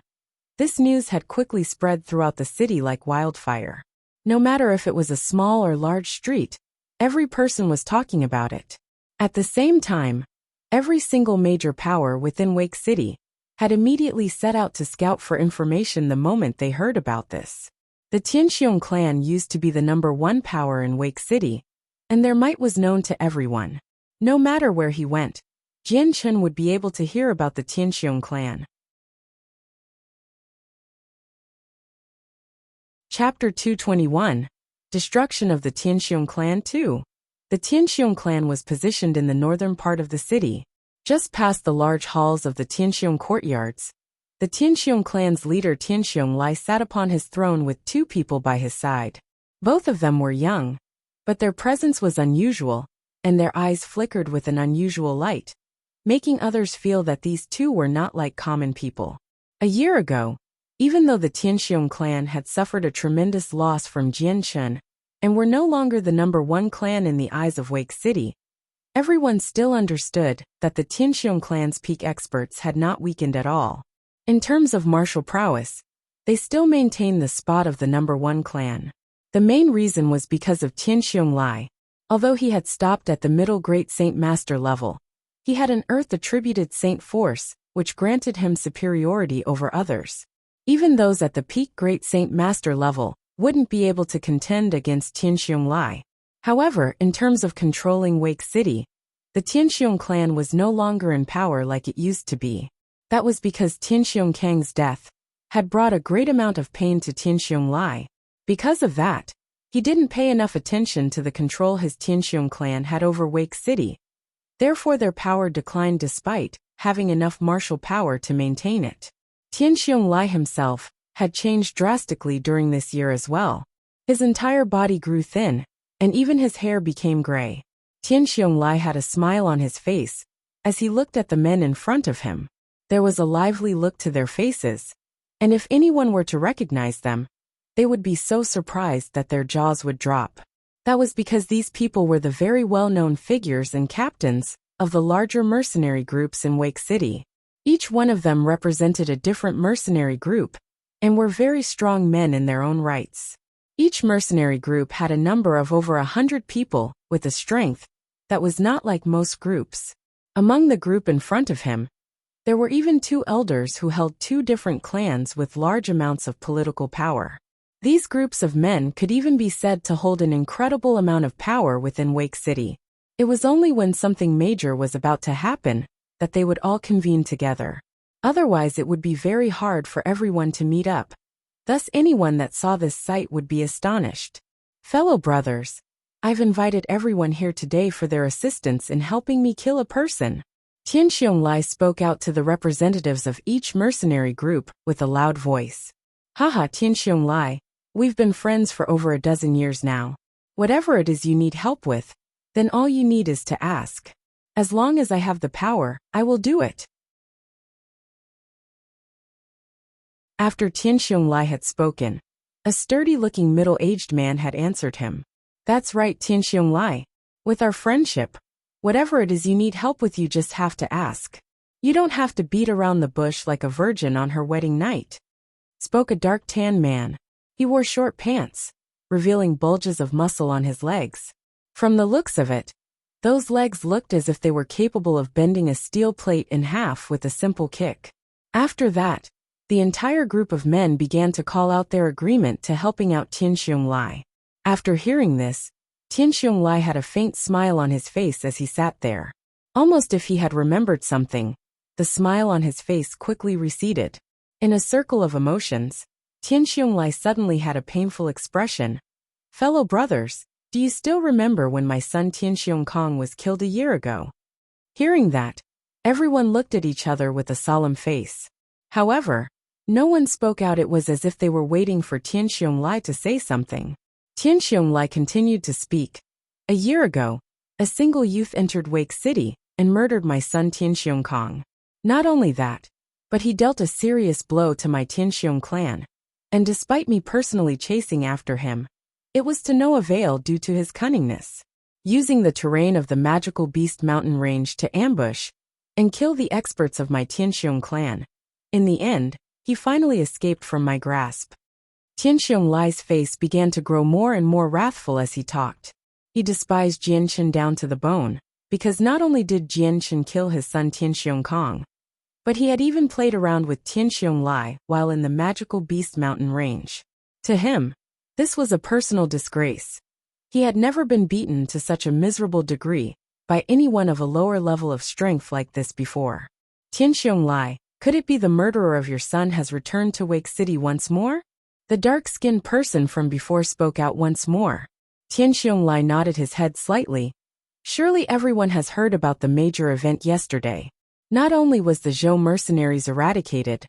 this news had quickly spread throughout the city like wildfire. No matter if it was a small or large street, every person was talking about it. At the same time, every single major power within Wake City had immediately set out to scout for information the moment they heard about this. The Tianxiong clan used to be the #1 power in Wake City, and their might was known to everyone. No matter where he went, Jianchen would be able to hear about the Tianxiong clan. Chapter 221, Destruction of the Tianxiong clan 2. The Tianxiong clan was positioned in the northern part of the city, just past the large halls of the Tianxiong courtyards. The Tianxiong clan's leader Tianxiong Lai sat upon his throne with two people by his side. Both of them were young, but their presence was unusual, and their eyes flickered with an unusual light, making others feel that these two were not like common people. A year ago, even though the Tianxiong clan had suffered a tremendous loss from Jianchen, and were no longer the number one clan in the eyes of Wake City, everyone still understood that the Tianxiong clan's peak experts had not weakened at all. In terms of martial prowess, they still maintained the spot of the number one clan. The main reason was because of Tianxiong Lai. Although he had stopped at the middle Great Saint Master level, he had an Earth-attributed Saint force, which granted him superiority over others. Even those at the peak Great Saint Master level wouldn't be able to contend against Tianxiong Lai. However, in terms of controlling Wake City, the Tianxiong clan was no longer in power like it used to be. That was because Tianxiong Kang's death had brought a great amount of pain to Tianxiong Lai. Because of that, he didn't pay enough attention to the control his Tianxiong clan had over Wake City. Therefore their power declined despite having enough martial power to maintain it. Tianxiong Lai himself had changed drastically during this year as well. His entire body grew thin, and even his hair became gray. Tianxiong Lai had a smile on his face as he looked at the men in front of him. There was a lively look to their faces, and if anyone were to recognize them, they would be so surprised that their jaws would drop. That was because these people were the very well-known figures and captains of the larger mercenary groups in Wake City. Each one of them represented a different mercenary group, and were very strong men in their own rights. Each mercenary group had a number of over 100 people, with a strength that was not like most groups. Among the group in front of him, there were even two elders who held two different clans with large amounts of political power. These groups of men could even be said to hold an incredible amount of power within Wake City. It was only when something major was about to happen that they would all convene together. Otherwise it would be very hard for everyone to meet up. Thus anyone that saw this sight would be astonished. Fellow brothers, I've invited everyone here today for their assistance in helping me kill a person. Tianxiong Lai spoke out to the representatives of each mercenary group with a loud voice. Haha, Tianxiong Lai, we've been friends for over a dozen years now. Whatever it is you need help with, then all you need is to ask. As long as I have the power, I will do it. After Tianxiong Lai had spoken, a sturdy-looking middle-aged man had answered him. That's right, Tianxiong Lai. With our friendship, whatever it is you need help with, you just have to ask. You don't have to beat around the bush like a virgin on her wedding night. Spoke a dark-tan man. He wore short pants, revealing bulges of muscle on his legs. From the looks of it, those legs looked as if they were capable of bending a steel plate in half with a simple kick. After that, the entire group of men began to call out their agreement to helping out Tianxiong Lai. After hearing this, Tianxiong Lai had a faint smile on his face as he sat there. Almost if he had remembered something, the smile on his face quickly receded. In a circle of emotions, Tianxiong Lai suddenly had a painful expression. Fellow brothers, do you still remember when my son Tianxiong Kong was killed a year ago? Hearing that, everyone looked at each other with a solemn face. However, no one spoke out. It was as if they were waiting for Tianxiong Lai to say something. Tianxiong Lai continued to speak. A year ago, a single youth entered Wake City and murdered my son Tianxiong Kong. Not only that, but he dealt a serious blow to my Tianxiong clan. And despite me personally chasing after him, it was to no avail due to his cunningness. Using the terrain of the magical Beast Mountain range to ambush and kill the experts of my Tianxiong clan. In the end, he finally escaped from my grasp. Tianxiong Lai's face began to grow more and more wrathful as he talked. He despised Jianchen down to the bone, because not only did Jianchen kill his son Tianxiong Kong, but he had even played around with Tianxiong Lai while in the magical Beast Mountain range. To him, this was a personal disgrace. He had never been beaten to such a miserable degree by anyone of a lower level of strength like this before. Tianxiong Lai, could it be the murderer of your son has returned to Wake City once more? The dark-skinned person from before spoke out once more. Tian Xiong nodded his head slightly. Surely everyone has heard about the major event yesterday. Not only was the Zhou mercenaries eradicated,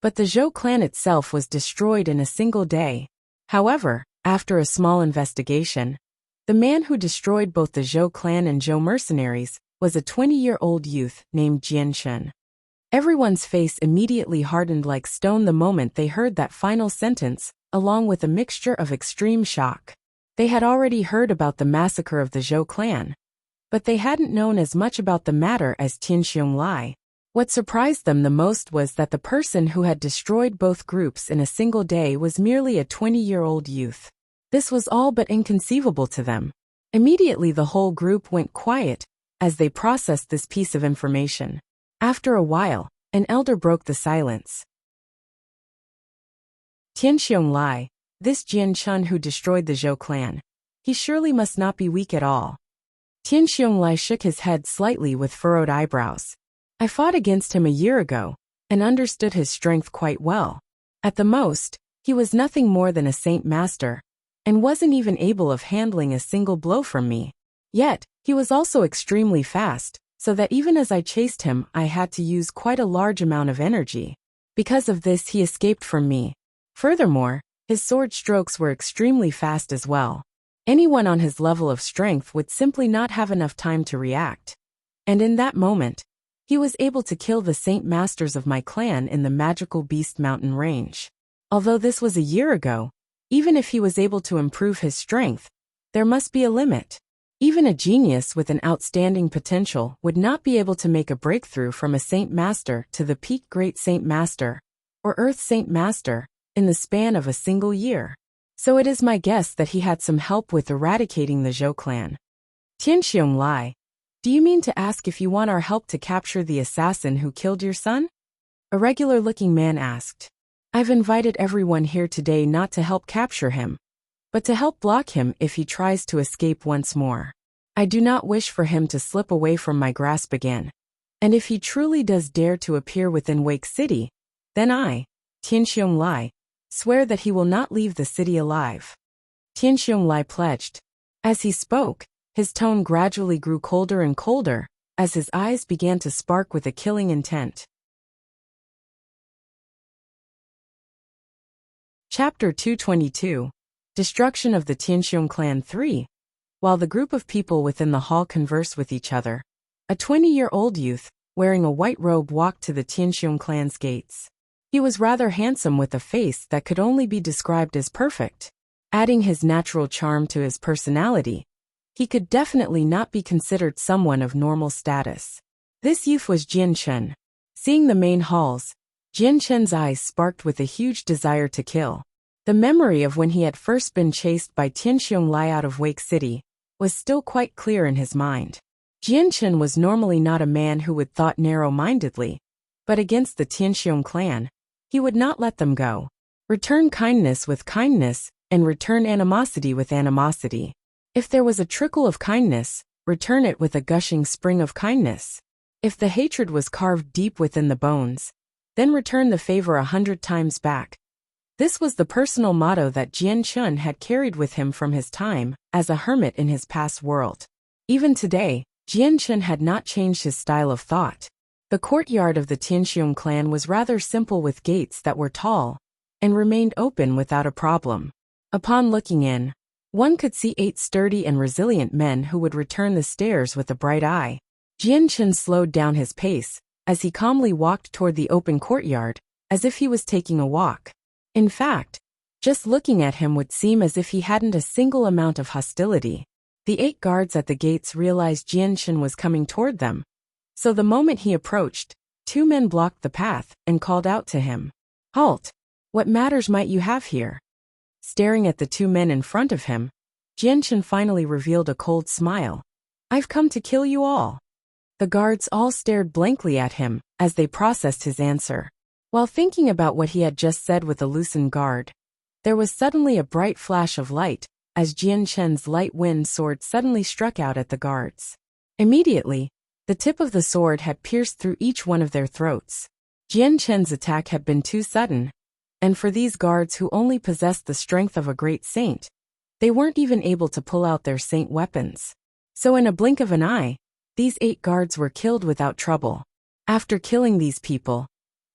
but the Zhou clan itself was destroyed in a single day. However, after a small investigation, the man who destroyed both the Zhou clan and Zhou mercenaries was a 20-year-old youth named Jian Shen. Everyone's face immediately hardened like stone the moment they heard that final sentence, along with a mixture of extreme shock. They had already heard about the massacre of the Zhou clan, but they hadn't known as much about the matter as Tian Xiong. What surprised them the most was that the person who had destroyed both groups in a single day was merely a 20-year-old youth. This was all but inconceivable to them. Immediately the whole group went quiet as they processed this piece of information. After a while, an elder broke the silence. Tian Xiong, this Jian Chun who destroyed the Zhou clan. He surely must not be weak at all. Tian Xiong shook his head slightly with furrowed eyebrows. I fought against him a year ago, and understood his strength quite well. At the most, he was nothing more than a saint master, and wasn't even able of handling a single blow from me. Yet, he was also extremely fast, so that even as I chased him I had to use quite a large amount of energy. Because of this he escaped from me. Furthermore, his sword strokes were extremely fast as well. Anyone on his level of strength would simply not have enough time to react. And in that moment, he was able to kill the saint masters of my clan in the magical Beast Mountain range. Although this was a year ago, even if he was able to improve his strength, there must be a limit. Even a genius with an outstanding potential would not be able to make a breakthrough from a saint master to the peak great saint master, or earth saint master, in the span of a single year. So it is my guess that he had some help with eradicating the Zhou clan. Tian Xiong, do you mean to ask if you want our help to capture the assassin who killed your son? A regular-looking man asked. I've invited everyone here today not to help capture him, but to help block him if he tries to escape once more. I do not wish for him to slip away from my grasp again. And if he truly does dare to appear within Wake City, then I, Tian Xiong, swear that he will not leave the city alive. Tian Xiong pledged. As he spoke, his tone gradually grew colder and colder, as his eyes began to spark with a killing intent. Chapter 222. Destruction of the Tianxiong clan 3. While the group of people within the hall conversed with each other, a 20-year-old youth, wearing a white robe, walked to the Tianxiong clan's gates. He was rather handsome with a face that could only be described as perfect. Adding his natural charm to his personality, he could definitely not be considered someone of normal status. This youth was Jian Chen. Seeing the main halls, Jian Chen's eyes sparked with a huge desire to kill. The memory of when he had first been chased by Tian Xiong out of Wake City was still quite clear in his mind. Jian Chen was normally not a man who would thought narrow-mindedly, but against the Tian Xiong clan, he would not let them go. Return kindness with kindness, and return animosity with animosity. If there was a trickle of kindness, return it with a gushing spring of kindness. If the hatred was carved deep within the bones, then return the favor 100 times back. This was the personal motto that Jian Chen had carried with him from his time as a hermit in his past world. Even today, Jian Chen had not changed his style of thought. The courtyard of the Tianxiong clan was rather simple, with gates that were tall and remained open without a problem. Upon looking in, one could see 8 sturdy and resilient men who would return the stares with a bright eye. Jian Chen slowed down his pace as he calmly walked toward the open courtyard, as if he was taking a walk. In fact, just looking at him would seem as if he hadn't a single amount of hostility. The 8 guards at the gates realized Jian Chen was coming toward them, so the moment he approached, 2 men blocked the path and called out to him. Halt! What matters might you have here? Staring at the 2 men in front of him, Jian Chen finally revealed a cold smile. I've come to kill you all. The guards all stared blankly at him as they processed his answer. While thinking about what he had just said with a loosened guard, there was suddenly a bright flash of light as Jian Chen's light wind sword suddenly struck out at the guards. Immediately, the tip of the sword had pierced through each one of their throats. Jian Chen's attack had been too sudden, and for these guards who only possessed the strength of a great saint, They weren't even able to pull out their saint weapons. So in a blink of an eye, these 8 guards were killed without trouble. After killing these people,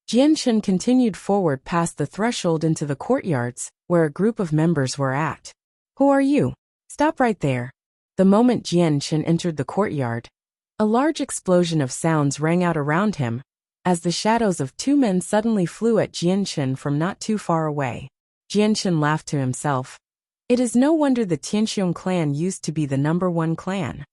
Jianchen continued forward past the threshold into the courtyards, where a group of members were at. Who are you? Stop right there. The moment Jianchen entered the courtyard, a large explosion of sounds rang out around him, as the shadows of 2 men suddenly flew at Jianchen from not too far away. Jianchen laughed to himself. It is no wonder the Tianxiong clan used to be the #1 clan.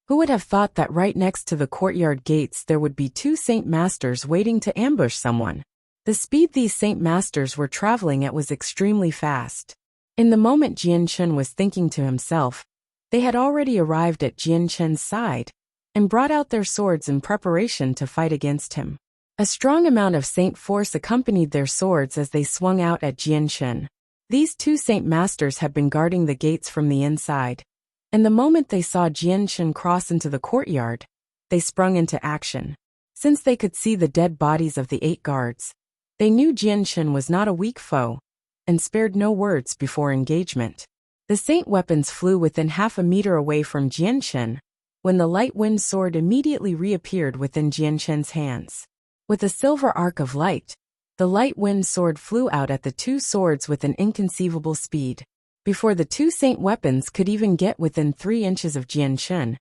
Who would have thought that right next to the courtyard gates there would be 2 Saint Masters waiting to ambush someone? The speed these Saint Masters were traveling at was extremely fast. In the moment Jianchen was thinking to himself, they had already arrived at Jianchen's side and brought out their swords in preparation to fight against him. A strong amount of Saint force accompanied their swords as they swung out at Jianchen. These 2 Saint Masters had been guarding the gates from the inside, and the moment they saw Jianchen cross into the courtyard, they sprung into action. Since they could see the dead bodies of the 8 guards, they knew Jianchen was not a weak foe, and spared no words before engagement. The Saint weapons flew within half a meter away from Jianchen, when the light wind sword immediately reappeared within Jianchen's hands. With a silver arc of light, the light wind sword flew out at the 2 swords with an inconceivable speed. Before the 2 Saint weapons could even get within 3 inches of Jianchen,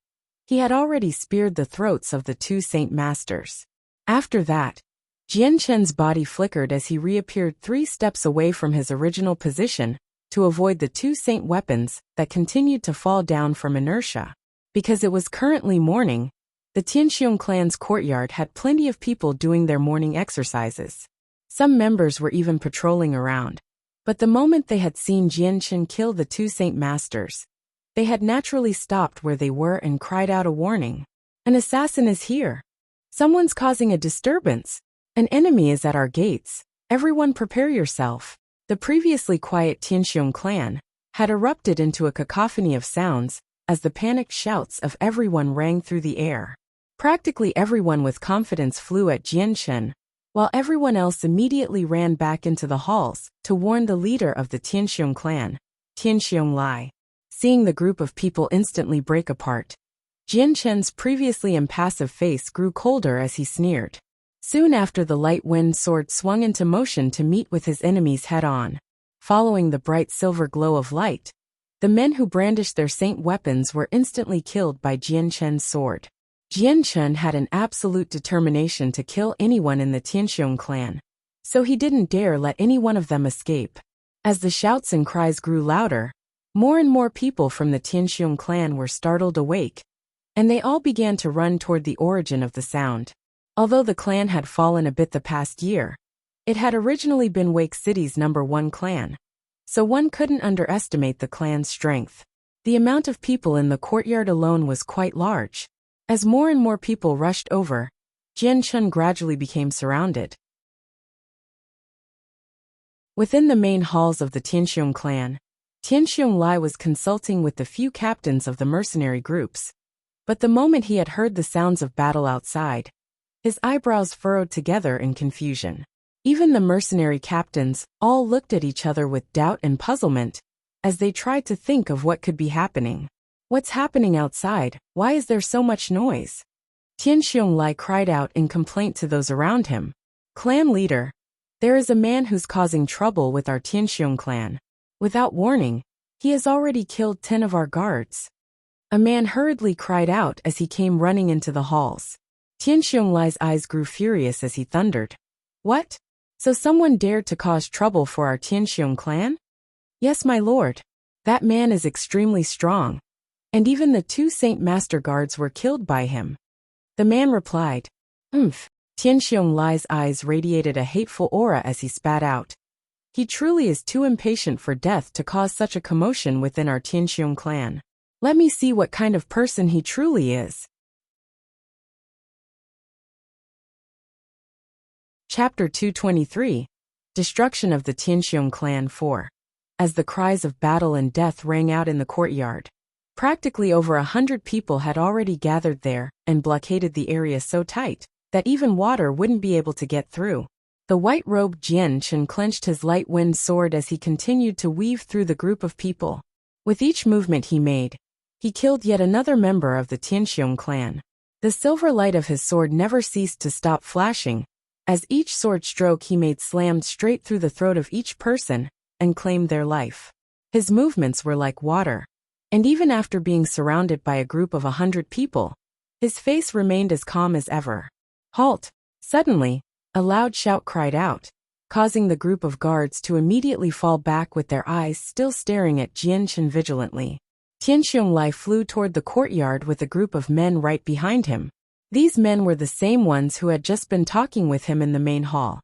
he had already speared the throats of the 2 Saint Masters. After that, Jianchen's body flickered as he reappeared 3 steps away from his original position to avoid the 2 Saint weapons that continued to fall down from inertia. Because it was currently morning, the Tianxiong clan's courtyard had plenty of people doing their morning exercises. Some members were even patrolling around. But the moment they had seen Jianchen kill the 2 Saint Masters, they had naturally stopped where they were and cried out a warning. An assassin is here. Someone's causing a disturbance. An enemy is at our gates. Everyone prepare yourself. The previously quiet Tianxiong clan had erupted into a cacophony of sounds as the panicked shouts of everyone rang through the air. Practically everyone with confidence flew at Jianchen, while everyone else immediately ran back into the halls to warn the leader of the Tianxiong clan, Tianxiong Lai. Seeing the group of people instantly break apart, Jianchen's previously impassive face grew colder as he sneered. Soon after, the light wind sword swung into motion to meet with his enemies head-on. Following the bright silver glow of light, the men who brandished their saint weapons were instantly killed by Jianchen's sword. Jianchen had an absolute determination to kill anyone in the Tianxiong clan, so he didn't dare let any one of them escape. As the shouts and cries grew louder, more and more people from the Tianxiong clan were startled awake, and they all began to run toward the origin of the sound. Although the clan had fallen a bit the past year, it had originally been Wake City's #1 clan, so one couldn't underestimate the clan's strength. The amount of people in the courtyard alone was quite large. As more and more people rushed over, Jianchen gradually became surrounded. Within the main halls of the Tianxiong clan, Tianxiong Lai was consulting with the few captains of the mercenary groups. But the moment he had heard the sounds of battle outside, his eyebrows furrowed together in confusion. Even the mercenary captains all looked at each other with doubt and puzzlement as they tried to think of what could be happening. What's happening outside? Why is there so much noise? Tianxiong Lai cried out in complaint to those around him. Clan leader, there is a man who's causing trouble with our Tianxiong clan. Without warning, he has already killed 10 of our guards. A man hurriedly cried out as he came running into the halls. Tianxiong Lai's eyes grew furious as he thundered. What? So someone dared to cause trouble for our Tianxiong clan? Yes, my lord. That man is extremely strong. And even the 2 Saint Master guards were killed by him. The man replied. Tianxiong Lai's eyes radiated a hateful aura as he spat out. He truly is too impatient for death to cause such a commotion within our Tianxiong clan. Let me see what kind of person he truly is. Chapter 223. Destruction of the Tianxiong clan 4. As the cries of battle and death rang out in the courtyard, practically over 100 people had already gathered there and blockaded the area so tight that even water wouldn't be able to get through. The white-robed Jian Chen clenched his light-wind sword as he continued to weave through the group of people. With each movement he made, he killed yet another member of the Tianxiong clan. The silver light of his sword never ceased to stop flashing, as each sword stroke he made slammed straight through the throat of each person and claimed their life. His movements were like water, and even after being surrounded by a group of 100 people, his face remained as calm as ever. Halt! Suddenly, a loud shout cried out, causing the group of guards to immediately fall back with their eyes still staring at Jian Chen vigilantly. Tianxiong Lai flew toward the courtyard with a group of men right behind him. These men were the same ones who had just been talking with him in the main hall.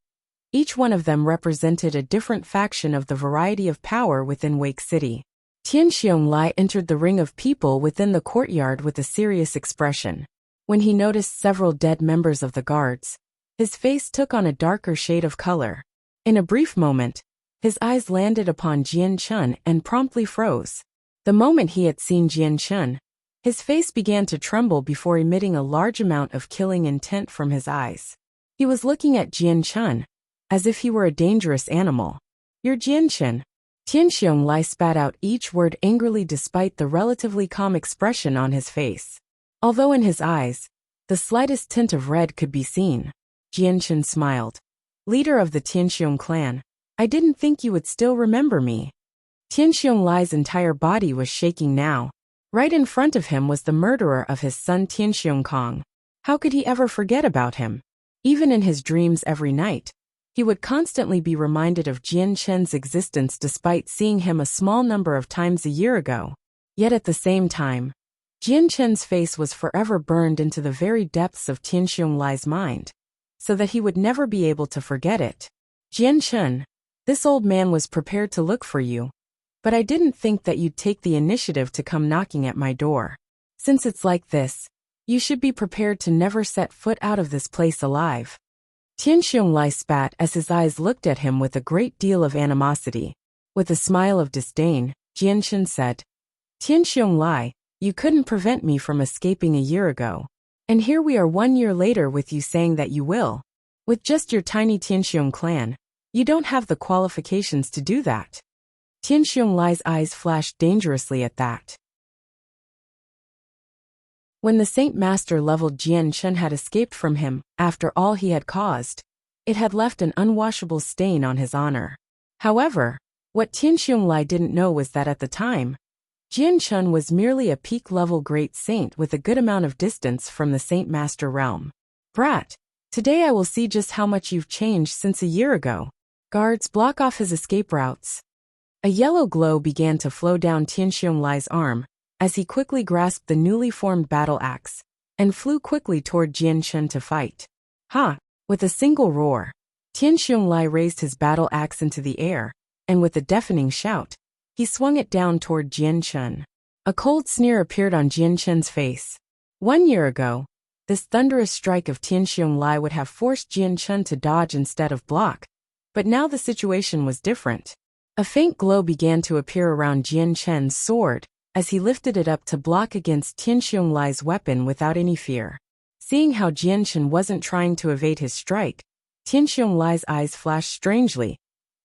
Each one of them represented a different faction of the variety of power within Wake City. Tianxiong Lai entered the ring of people within the courtyard with a serious expression. When he noticed several dead members of the guards, his face took on a darker shade of color. In a brief moment, his eyes landed upon Jian Chen and promptly froze. The moment he had seen Jian Chen, his face began to tremble before emitting a large amount of killing intent from his eyes. He was looking at Jian Chen, as if he were a dangerous animal. "You're Jian Chen." Tianxiong Lai spat out each word angrily despite the relatively calm expression on his face. Although in his eyes, the slightest tint of red could be seen. Jian Chen smiled. "Leader of the Tianxiong clan, I didn't think you would still remember me." Tianxiong Lai's entire body was shaking now. Right in front of him was the murderer of his son Tianxiong Kong. How could he ever forget about him? Even in his dreams every night, he would constantly be reminded of Jian Chen's existence despite seeing him a small number of times a year ago. Yet at the same time, Jian Chen's face was forever burned into the very depths of Tianxiong Lai's mind, so that he would never be able to forget it. "Jian Chen, this old man was prepared to look for you, but I didn't think that you'd take the initiative to come knocking at my door. Since it's like this, you should be prepared to never set foot out of this place alive." Tianxiong Lai spat as his eyes looked at him with a great deal of animosity. With a smile of disdain, Jian Chen said, "Tianxiong Lai, you couldn't prevent me from escaping a year ago. And here we are 1 year later with you saying that you will. With just your tiny Tianxiong clan, you don't have the qualifications to do that." Tianxiong Lai's eyes flashed dangerously at that. When the Saint Master leveled Jian Chen had escaped from him, after all he had caused, it had left an unwashable stain on his honor. However, what Tianxiong Lai didn't know was that at the time, Jian Chen was merely a peak-level great saint with a good amount of distance from the Saint Master realm. "Brat, today I will see just how much you've changed since a year ago. Guards, block off his escape routes." A yellow glow began to flow down Tianxiong Lai's arm, as he quickly grasped the newly formed battle axe, and flew quickly toward Jian Chen to fight. "Ha!" With a single roar, Tianxiong Lai raised his battle axe into the air, and with a deafening shout, he swung it down toward Jian Chen. A cold sneer appeared on Jian Chen's face. 1 year ago, this thunderous strike of Tianxiong Lai would have forced Jian Chen to dodge instead of block, but now the situation was different. A faint glow began to appear around Jian Chen's sword, as he lifted it up to block against Tianxiong Lai's weapon without any fear. Seeing how Jian Chen wasn't trying to evade his strike, Tianxiong Lai's eyes flashed strangely.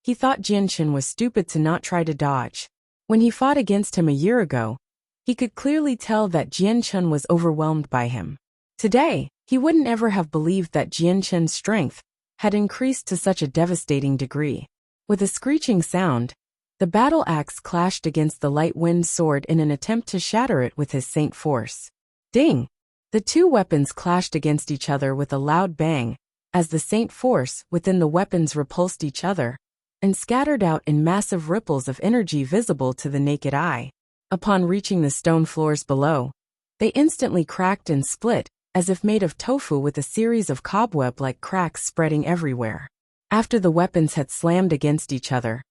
He thought Jian Chen was stupid to not try to dodge. When he fought against him a year ago, he could clearly tell that Jian Chen was overwhelmed by him. Today, he wouldn't ever have believed that Jian Chen's strength had increased to such a devastating degree. With a screeching sound, the battle axe clashed against the light-wind sword in an attempt to shatter it with his saint force. Ding! The two weapons clashed against each other with a loud bang, as the saint force within the weapons repulsed each other, and scattered out in massive ripples of energy visible to the naked eye. Upon reaching the stone floors below, they instantly cracked and split, as if made of tofu with a series of cobweb-like cracks spreading everywhere. After the weapons had slammed against each other,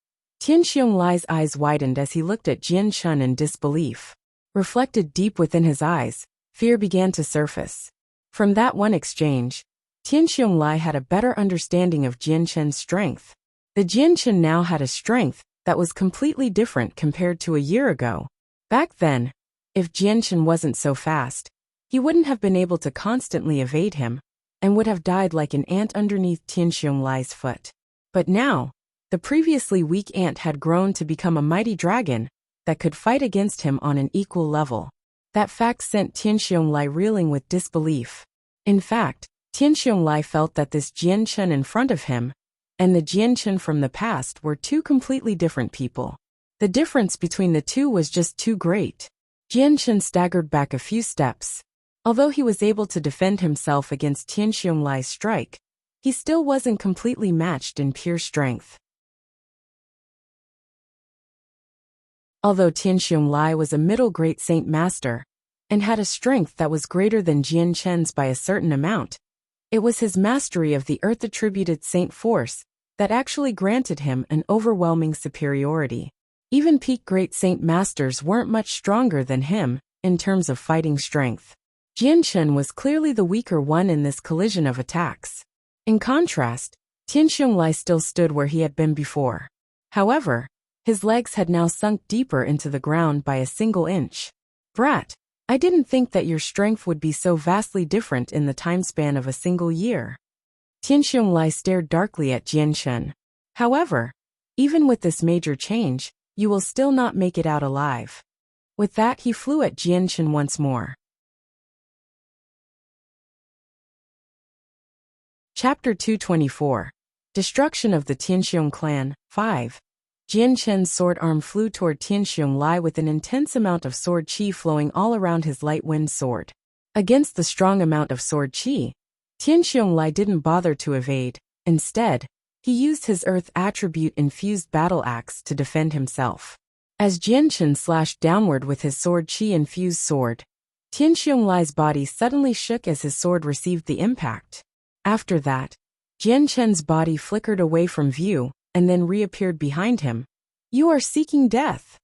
Tianxiong Lai's eyes widened as he looked at Jian Chen in disbelief. Reflected deep within his eyes, fear began to surface. From that one exchange, Tianxiong Lai had a better understanding of Jian Chen's strength. The Jian Chen now had a strength that was completely different compared to a year ago. Back then, if Jian Chen wasn't so fast, he wouldn't have been able to constantly evade him, and would have died like an ant underneath Tian Xiong-Lai's foot. But now, the previously weak ant had grown to become a mighty dragon that could fight against him on an equal level. That fact sent Tian Xiong-Lai reeling with disbelief. In fact, Tian Xiong-Lai felt that this Jian Chen in front of him and the Jian Chen from the past were two completely different people. The difference between the two was just too great. Jian Chen staggered back a few steps. Although he was able to defend himself against Tian Xiong-Lai's strike, he still wasn't completely matched in pure strength. Although Tian Xiong-Lai was a middle great saint master and had a strength that was greater than Jian Chen's by a certain amount, it was his mastery of the earth-attributed saint force that actually granted him an overwhelming superiority. Even peak great saint masters weren't much stronger than him in terms of fighting strength. Jian Chen was clearly the weaker one in this collision of attacks. In contrast, Tian Xiong-Lai still stood where he had been before. However, his legs had now sunk deeper into the ground by a single inch. "Brat, I didn't think that your strength would be so vastly different in the time span of a single year." Tian Xiong-Lai stared darkly at Jian Chen. "However, even with this major change, you will still not make it out alive." With that, he flew at Jian Chen once more. Chapter 224. Destruction of the Tianxiong clan, 5. Jian Chen's sword arm flew toward Tian Xiong-Lai with an intense amount of sword qi flowing all around his light wind sword. Against the strong amount of sword qi, Tian Xiong-Lai didn't bother to evade. Instead, he used his earth attribute-infused battle axe to defend himself. As Jian Chen slashed downward with his sword qi-infused sword, Tian Xiong-Lai's body suddenly shook as his sword received the impact. After that, Jian Chen's body flickered away from view and then reappeared behind him. "You are seeking death."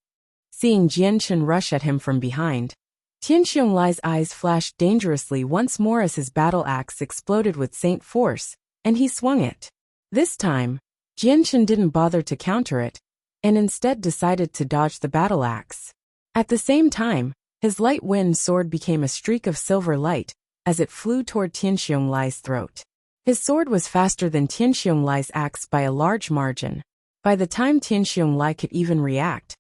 Seeing Jian Chen rush at him from behind, Tian Xiong-Lai's eyes flashed dangerously once more as his battle axe exploded with saint force, and he swung it. This time, Jian Chen didn't bother to counter it, and instead decided to dodge the battle axe. At the same time, his light wind sword became a streak of silver light as it flew toward Tian Xiong-Lai's throat. His sword was faster than Tian Xiong-Lai's axe by a large margin. By the time Tian Xiong-Lai could even react,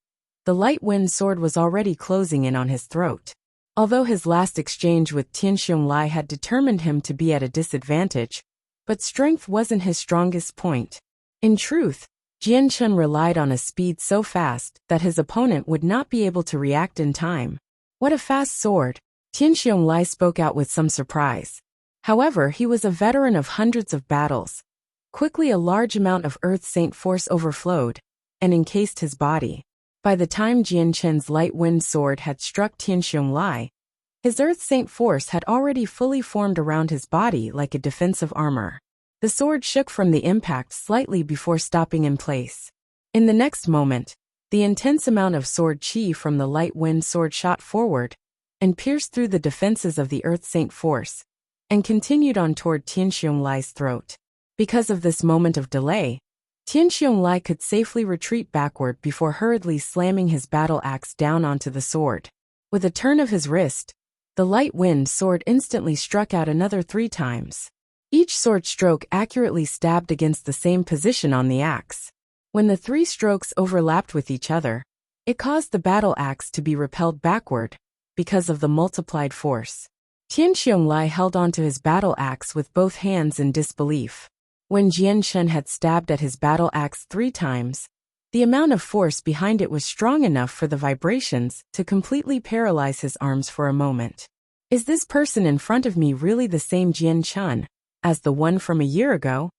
the light wind sword was already closing in on his throat. Although his last exchange with Tian Xiong-Lai had determined him to be at a disadvantage, but strength wasn't his strongest point. In truth, Jian Chen relied on a speed so fast that his opponent would not be able to react in time. "What a fast sword!" Tian Xiong-Lai spoke out with some surprise. However, he was a veteran of hundreds of battles. Quickly, a large amount of Earth Saint force overflowed and encased his body. By the time Jian Chen's light wind sword had struck Tian Xiong-Lai, his Earth Saint force had already fully formed around his body like a defensive armor. The sword shook from the impact slightly before stopping in place. In the next moment, the intense amount of sword qi from the light wind sword shot forward and pierced through the defenses of the Earth Saint force, and continued on toward Tian Xiong-Lai's throat. Because of this moment of delay, Tian Xiong-Lai could safely retreat backward before hurriedly slamming his battle axe down onto the sword. With a turn of his wrist, the light wind sword instantly struck out another 3 times. Each sword stroke accurately stabbed against the same position on the axe. When the 3 strokes overlapped with each other, it caused the battle axe to be repelled backward because of the multiplied force. Tian Xiong-Lai held onto his battle axe with both hands in disbelief. When Jian Chen had stabbed at his battle axe 3 times, the amount of force behind it was strong enough for the vibrations to completely paralyze his arms for a moment. Is this person in front of me really the same Jian Chen as the one from a year ago?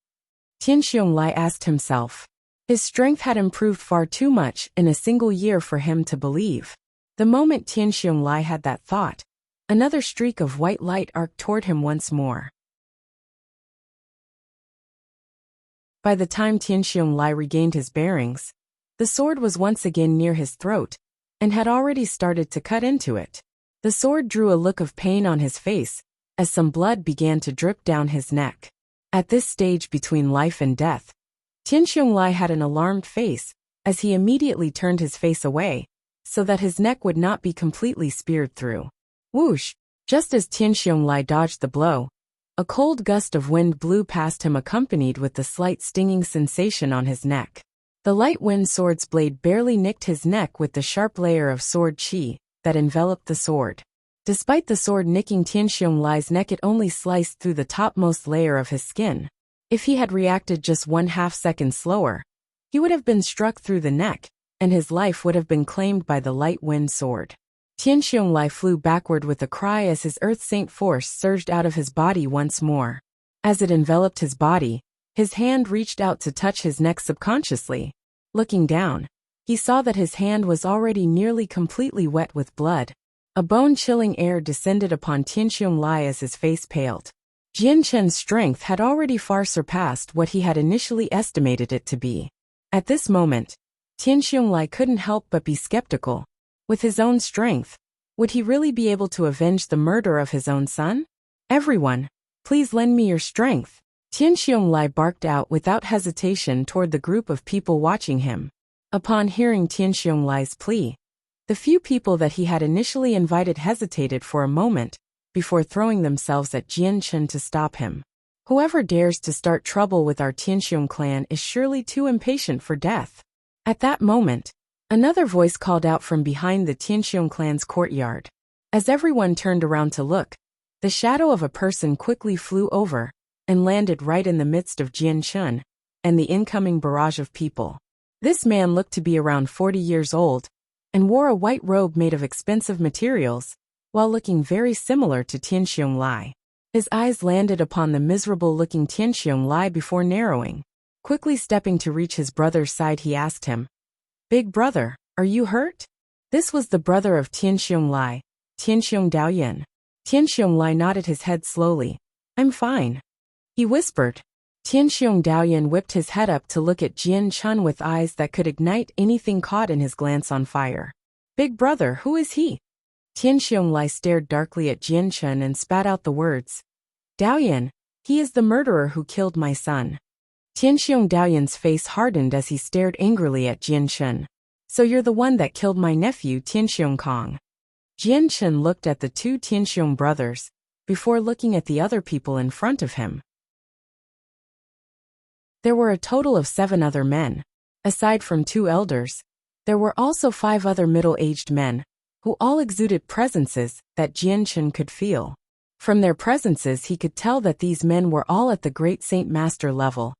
Tian Xiong-Lai asked himself. His strength had improved far too much in a single year for him to believe. The moment Tian Xiong-Lai had that thought, another streak of white light arced toward him once more. By the time Tian Xiong-Lai regained his bearings, the sword was once again near his throat and had already started to cut into it. The sword drew a look of pain on his face as some blood began to drip down his neck. At this stage between life and death, Tian Xiong-Lai had an alarmed face as he immediately turned his face away so that his neck would not be completely speared through. Whoosh! Just as Tian Xiong-Lai dodged the blow, A cold gust of wind blew past him, accompanied with the slight stinging sensation on his neck. The light wind sword's blade barely nicked his neck with the sharp layer of sword qi that enveloped the sword. Despite the sword nicking Tianxiong Lai's neck, it only sliced through the topmost layer of his skin. If he had reacted just 1/2 second slower, he would have been struck through the neck, and his life would have been claimed by the light wind sword. Tianxiong Lai flew backward with a cry as his Earth Saint force surged out of his body once more. As it enveloped his body, his hand reached out to touch his neck subconsciously. Looking down, he saw that his hand was already nearly completely wet with blood. A bone-chilling air descended upon Tianxiong Lai as his face paled. Jian Chen's strength had already far surpassed what he had initially estimated it to be. At this moment, Tianxiong Lai couldn't help but be skeptical. With his own strength, would he really be able to avenge the murder of his own son? "Everyone, please lend me your strength," Tianxiong Lai barked out without hesitation toward the group of people watching him. Upon hearing Tianxiong Lai's plea, the few people that he had initially invited hesitated for a moment before throwing themselves at Jian Chen to stop him. Whoever dares to start trouble with our Tianxiong clan is surely too impatient for death. At that moment, another voice called out from behind the Tianxiong clan's courtyard. As everyone turned around to look, the shadow of a person quickly flew over and landed right in the midst of Jian Chen and the incoming barrage of people. This man looked to be around 40 years old and wore a white robe made of expensive materials, while looking very similar to Tianxiong Lai. His eyes landed upon the miserable-looking Tianxiong Lai before narrowing. Quickly stepping to reach his brother's side, he asked him, "Big brother, are you hurt?" This was the brother of Tianxiong Lai, Tianxiong Daoyan. Tianxiong Lai nodded his head slowly. "I'm fine," he whispered. Tianxiong Daoyan whipped his head up to look at Jian Chen with eyes that could ignite anything caught in his glance on fire. "Big brother, who is he?" Tianxiong Lai stared darkly at Jian Chen and spat out the words, "Daoyan, he is the murderer who killed my son." Tianxiong Daoyan's face hardened as he stared angrily at Jian Chen. "So you're the one that killed my nephew Tianxiong Kong." Jian Chen looked at the two Tianxiong brothers, before looking at the other people in front of him. There were a total of 7 other men. Aside from 2 elders, there were also 5 other middle-aged men, who all exuded presences that Jian Chen could feel. From their presences he could tell that these men were all at the Great Saint Master level.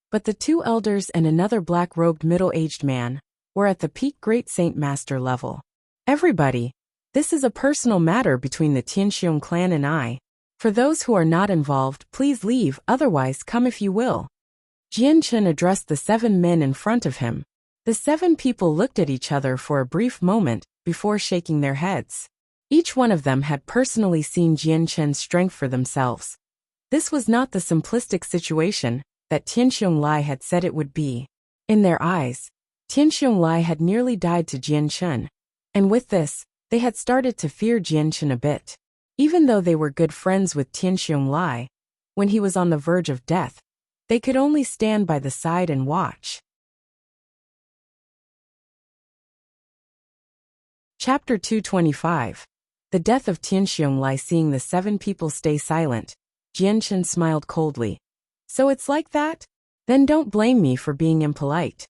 But the 2 elders and another black-robed middle-aged man were at the peak Great Saint Master level. "Everybody, this is a personal matter between the Tianxiong clan and I. For those who are not involved, please leave, otherwise come if you will." Jian Chen addressed the 7 men in front of him. The 7 people looked at each other for a brief moment before shaking their heads. Each one of them had personally seen Jian Chen's strength for themselves. This was not the simplistic situation that Tianxiong Lai had said it would be. In their eyes, Tianxiong Lai had nearly died to Jian Chen, and with this, they had started to fear Jian Chen a bit. Even though they were good friends with Tianxiong Lai, when he was on the verge of death, they could only stand by the side and watch. Chapter 225. The death of Tianxiong Lai. Seeing the 7 people stay silent, Jian Chen smiled coldly. "So it's like that? Then don't blame me for being impolite."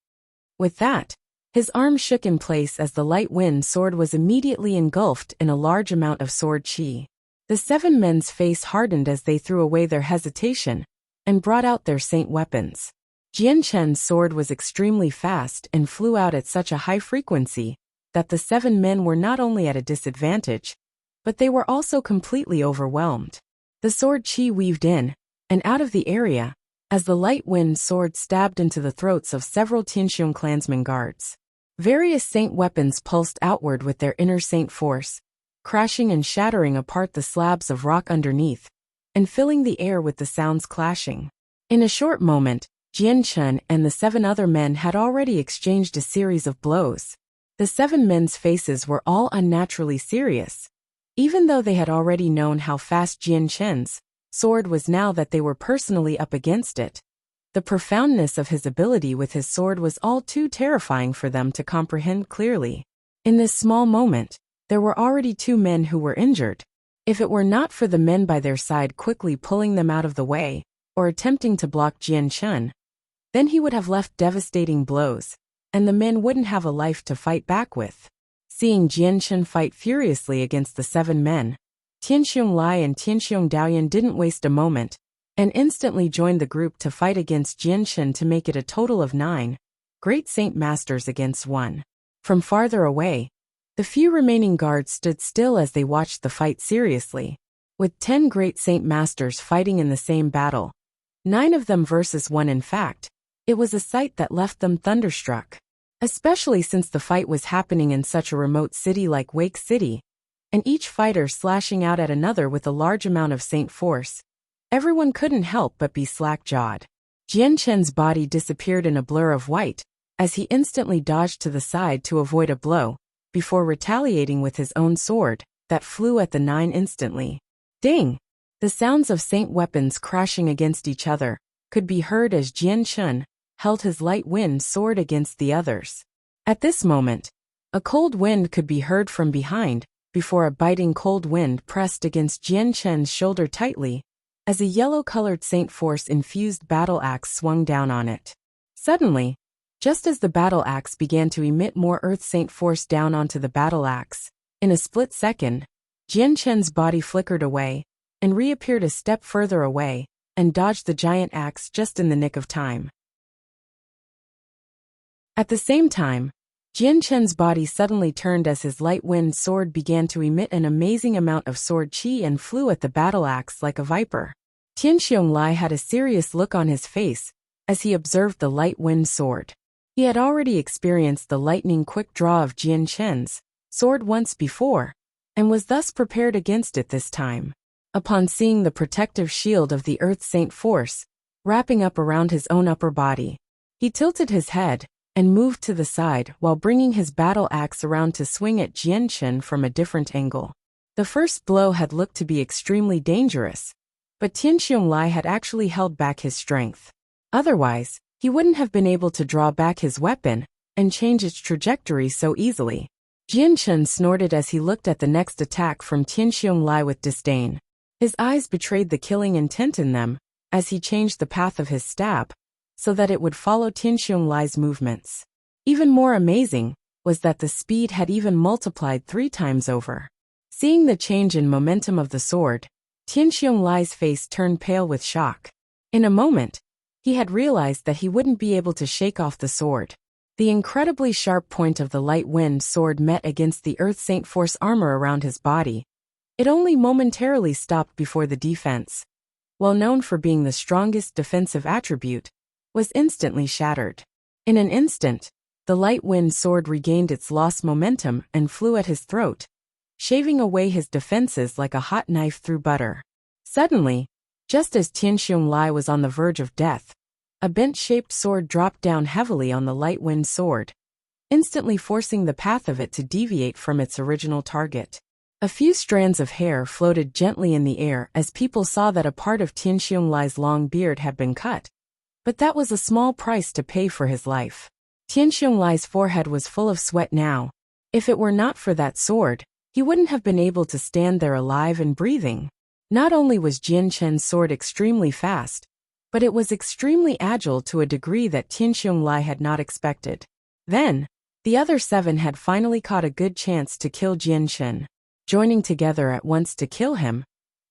With that, his arm shook in place as the light wind sword was immediately engulfed in a large amount of sword qi. The 7 men's face hardened as they threw away their hesitation and brought out their saint weapons. Jian Chen's sword was extremely fast and flew out at such a high frequency that the 7 men were not only at a disadvantage, but they were also completely overwhelmed. The sword qi weaved in and out of the area as the light wind sword stabbed into the throats of several Tianxiong clansmen guards. Various saint weapons pulsed outward with their inner saint force, crashing and shattering apart the slabs of rock underneath, and filling the air with the sounds clashing. In a short moment, Jian Chen and the 7 other men had already exchanged a series of blows. The 7 men's faces were all unnaturally serious. Even though they had already known how fast Jian Chen's sword was now that they were personally up against it, the profoundness of his ability with his sword was all too terrifying for them to comprehend clearly. In this small moment, there were already 2 men who were injured. If it were not for the men by their side quickly pulling them out of the way, or attempting to block Jian Chun, then he would have left devastating blows, and the men wouldn't have a life to fight back with. Seeing Jian Chun fight furiously against the 7 men, Tianxiong Lai and Tianxiong Daoyan didn't waste a moment, and instantly joined the group to fight against Jian Chun to make it a total of 9 great Saint Masters against 1. From farther away, the few remaining guards stood still as they watched the fight seriously. With 10 great Saint Masters fighting in the same battle, 9 of them versus 1 in fact, it was a sight that left them thunderstruck. Especially since the fight was happening in such a remote city like Wake City, and each fighter slashing out at another with a large amount of Saint force. Everyone couldn't help but be slack-jawed. Jian Chen's body disappeared in a blur of white, as he instantly dodged to the side to avoid a blow, before retaliating with his own sword, that flew at the 9 instantly. Ding! The sounds of Saint weapons crashing against each other could be heard as Jian Chun held his light wind sword against the others. At this moment, a cold wind could be heard from behind, before a biting cold wind pressed against Jian Chen's shoulder tightly, as a yellow-colored Saint Force-infused battle axe swung down on it. Suddenly, just as the battle axe began to emit more Earth Saint Force down onto the battle axe, in a split second, Jian Chen's body flickered away, and reappeared a step further away, and dodged the giant axe just in the nick of time. At the same time, Jian Chen's body suddenly turned as his light wind sword began to emit an amazing amount of sword qi and flew at the battle axe like a viper. Tianxiong Lai had a serious look on his face as he observed the light wind sword. He had already experienced the lightning-quick draw of Jian Chen's sword once before, and was thus prepared against it this time. Upon seeing the protective shield of the Earth Saint Force wrapping up around his own upper body, he tilted his head and moved to the side while bringing his battle axe around to swing at Jian Chen from a different angle. The first blow had looked to be extremely dangerous, but Tianxiong Lai had actually held back his strength. Otherwise, he wouldn't have been able to draw back his weapon and change its trajectory so easily. Jian Chen snorted as he looked at the next attack from Tianxiong Lai with disdain. His eyes betrayed the killing intent in them as he changed the path of his stab, so that it would follow Tianxiong Lai's movements. Even more amazing was that the speed had even multiplied 3 times over. Seeing the change in momentum of the sword, Tianxiong Lai's face turned pale with shock. In a moment, he had realized that he wouldn't be able to shake off the sword. The incredibly sharp point of the light wind sword met against the Earth Saint Force armor around his body. It only momentarily stopped before the defense, well known for being the strongest defensive attribute, was instantly shattered. In an instant, the light wind sword regained its lost momentum and flew at his throat, shaving away his defenses like a hot knife through butter. Suddenly, just as Tianxiong Lai was on the verge of death, a bent-shaped sword dropped down heavily on the light wind sword, instantly forcing the path of it to deviate from its original target. A few strands of hair floated gently in the air as people saw that a part of Tianxiong Lai's long beard had been cut. But that was a small price to pay for his life. Tianxiong Lai's forehead was full of sweat now. If it were not for that sword, he wouldn't have been able to stand there alive and breathing. Not only was Jian Chen's sword extremely fast, but it was extremely agile to a degree that Tianxiong Lai had not expected. Then, the other 7 had finally caught a good chance to kill Jian Chen. Joining together at once to kill him,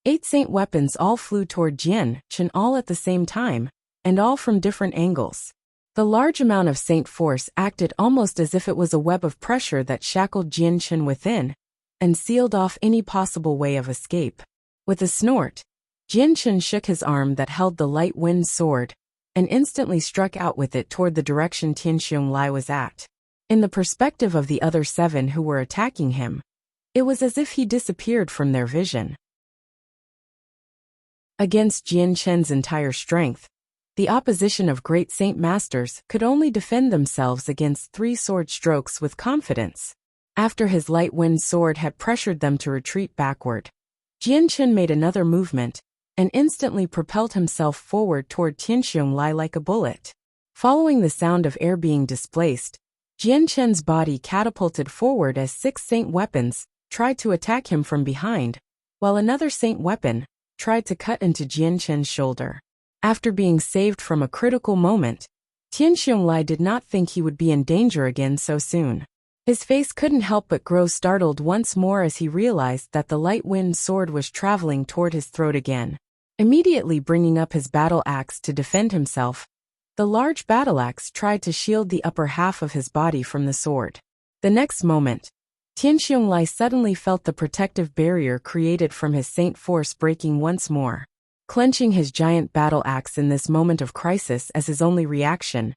8 Saint weapons all flew toward Jian Chen all at the same time, and all from different angles. The large amount of Saint Force acted almost as if it was a web of pressure that shackled Jian Chen within, and sealed off any possible way of escape. With a snort, Jian Chen shook his arm that held the light wind sword, and instantly struck out with it toward the direction Tianxiong Lai was at. In the perspective of the other 7 who were attacking him, it was as if he disappeared from their vision. Against Jian Chen's entire strength, the opposition of great Saint Masters could only defend themselves against 3 sword strokes with confidence. After his light wind sword had pressured them to retreat backward, Jian Chen made another movement, and instantly propelled himself forward toward Tianxiong Lai like a bullet. Following the sound of air being displaced, Jian Chen's body catapulted forward as 6 Saint weapons tried to attack him from behind, while another saint weapon tried to cut into Jianchen's shoulder. After being saved from a critical moment, Tian Xiong did not think he would be in danger again so soon. His face couldn't help but grow startled once more as he realized that the light wind sword was traveling toward his throat again. Immediately bringing up his battle axe to defend himself, the large battle axe tried to shield the upper half of his body from the sword. The next moment, Tian Xiong suddenly felt the protective barrier created from his saint force breaking once more. Clenching his giant battle axe in this moment of crisis as his only reaction,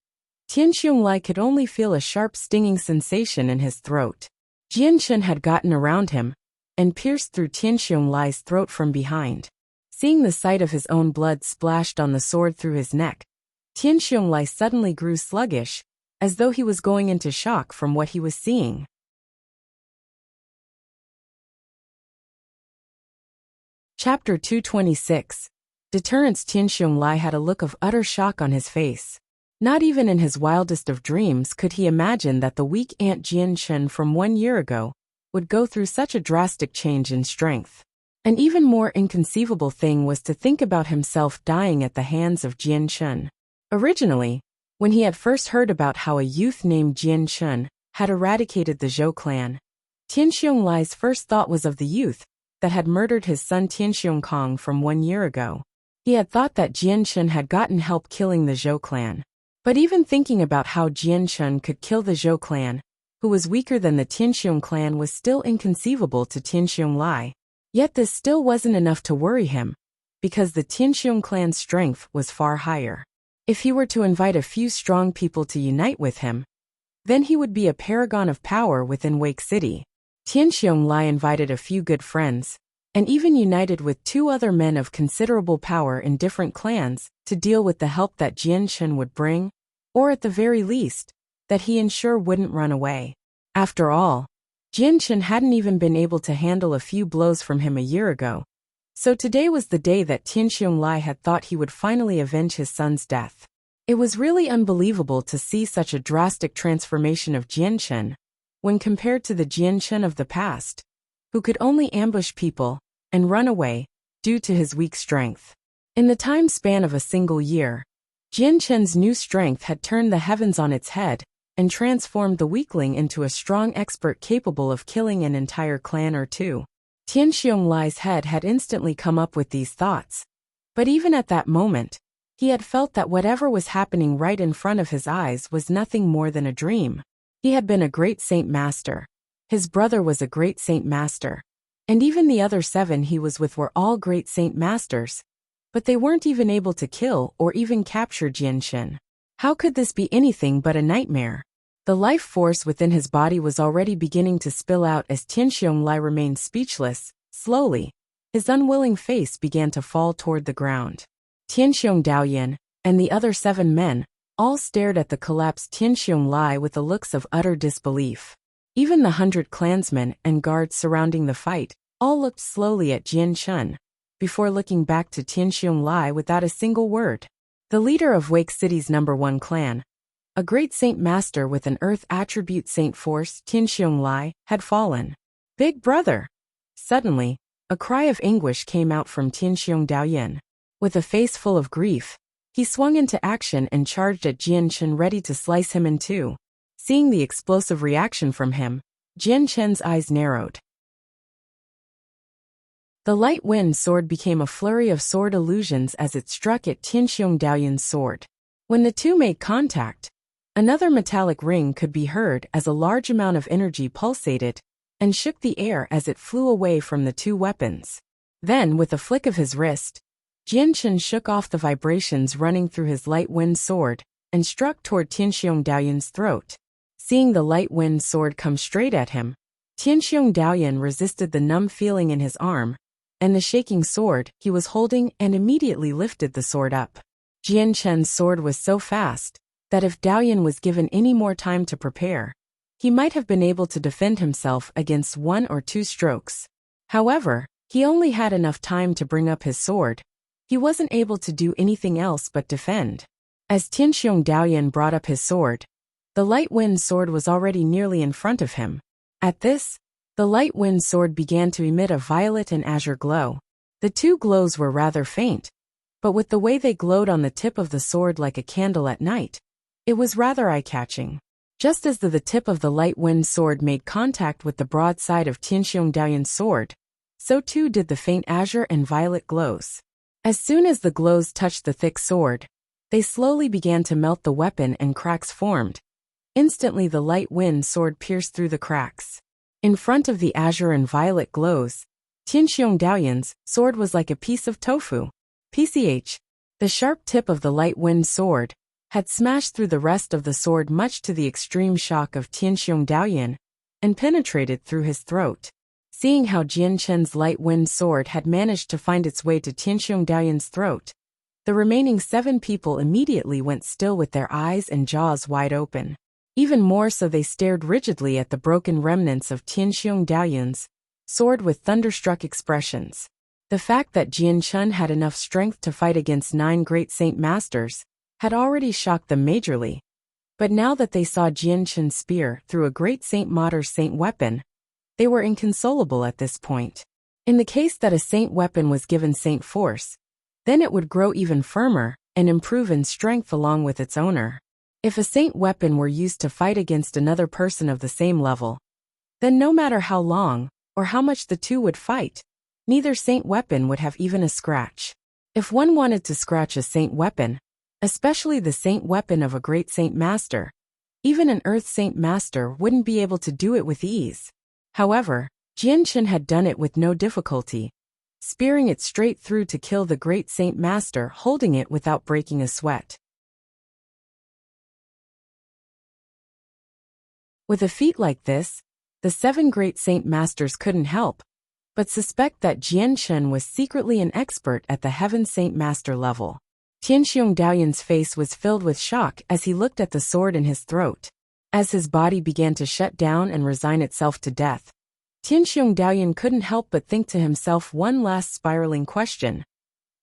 Tian Xiong could only feel a sharp stinging sensation in his throat. Jianchen had gotten around him and pierced through Tian Xiong's throat from behind. Seeing the sight of his own blood splashed on the sword through his neck, Tian Xiong suddenly grew sluggish, as though he was going into shock from what he was seeing. Chapter 226. Deterrence. Tian Xiong had a look of utter shock on his face. Not even in his wildest of dreams could he imagine that the weak Aunt Jianchen from 1 year ago would go through such a drastic change in strength. An even more inconceivable thing was to think about himself dying at the hands of Jianchen. Originally, when he had first heard about how a youth named Jianchen had eradicated the Zhou clan, Tian Xiong's first thought was of the youth that had murdered his son Tian Xiongkong from 1 year ago. He had thought that Jianchen had gotten help killing the Zhou clan. But even thinking about how Jianchen could kill the Zhou clan, who was weaker than the Tian Xiong clan, was still inconceivable to Tian Xiong. Yet this still wasn't enough to worry him, because the Tian Xiong clan's strength was far higher. If he were to invite a few strong people to unite with him, then he would be a paragon of power within Wake City. Tian Xiong invited a few good friends, and even united with 2 other men of considerable power in different clans to deal with the help that Jianchen would bring, or at the very least, that he ensure wouldn't run away. After all, Jianchen hadn't even been able to handle a few blows from him a year ago, so today was the day that Tian Xiong had thought he would finally avenge his son's death. It was really unbelievable to see such a drastic transformation of Jianchen when compared to the Jianchen of the past, who could only ambush people and run away due to his weak strength. In the time span of a single year, Jianchen's new strength had turned the heavens on its head and transformed the weakling into a strong expert capable of killing an entire clan or 2. Tian Xiong's head had instantly come up with these thoughts, but even at that moment, he had felt that whatever was happening right in front of his eyes was nothing more than a dream. He had been a great saint master. His brother was a great saint master. And even the other 7 he was with were all great saint masters. But they weren't even able to kill or even capture Jianchen. How could this be anything but a nightmare? The life force within his body was already beginning to spill out as Tian Xiong remained speechless. Slowly, his unwilling face began to fall toward the ground. Tian Xiong Daoyan and the other 7 men all stared at the collapsed Tian Xiong with the looks of utter disbelief. Even the 100 clansmen and guards surrounding the fight all looked slowly at Jianchen before looking back to Tian Xiong without a single word. The leader of Wake City's #1 clan, a great saint master with an earth attribute saint force, Tian Xiong had fallen. Big brother! Suddenly, a cry of anguish came out from Tian Xiong Daoyan. With a face full of grief, he swung into action and charged at Jianchen, ready to slice him in 2. Seeing the explosive reaction from him, Jianchen's eyes narrowed. The light wind sword became a flurry of sword illusions as it struck at Tian Xiong Daoyan's sword. When the 2 made contact, another metallic ring could be heard as a large amount of energy pulsated and shook the air as it flew away from the 2 weapons. Then, with a flick of his wrist, Jianchen shook off the vibrations running through his light wind sword and struck toward Tian Xiong Daoyan's throat. Seeing the light wind sword come straight at him, Tian Xiong Daoyan resisted the numb feeling in his arm and the shaking sword he was holding and immediately lifted the sword up. Jianchen's sword was so fast that if Daoyan was given any more time to prepare, he might have been able to defend himself against 1 or 2 strokes. However, he only had enough time to bring up his sword. He wasn't able to do anything else but defend. As Tian Xiong Daoyan brought up his sword, the light wind sword was already nearly in front of him. At this, The light wind sword began to emit a violet and azure glow. The two glows were rather faint, but with the way they glowed on the tip of the sword like a candle at night, it was rather eye-catching. Just as the tip of the light wind sword made contact with the broadside of Tianxiong Daoyan's sword, so too did the faint azure and violet glows. As soon as the glows touched the thick sword, they slowly began to melt the weapon and cracks formed. Instantly the light wind sword pierced through the cracks. In front of the azure and violet glows, Tianxiong Daoyan's sword was like a piece of tofu. PCH. The sharp tip of the light wind sword had smashed through the rest of the sword much to the extreme shock of Tianxiong Daoyan and penetrated through his throat. Seeing how Jian Chen's light wind sword had managed to find its way to Tianxiong Daoyan's throat, the remaining 7 people immediately went still with their eyes and jaws wide open. Even more so they stared rigidly at the broken remnants of Tianxiong Daoyan's sword with thunderstruck expressions. The fact that Jian Chen had enough strength to fight against 9 great saint masters had already shocked them majorly. But now that they saw Jian Chen's spear through a great saint martyr's saint weapon, they were inconsolable at this point. In the case that a saint weapon was given saint force, then it would grow even firmer and improve in strength along with its owner. If a saint weapon were used to fight against another person of the same level, then no matter how long or how much the two would fight, neither saint weapon would have even a scratch. If one wanted to scratch a saint weapon, especially the saint weapon of a great saint master, even an earth saint master wouldn't be able to do it with ease. However, Jian Chen had done it with no difficulty, spearing it straight through to kill the great saint master holding it without breaking a sweat. With a feat like this, the 7 great saint masters couldn't help but suspect that Jian Chen was secretly an expert at the heaven saint master level. Tianxiong Daoyan's face was filled with shock as he looked at the sword in his throat. As his body began to shut down and resign itself to death, Tianxiong Daoyan couldn't help but think to himself one last spiraling question.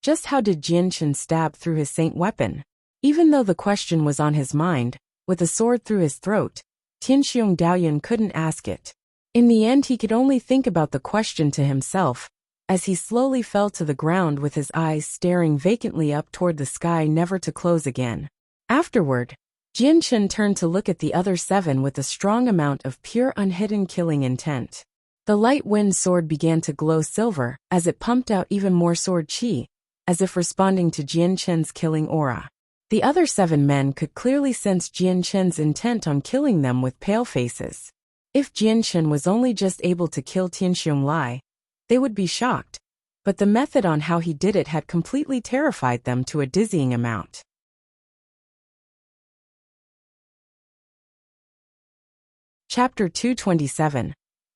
Just how did Jian Chen stab through his saint weapon? Even though the question was on his mind, with a sword through his throat, Tianxiong Daoyan couldn't ask it. In the end he could only think about the question to himself, as he slowly fell to the ground with his eyes staring vacantly up toward the sky never to close again. Afterward, Jian Chen turned to look at the other 7 with a strong amount of pure unhidden killing intent. The light wind sword began to glow silver as it pumped out even more sword chi, as if responding to Jian Chen's killing aura. The other 7 men could clearly sense Jian Chen's intent on killing them with pale faces. If Jian Chen was only just able to kill Tianxiong Lai, they would be shocked, but the method on how he did it had completely terrified them to a dizzying amount. Chapter 227.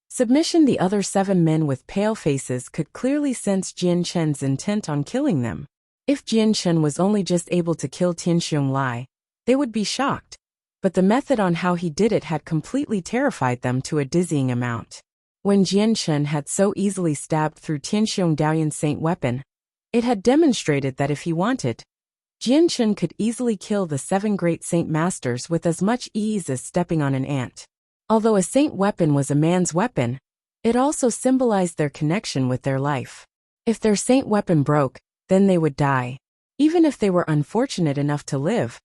Submission. The other 7 men with pale faces could clearly sense Jian Chen's intent on killing them. If Jian Chen was only just able to kill Tianxiong Lai, they would be shocked, but the method on how he did it had completely terrified them to a dizzying amount. When Jian Chen had so easily stabbed through Tianxiong Daoyan's saint weapon, it had demonstrated that if he wanted, Jian Chen could easily kill the 7 great saint masters with as much ease as stepping on an ant. Although a saint weapon was a man's weapon, it also symbolized their connection with their life. If their saint weapon broke, then they would die. Even if they were unfortunate enough to live,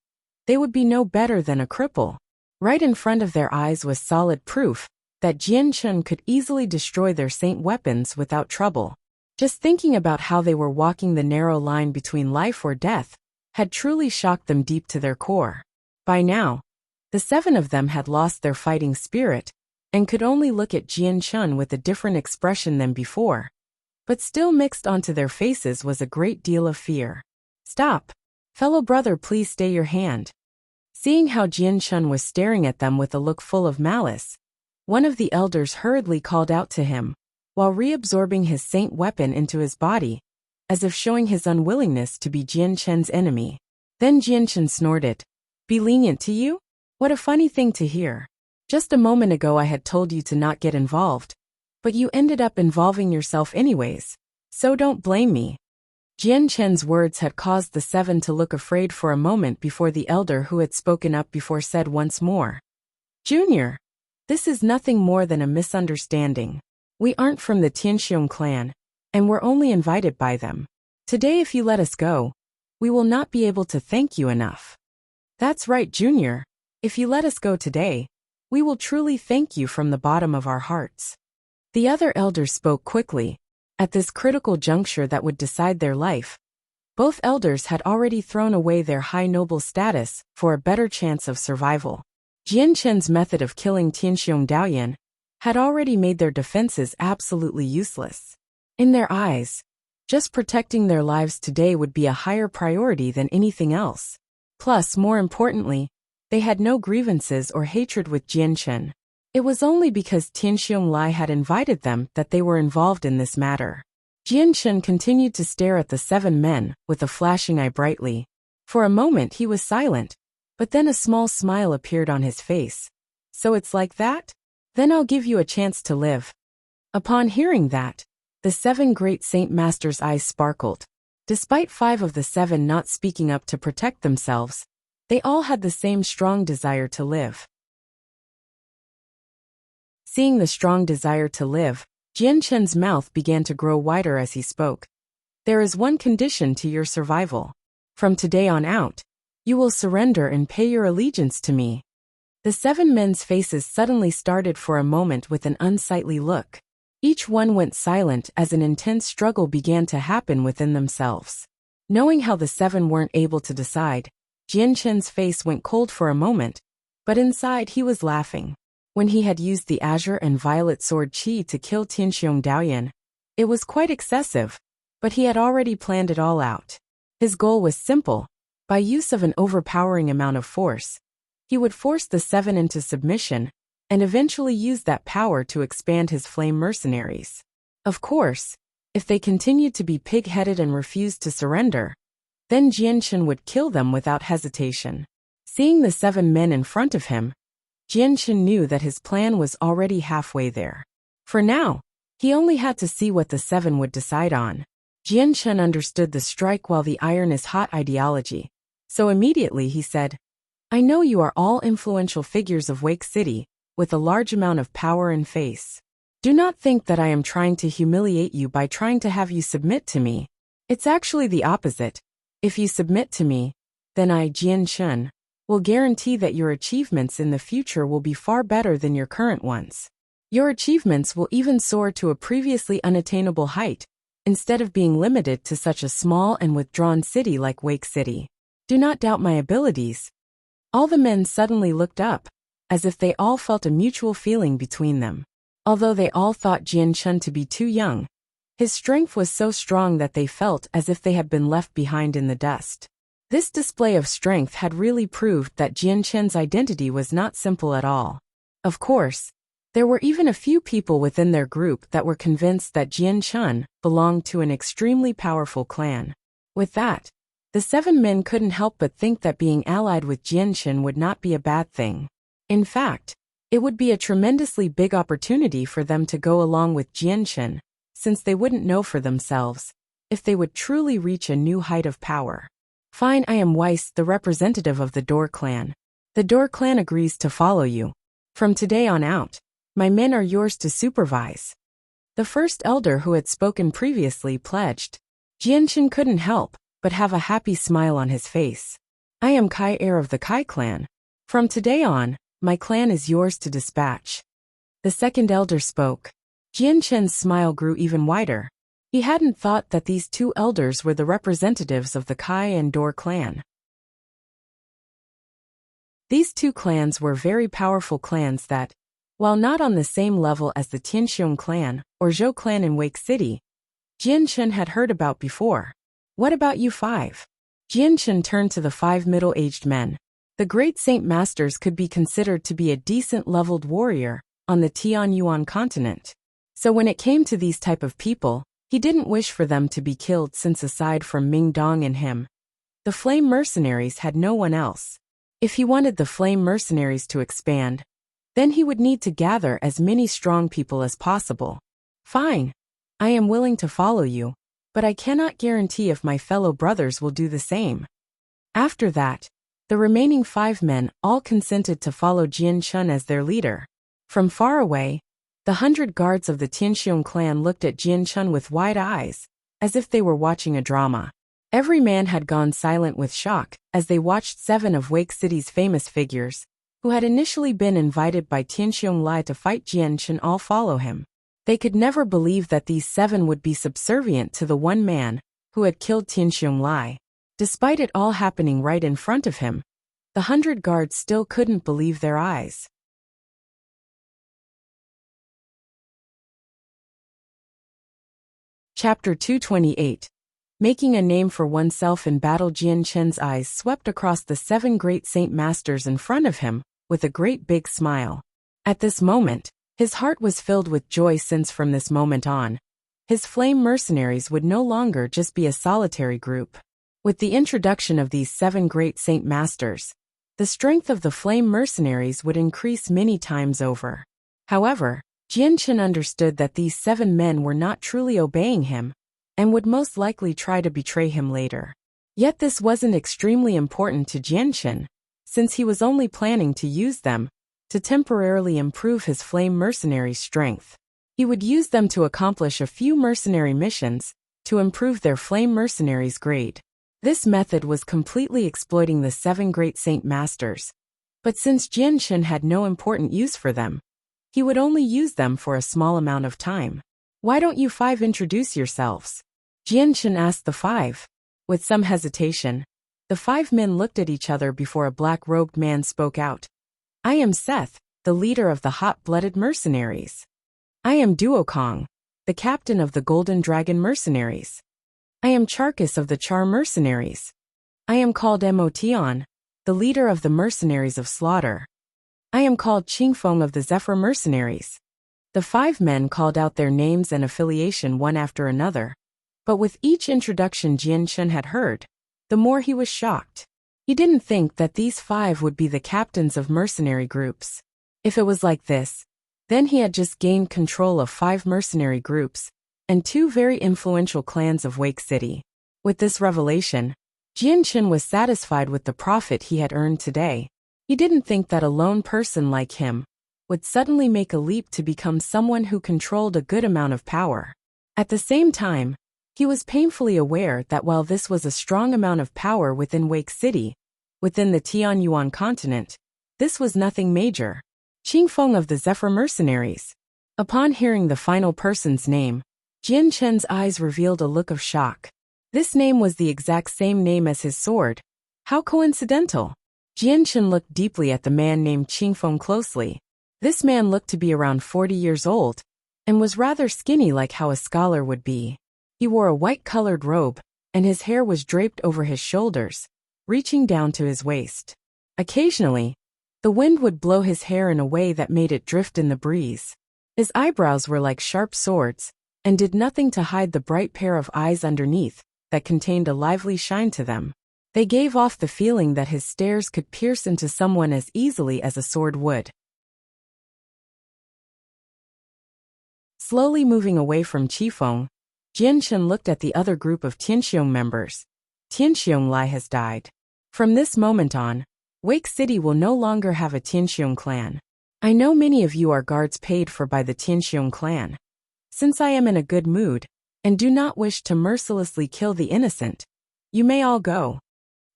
they would be no better than a cripple. Right in front of their eyes was solid proof that Jian Chen could easily destroy their saint weapons without trouble. Just thinking about how they were walking the narrow line between life or death had truly shocked them deep to their core. By now, the 7 of them had lost their fighting spirit and could only look at Jian Chen with a different expression than before. But still mixed onto their faces was a great deal of fear. "Stop! Fellow brother, please stay your hand." Seeing how Jian Chen was staring at them with a look full of malice, one of the elders hurriedly called out to him, while reabsorbing his saint weapon into his body, as if showing his unwillingness to be Jian Chen's enemy. Then Jian Chen snorted. "Be lenient to you? What a funny thing to hear. Just a moment ago I had told you to not get involved, but you ended up involving yourself anyways, so don't blame me." Jian Chen's words had caused the 7 to look afraid for a moment before the elder who had spoken up before said once more, "Junior, This is nothing more than a misunderstanding. We aren't from the Tianxiong clan, and we're only invited by them. Today if you let us go, we will not be able to thank you enough. That's right, Junior. If you let us go today, we will truly thank you from the bottom of our hearts. The other elders spoke quickly. At this critical juncture that would decide their life, both elders had already thrown away their high noble status for a better chance of survival. Jian Chen's method of killing Tianxiong Daoyan had already made their defenses absolutely useless. In their eyes, just protecting their lives today would be a higher priority than anything else. Plus, more importantly, they had no grievances or hatred with Jian Chen. It was only because Tianxiong Lai had invited them that they were involved in this matter. Jian Chen continued to stare at the 7 men with a flashing eye brightly. For a moment he was silent, but then a small smile appeared on his face. So it's like that? Then I'll give you a chance to live. Upon hearing that, the 7 great Saint Masters' eyes sparkled. Despite 5 of the 7 not speaking up to protect themselves, they all had the same strong desire to live. Seeing the strong desire to live, Jian Chen's mouth began to grow wider as he spoke. There is one condition to your survival. From today on out, you will surrender and pay your allegiance to me. The 7 men's faces suddenly started for a moment with an unsightly look. Each one went silent as an intense struggle began to happen within themselves. Knowing how the 7 weren't able to decide, Jian Chen's face went cold for a moment, but inside he was laughing. When he had used the azure and violet sword qi to kill Tianxiong Daoyan, it was quite excessive, but he had already planned it all out. His goal was simple. By use of an overpowering amount of force, he would force the 7 into submission, and eventually use that power to expand his flame mercenaries. Of course, if they continued to be pig-headed and refused to surrender, then Jian Chen would kill them without hesitation. Seeing the 7 men in front of him, Jian Chen knew that his plan was already halfway there. For now, he only had to see what the 7 would decide on. Jian Chen understood the strike while the iron is hot ideology, so immediately he said, I know you are all influential figures of Wake City, with a large amount of power and face. Do not think that I am trying to humiliate you by trying to have you submit to me. It's actually the opposite. If you submit to me, then I, Jian Chen, will guarantee that your achievements in the future will be far better than your current ones. Your achievements will even soar to a previously unattainable height, instead of being limited to such a small and withdrawn city like Wake City. Do not doubt my abilities. All the men suddenly looked up, as if they all felt a mutual feeling between them. Although they all thought Jian Chen to be too young, his strength was so strong that they felt as if they had been left behind in the dust. This display of strength had really proved that Jian Chen's identity was not simple at all. Of course, there were even a few people within their group that were convinced that Jian Chen belonged to an extremely powerful clan. With that, the 7 men couldn't help but think that being allied with Jian Chen would not be a bad thing. In fact, it would be a tremendously big opportunity for them to go along with Jian Chen, since they wouldn't know for themselves if they would truly reach a new height of power. Fine, I am Weiss, the representative of the Door clan. The Door clan agrees to follow you. From today on out, my men are yours to supervise. The first elder who had spoken previously pledged. Jian Chen couldn't help but have a happy smile on his face. I am Kai, heir of the Kai clan. From today on, my clan is yours to dispatch. The second elder spoke. Jian Chen's smile grew even wider. He hadn't thought that these 2 elders were the representatives of the Kai and Door clan. These 2 clans were very powerful clans that, while not on the same level as the Tianxiong clan or Zhou clan in Wake City, Jian Chen had heard about before. What about you 5? Jian Chen turned to the 5 middle-aged men. The great Saint Masters could be considered to be a decent-leveled warrior on the Tianyuan continent. So when it came to these type of people, he didn't wish for them to be killed since aside from Ming Dong and him, the Flame Mercenaries had no one else. If he wanted the Flame Mercenaries to expand, then he would need to gather as many strong people as possible. Fine. I am willing to follow you, but I cannot guarantee if my fellow brothers will do the same. After that, the remaining 5 men all consented to follow Jian Chen as their leader. From far away, the 100 guards of the Tianxiong clan looked at Jian Chun with wide eyes, as if they were watching a drama. Every man had gone silent with shock as they watched 7 of Wake City's famous figures, who had initially been invited by Tianxiong Lai to fight Jian Chun, all follow him. They could never believe that these 7 would be subservient to the one man who had killed Tianxiong Lai. Despite it all happening right in front of him, the 100 guards still couldn't believe their eyes. Chapter 228. Making a name for oneself in battle. Jian Chun's eyes swept across the 7 great saint masters in front of him, with a great big smile. At this moment, his heart was filled with joy, since from this moment on, his flame mercenaries would no longer just be a solitary group. With the introduction of these 7 great saint masters, the strength of the flame mercenaries would increase many times over. However, Jian Chun understood that these 7 men were not truly obeying him, and would most likely try to betray him later. Yet this wasn't extremely important to Jian Chun, since he was only planning to use them to temporarily improve his flame mercenary strength. He would use them to accomplish a few mercenary missions to improve their flame mercenaries' grade. This method was completely exploiting the 7 great saint masters, but since Jian Chun had no important use for them, he would only use them for a small amount of time. "Why don't you 5 introduce yourselves?" Jian Chun asked the 5. With some hesitation, the 5 men looked at each other before a black-robed man spoke out. "I am Seth, the leader of the hot-blooded mercenaries. I am Duokong, the captain of the Golden Dragon mercenaries. I am Charkis of the Char mercenaries. I am called Motion, the leader of the mercenaries of slaughter. I am called Qingfeng of the Zephyr mercenaries." The 5 men called out their names and affiliation one after another, but with each introduction Jian Chun had heard, the more he was shocked. He didn't think that these 5 would be the captains of mercenary groups. If it was like this, then he had just gained control of 5 mercenary groups and 2 very influential clans of Wake City. With this revelation, Jian Chun was satisfied with the profit he had earned today. He didn't think that a lone person like him would suddenly make a leap to become someone who controlled a good amount of power. At the same time, he was painfully aware that while this was a strong amount of power within Wake City, within the Tianyuan continent, this was nothing major. Qingfeng of the Zephyr mercenaries. Upon hearing the final person's name, Jian Chun's eyes revealed a look of shock. This name was the exact same name as his sword. How coincidental! Jian Chun looked deeply at the man named Qingfeng closely. This man looked to be around 40 years old, and was rather skinny, like how a scholar would be. He wore a white-colored robe, and his hair was draped over his shoulders, reaching down to his waist. Occasionally, the wind would blow his hair in a way that made it drift in the breeze. His eyebrows were like sharp swords, and did nothing to hide the bright pair of eyes underneath that contained a lively shine to them. They gave off the feeling that his stares could pierce into someone as easily as a sword would. Slowly moving away from Qifeng, Jian Chun looked at the other group of Tianxiong members. Tianxiong Lai has died. From this moment on, Wake City will no longer have a Tianxiong clan. I know many of you are guards paid for by the Tianxiong clan. Since I am in a good mood, and do not wish to mercilessly kill the innocent, you may all go.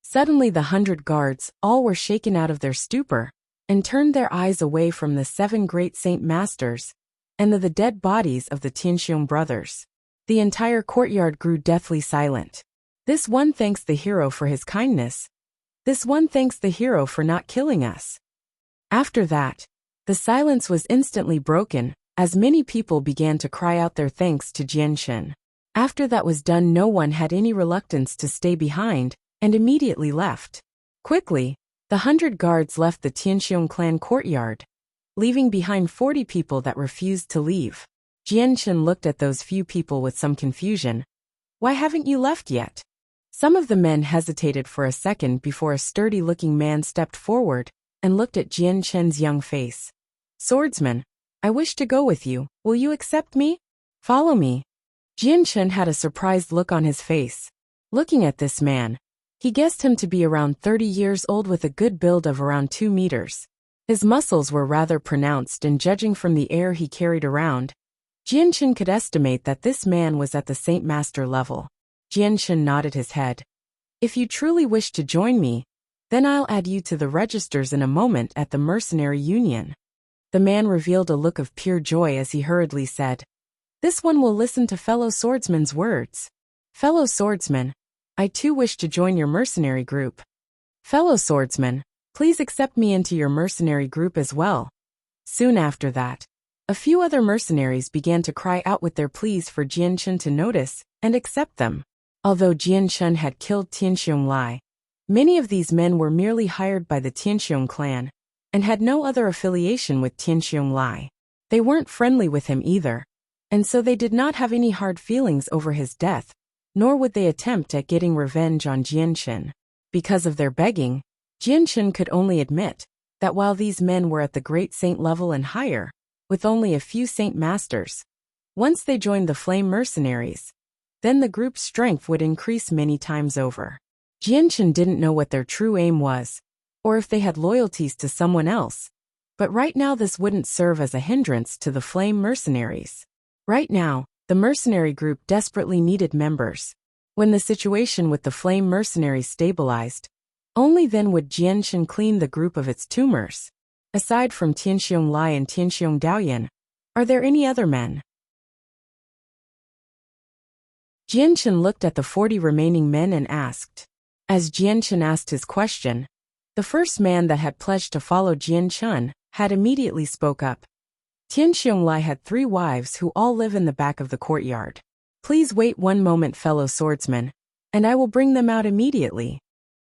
Suddenly the 100 guards all were shaken out of their stupor, and turned their eyes away from the 7 great saint masters, and the dead bodies of the Tianxiong brothers. The entire courtyard grew deathly silent. This one thanks the hero for his kindness. This one thanks the hero for not killing us. After that, the silence was instantly broken, as many people began to cry out their thanks to Jian Chun. After that was done, no one had any reluctance to stay behind, and immediately left. Quickly, the 100 guards left the Tianxiong clan courtyard, leaving behind 40 people that refused to leave. Jian Chun looked at those few people with some confusion. "Why haven't you left yet?" Some of the men hesitated for a second before a sturdy-looking man stepped forward and looked at Jian Chun's young face. "Swordsman, I wish to go with you. Will you accept me? Follow me." Jian Chun had a surprised look on his face. Looking at this man, he guessed him to be around 30 years old with a good build of around 2 meters. His muscles were rather pronounced, and judging from the air he carried around, Jianchen could estimate that this man was at the Saint Master level. Jianchen nodded his head. If you truly wish to join me, then I'll add you to the registers in a moment at the Mercenary Union. The man revealed a look of pure joy as he hurriedly said, This one will listen to fellow swordsman's words. Fellow swordsman, I too wish to join your mercenary group. Fellow swordsman, please accept me into your mercenary group as well. Soon after that, a few other mercenaries began to cry out with their pleas for Jianchen to notice and accept them. Although Jianchen had killed Tianxiong Lai, many of these men were merely hired by the Tianxiong clan and had no other affiliation with Tianxiong Lai. They weren't friendly with him either, and so they did not have any hard feelings over his death, nor would they attempt at getting revenge on Jianchen. Because of their begging, Jianchen could only admit that while these men were at the great saint level and higher, with only a few saint masters, once they joined the Flame Mercenaries, then the group's strength would increase many times over. Jianchen didn't know what their true aim was, or if they had loyalties to someone else, but right now this wouldn't serve as a hindrance to the Flame Mercenaries. Right now, the mercenary group desperately needed members. When the situation with the Flame Mercenaries stabilized, only then would Jianchen clean the group of its tumors. Aside from Tianxiong Lai and Tianxiong Daoyan, are there any other men? Jianchen looked at the 40 remaining men and asked. As Jianchen asked his question, the first man that had pledged to follow Jianchen had immediately spoke up. Tianxiong Lai had 3 wives who all live in the back of the courtyard. Please wait one moment, fellow swordsman, and I will bring them out immediately.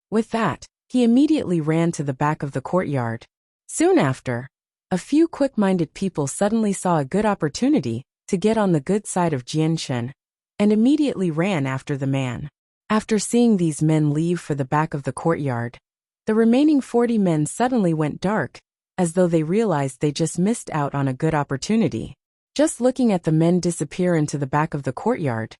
With that, he immediately ran to the back of the courtyard. Soon after, a few quick-minded people suddenly saw a good opportunity to get on the good side of Jianchen, and immediately ran after the man. After seeing these men leave for the back of the courtyard, the remaining 40 men suddenly went dark, as though they realized they just missed out on a good opportunity. Just looking at the men disappear into the back of the courtyard,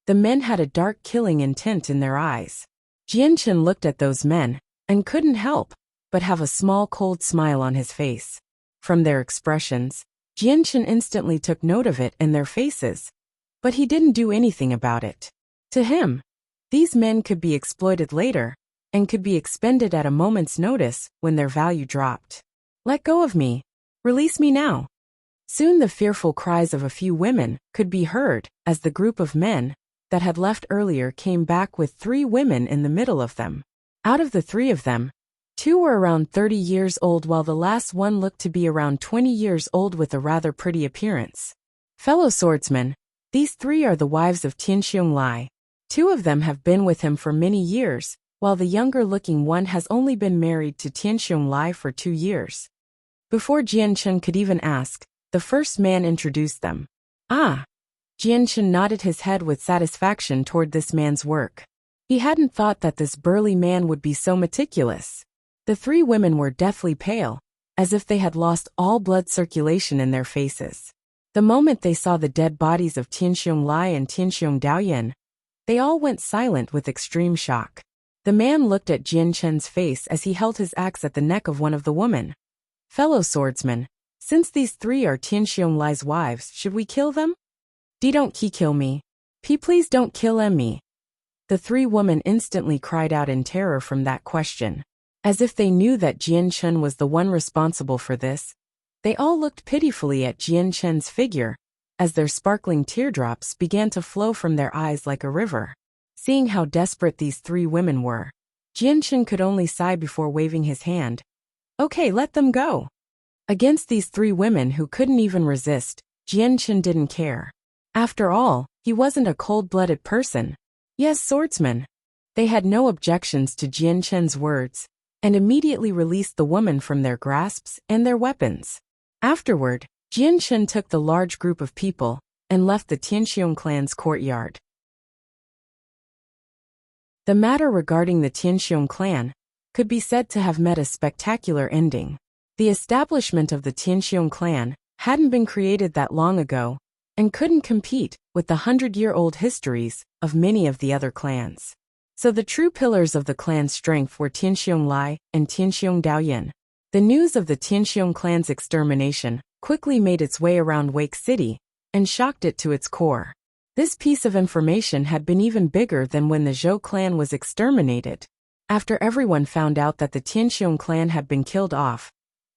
the men had a dark killing intent in their eyes. Jianchen looked at those men, and couldn't help but have a small cold smile on his face. From their expressions, Jianchen instantly took note of it in their faces, but he didn't do anything about it. To him, these men could be exploited later, and could be expended at a moment's notice when their value dropped. Let go of me. Release me now. Soon the fearful cries of a few women could be heard as the group of men that had left earlier came back with 3 women in the middle of them. Out of the 3 of them, 2 were around 30 years old while the last one looked to be around 20 years old with a rather pretty appearance. Fellow swordsmen, these 3 are the wives of Tianxiong Lai. 2 of them have been with him for many years, while the younger-looking one has only been married to Tianxiong Lai for 2 years. Before Jianchen could even ask, the first man introduced them. Ah! Jianchen nodded his head with satisfaction toward this man's work. He hadn't thought that this burly man would be so meticulous. The 3 women were deathly pale, as if they had lost all blood circulation in their faces. The moment they saw the dead bodies of Tianxiong Lai and Tianxiong Daoyan, they all went silent with extreme shock. The man looked at Jianchen's face as he held his axe at the neck of one of the women. Fellow swordsman, since these 3 are Tianxiong Lai's wives, should we kill them? Don't kill me. Please don't kill me. The 3 women instantly cried out in terror from that question. As if they knew that Jianchen was the one responsible for this, they all looked pitifully at Jianchen's figure, as their sparkling teardrops began to flow from their eyes like a river. Seeing how desperate these 3 women were, Jianchen could only sigh before waving his hand. Okay, let them go. Against these 3 women who couldn't even resist, Jianchen didn't care. After all, he wasn't a cold-blooded person. Yes, swordsman. They had no objections to Jianchen's words, and immediately released the woman from their grasps and their weapons. Afterward, Jianchen took the large group of people and left the Tianxiong clan's courtyard. The matter regarding the Tianxiong clan could be said to have met a spectacular ending. The establishment of the Tianxiong clan hadn't been created that long ago and couldn't compete with the 100-year-old histories of many of the other clans. So the true pillars of the clan's strength were Tianxiong Lai and Tianxiong Daoyan. The news of the Tianxiong clan's extermination quickly made its way around Wake City and shocked it to its core. This piece of information had been even bigger than when the Zhou clan was exterminated. After everyone found out that the Tianxiong clan had been killed off,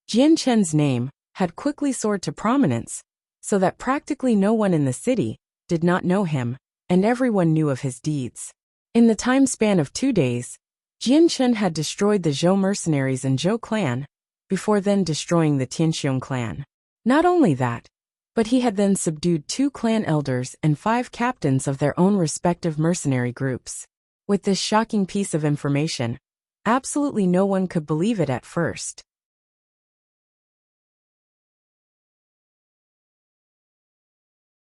Jian Chen's name had quickly soared to prominence, so that practically no one in the city did not know him, and everyone knew of his deeds. In the time span of 2 days, Jian Chen had destroyed the Zhou mercenaries and Zhou clan, before then destroying the Tianxiong clan. Not only that, but he had then subdued 2 clan elders and 5 captains of their own respective mercenary groups. With this shocking piece of information, absolutely no one could believe it at first.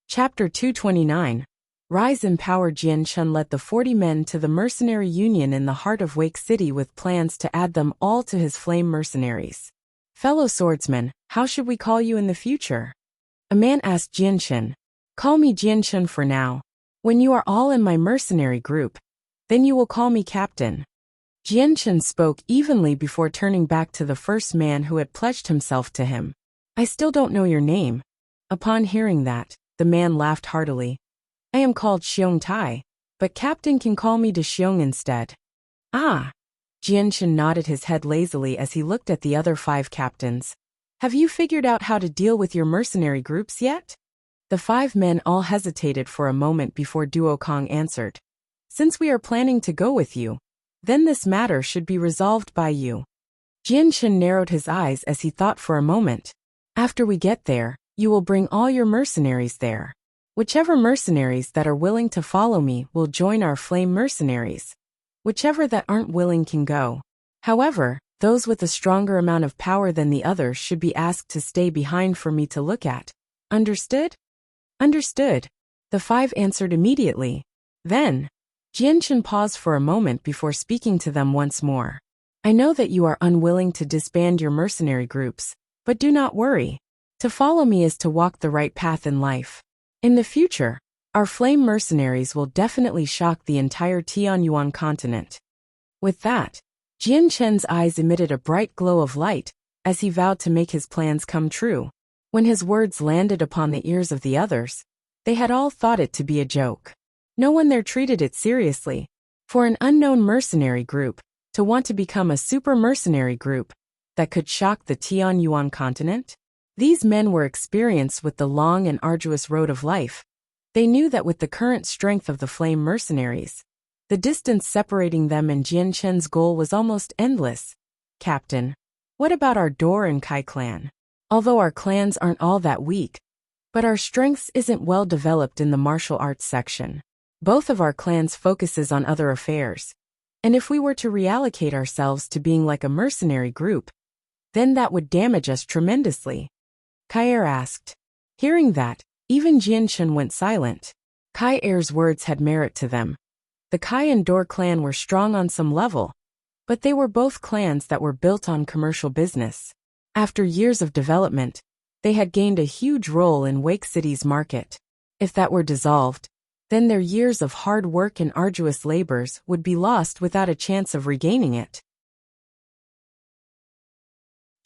Chapter 229. Rise in Power. Jian Chen led the 40 men to the mercenary union in the heart of Wake City with plans to add them all to his flame mercenaries. Fellow swordsman, how should we call you in the future? A man asked Jian Chen. Call me Jian Chen for now. When you are all in my mercenary group, then you will call me captain. Jian Chen spoke evenly before turning back to the first man who had pledged himself to him. I still don't know your name. Upon hearing that, the man laughed heartily. I am called Xiong Tai, but captain can call me De Xiong instead. Ah! Jian Chen nodded his head lazily as he looked at the other 5 captains. Have you figured out how to deal with your mercenary groups yet? The 5 men all hesitated for a moment before Duo Kong answered. Since we are planning to go with you, then this matter should be resolved by you. Jian Chen narrowed his eyes as he thought for a moment. After we get there, you will bring all your mercenaries there. Whichever mercenaries that are willing to follow me will join our flame mercenaries. Whichever that aren't willing can go. However, those with a stronger amount of power than the others should be asked to stay behind for me to look at. Understood? Understood. The 5 answered immediately. Then, Jian Chen paused for a moment before speaking to them once more. I know that you are unwilling to disband your mercenary groups, but do not worry. To follow me is to walk the right path in life. In the future, our flame mercenaries will definitely shock the entire Tianyuan continent. With that, Jian Chen's eyes emitted a bright glow of light as he vowed to make his plans come true. When his words landed upon the ears of the others, they had all thought it to be a joke. No one there treated it seriously. For an unknown mercenary group to want to become a super mercenary group that could shock the Tianyuan continent? These men were experienced with the long and arduous road of life. They knew that with the current strength of the flame mercenaries, the distance separating them and Jian Chen's goal was almost endless. Captain, what about our Dor and Kai clan? Although our clans aren't all that weak, but our strengths isn't well developed in the martial arts section. Both of our clans focuses on other affairs. And if we were to reallocate ourselves to being like a mercenary group, then that would damage us tremendously. Kai Er asked. Hearing that, even Jian Chen went silent. Kai Er's words had merit to them. The Kai and Dor clan were strong on some level, but they were both clans that were built on commercial business. After years of development, they had gained a huge role in Wake City's market. If that were dissolved, then their years of hard work and arduous labors would be lost without a chance of regaining it.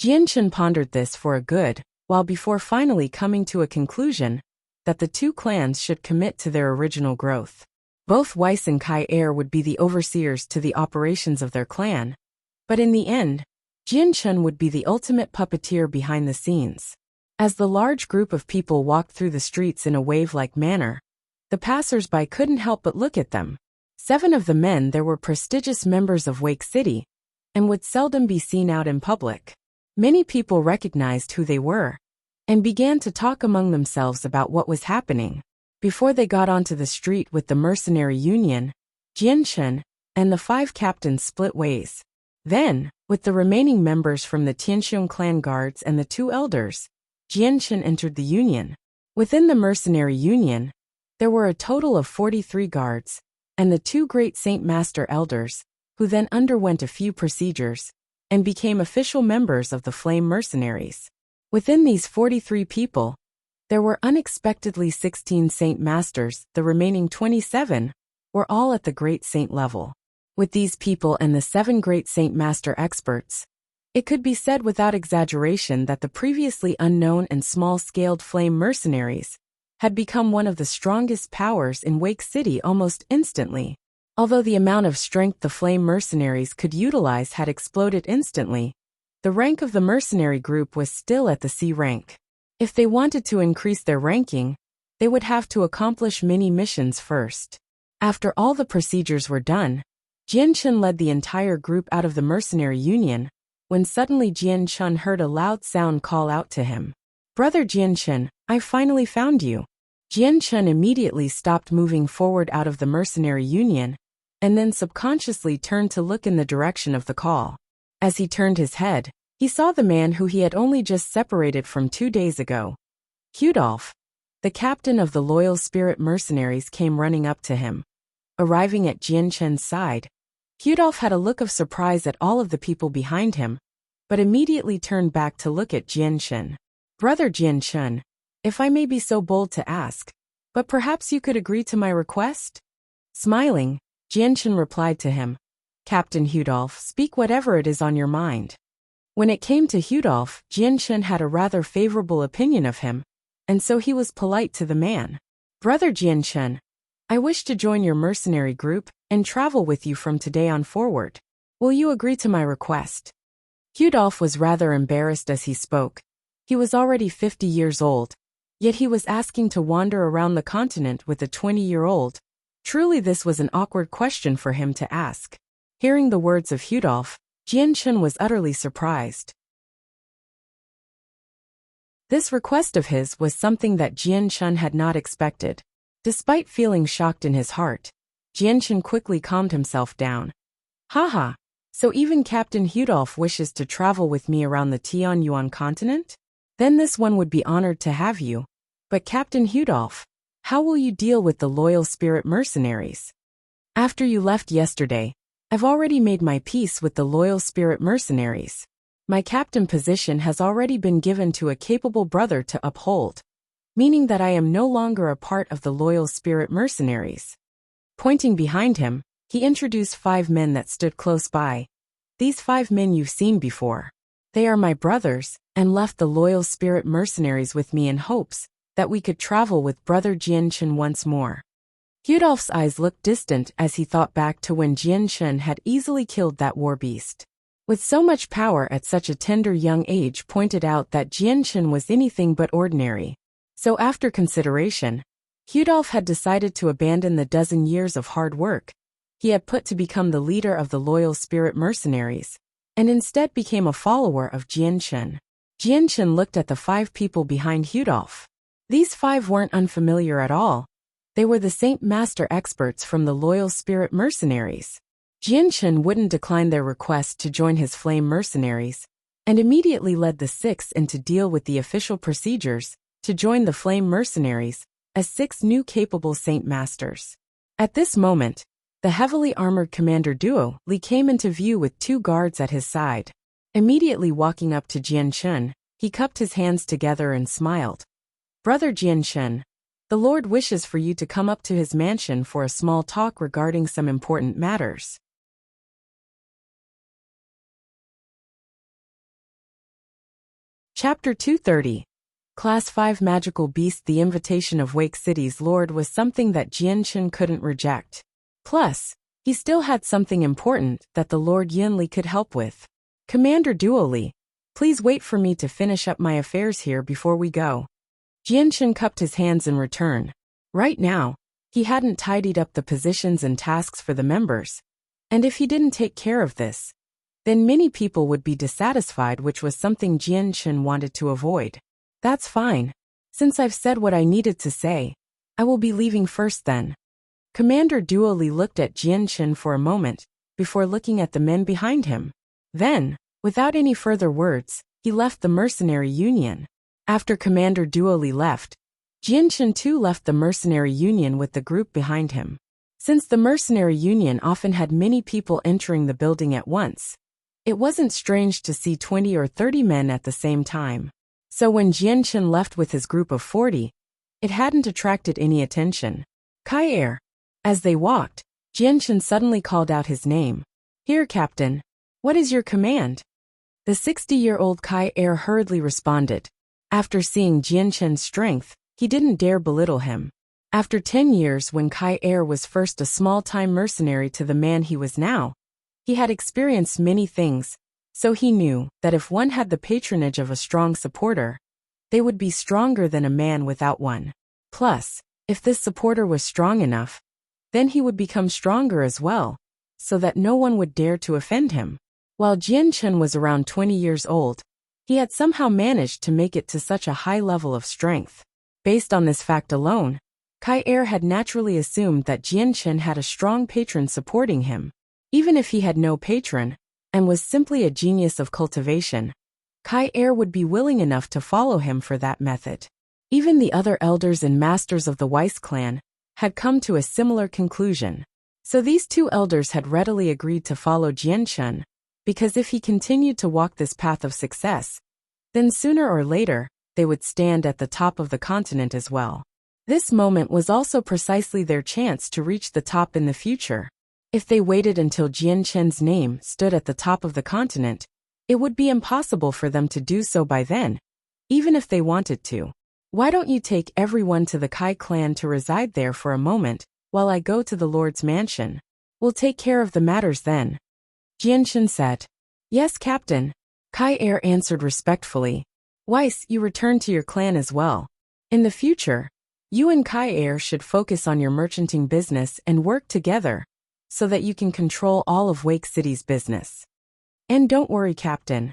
Jian Chen pondered this for a good while before finally coming to a conclusion that the 2 clans should commit to their original growth. Both Weiss and Kai Er would be the overseers to the operations of their clan, but in the end, Jian Chen would be the ultimate puppeteer behind the scenes. As the large group of people walked through the streets in a wave-like manner, the passers-by couldn't help but look at them. 7 of the men there were prestigious members of Wake City and would seldom be seen out in public. Many people recognized who they were and began to talk among themselves about what was happening. Before they got onto the street with the mercenary union, Jian Chen and the 5 captains split ways. Then, with the remaining members from the Tianxiong clan guards and the 2 elders, Jian Chen entered the union. Within the mercenary union, there were a total of 43 guards, and the 2 great Saint Master elders, who then underwent a few procedures and became official members of the Flame Mercenaries. Within these 43 people, there were unexpectedly 16 Saint Masters. The remaining 27 were all at the Great Saint level. With these people and the 7 Great Saint Master experts, It could be said without exaggeration that the previously unknown and small-scaled flame mercenaries had become one of the strongest powers in Wake City almost instantly. Although the amount of strength the flame mercenaries could utilize had exploded instantly, the rank of the mercenary group was still at the C rank. If they wanted to increase their ranking, they would have to accomplish many missions first. After all the procedures were done, Jianchen led the entire group out of the mercenary union, when suddenly Jianchen heard a loud sound call out to him. "Brother Jianchen, I finally found you." Jianchen immediately stopped moving forward out of the mercenary union, and then subconsciously turned to look in the direction of the call. As he turned his head, he saw the man who he had only just separated from 2 days ago. Hudolf, the captain of the loyal spirit mercenaries, came running up to him. Arriving at Jianchen's side, Hudolf had a look of surprise at all of the people behind him, but immediately turned back to look at Jianchen. "Brother Jianchen, if I may be so bold to ask, but perhaps you could agree to my request?" Smiling, Jianchen replied to him, "Captain Hudolf, speak whatever it is on your mind." When it came to Hudolf, Jianchen had a rather favorable opinion of him, and so he was polite to the man. "Brother Jianchen, I wish to join your mercenary group and travel with you from today on forward. Will you agree to my request?" Hudolf was rather embarrassed as he spoke. He was already 50 years old, yet he was asking to wander around the continent with a 20-year-old. Truly this was an awkward question for him to ask. Hearing the words of Hudolf, Jianchen was utterly surprised. This request of his was something that Jianchen had not expected. Despite feeling shocked in his heart, Jianchen quickly calmed himself down. "Haha, so even Captain Hudolf wishes to travel with me around the Tianyuan continent? Then this one would be honored to have you. But Captain Hudolf, how will you deal with the loyal spirit mercenaries? After you left yesterday, I've already made my peace with the loyal spirit mercenaries. My captain position has already been given to a capable brother to uphold, meaning that I am no longer a part of the loyal spirit mercenaries." Pointing behind him, he introduced 5 men that stood close by. "These 5 men you've seen before. They are my brothers, and left the loyal spirit mercenaries with me in hopes that we could travel with brother Jianchen once more." Hudolf's eyes looked distant as he thought back to when Jianchen had easily killed that war beast. With so much power at such a tender young age pointed out that Jianchen was anything but ordinary. So after consideration, Hudolf had decided to abandon the dozen years of hard work he had put to become the leader of the loyal spirit mercenaries, and instead became a follower of Jianchen. Jianchen looked at the 5 people behind Hudolf. These 5 weren't unfamiliar at all. They were the Saint Master experts from the loyal spirit mercenaries. Jianchen wouldn't decline their request to join his flame mercenaries, and immediately led the 6 in to deal with the official procedures to join the flame mercenaries as 6 new capable Saint Masters. At this moment, the heavily armored commander duo Li came into view with 2 guards at his side. Immediately walking up to Jianchen, he cupped his hands together and smiled. "Brother Jianchen, the Lord wishes for you to come up to his mansion for a small talk regarding some important matters." Chapter 230. Class 5 Magical Beast. The invitation of Wake City's Lord was something that Jianchen couldn't reject. Plus, he still had something important that the Lord Yinli could help with. "Commander Duoli, please wait for me to finish up my affairs here before we go." Jianchen cupped his hands in return. Right now, he hadn't tidied up the positions and tasks for the members, and if he didn't take care of this, then many people would be dissatisfied, which was something Jianchen wanted to avoid. "That's fine. Since I've said what I needed to say, I will be leaving first then." Commander Duoli looked at Jianchen for a moment, before looking at the men behind him. Then, without any further words, he left the mercenary union. After Commander Duoli left, Jianchen too left the mercenary union with the group behind him. Since the mercenary union often had many people entering the building at once, it wasn't strange to see 20 or 30 men at the same time. So when Jianchen left with his group of 40, it hadn't attracted any attention. "Kai-er." As they walked, Jianchen suddenly called out his name. "Here, Captain. What is your command?" The 60-year-old Kai Er hurriedly responded. After seeing Jianshen's strength, he didn't dare belittle him. After 10 years, when Kai Er was first a small-time mercenary to the man he was now, he had experienced many things, so he knew that if one had the patronage of a strong supporter, they would be stronger than a man without one. Plus, if this supporter was strong enough, then he would become stronger as well, so that no one would dare to offend him. While Jianshen was around 20 years old, he had somehow managed to make it to such a high level of strength. Based on this fact alone, Kai Er had naturally assumed that Jianshen had a strong patron supporting him. Even if he had no patron, and was simply a genius of cultivation, Kai Er would be willing enough to follow him for that method. Even the other elders and masters of the Weiss clan had come to a similar conclusion. So these two elders had readily agreed to follow Jianshen, because if he continued to walk this path of success, then sooner or later, they would stand at the top of the continent as well. This moment was also precisely their chance to reach the top in the future. If they waited until Jianshen's name stood at the top of the continent, it would be impossible for them to do so by then, even if they wanted to. Why don't you take everyone to the Kai clan to reside there for a moment, while I go to the Lord's mansion? We'll take care of the matters then. Jianshen said. Yes, Captain. Kai Er answered respectfully. Weiss, you return to your clan as well. In the future, you and Kai Er should focus on your merchanting business and work together, so that you can control all of Wake City's business. And don't worry, Captain.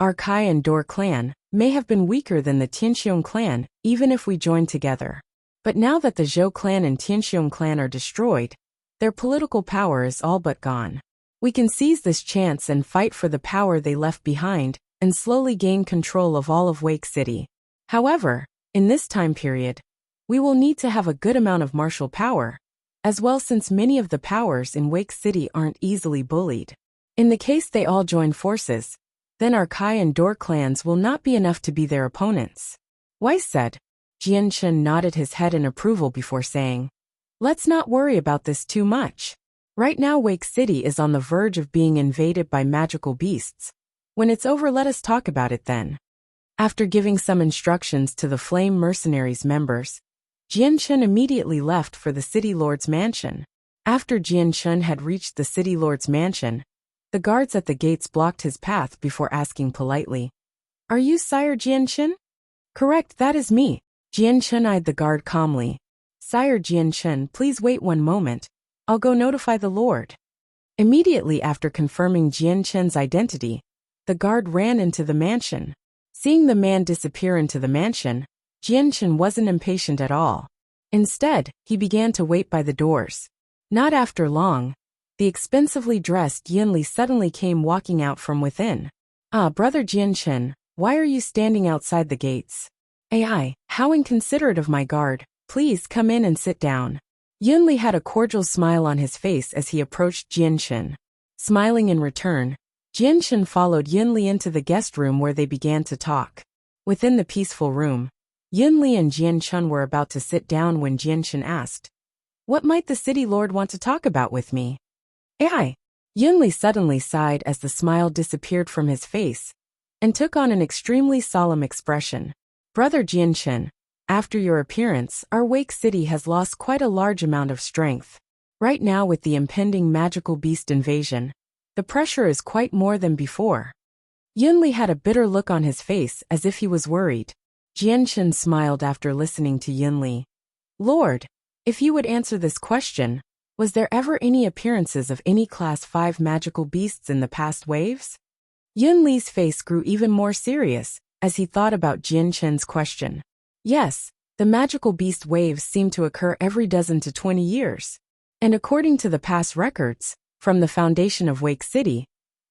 Our Kai and Dor clan may have been weaker than the Tianxiong clan, even if we joined together. But now that the Zhou clan and Tianxiong clan are destroyed, their political power is all but gone. We can seize this chance and fight for the power they left behind, and slowly gain control of all of Wake City. However, in this time period, we will need to have a good amount of martial power, as well, since many of the powers in Wake City aren't easily bullied. In the case they all join forces, then our Kai and Dor clans will not be enough to be their opponents. Weiss said. Jianshen nodded his head in approval before saying, Let's not worry about this too much. Right now Wake City is on the verge of being invaded by magical beasts. When it's over, let us talk about it then. After giving some instructions to the Flame Mercenaries members, Jianshen immediately left for the City Lord's mansion. After Jianshen had reached the City Lord's mansion, the guards at the gates blocked his path before asking politely, Are you Sire Jianshen? Correct, that is me. Jianshen eyed the guard calmly. Sire Jianshen, please wait one moment. I'll go notify the Lord. Immediately after confirming Jianshen's identity, the guard ran into the mansion. Seeing the man disappear into the mansion, Jianshen wasn't impatient at all. Instead, he began to wait by the doors. Not after long, the expensively dressed Yinli suddenly came walking out from within. Ah, Brother Jianshen, why are you standing outside the gates? Ai, how inconsiderate of my guard. Please come in and sit down. Yinli had a cordial smile on his face as he approached Jianshen. Smiling in return, Jianshen followed Yinli into the guest room where they began to talk. Within the peaceful room, Yinli and Jianshen were about to sit down when Jianshen asked, What might the city lord want to talk about with me? Ai! Yinli suddenly sighed as the smile disappeared from his face, and took on an extremely solemn expression. Brother Jianshen, after your appearance, our Wake City has lost quite a large amount of strength. Right now, with the impending magical beast invasion, the pressure is quite more than before. Yinli had a bitter look on his face as if he was worried. Jianshen smiled after listening to Yinli. Lord, if you would answer this question, was there ever any appearances of any Class 5 magical beasts in the past waves? Yinli's face grew even more serious as he thought about Jianshen's question. Yes, the magical beast waves seem to occur every dozen to 20 years. And according to the past records, from the foundation of Wake City,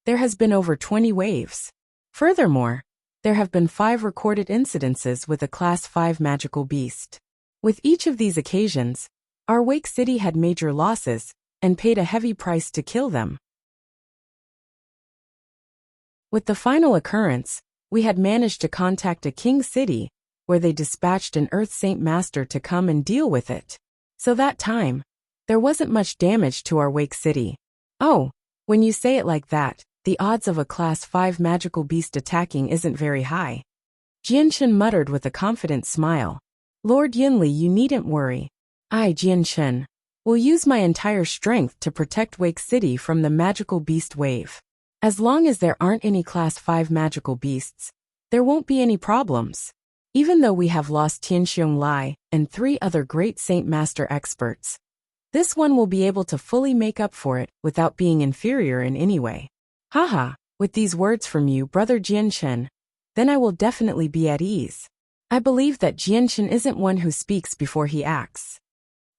there has been over 20 waves. Furthermore, there have been 5 recorded incidences with a Class 5 magical beast. With each of these occasions, our Wake City had major losses and paid a heavy price to kill them. With the final occurrence, we had managed to contact a king city, where they dispatched an Earth Saint Master to come and deal with it. So that time, there wasn't much damage to our Wake City. Oh, When you say it like that, the odds of a Class 5 magical beast attacking isn't very high. Jianchen muttered with a confident smile. Lord Yinli, you needn't worry. I, Jianchen, will use my entire strength to protect Wake City from the magical beast wave. As long as there aren't any Class 5 magical beasts, there won't be any problems. Even though we have lost Tianxiong Lai and 3 other great Saint Master experts, this one will be able to fully make up for it without being inferior in any way. Haha, with these words from you, Brother Jianchen, then I will definitely be at ease. I believe that Jianchen isn't one who speaks before he acts.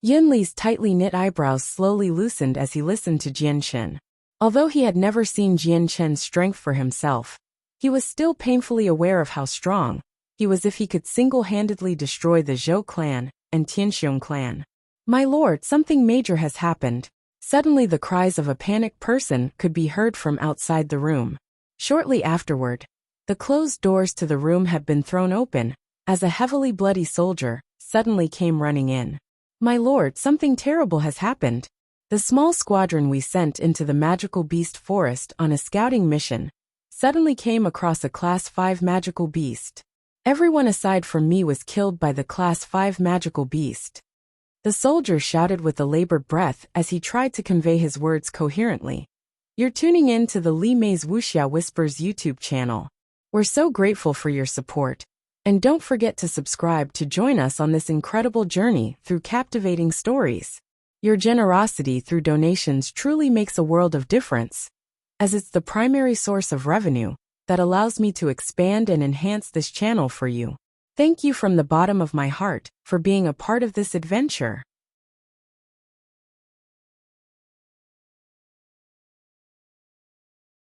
Yinli's tightly knit eyebrows slowly loosened as he listened to Jianchen. Although he had never seen Jianchen's strength for himself, he was still painfully aware of how strong he was if he could single-handedly destroy the Zhou clan and Tianxiong clan. My lord, something major has happened. Suddenly the cries of a panicked person could be heard from outside the room. Shortly afterward, the closed doors to the room had been thrown open, as a heavily bloody soldier suddenly came running in. My lord, something terrible has happened. The small squadron we sent into the magical beast forest on a scouting mission suddenly came across a Class 5 magical beast. Everyone aside from me was killed by the Class 5 magical beast. The soldier shouted with a labored breath as he tried to convey his words coherently. You're tuning in to the Li Mei's Wuxia Whispers YouTube channel. We're so grateful for your support. And don't forget to subscribe to join us on this incredible journey through captivating stories. Your generosity through donations truly makes a world of difference, as it's the primary source of revenue that allows me to expand and enhance this channel for you. Thank you from the bottom of my heart for being a part of this adventure.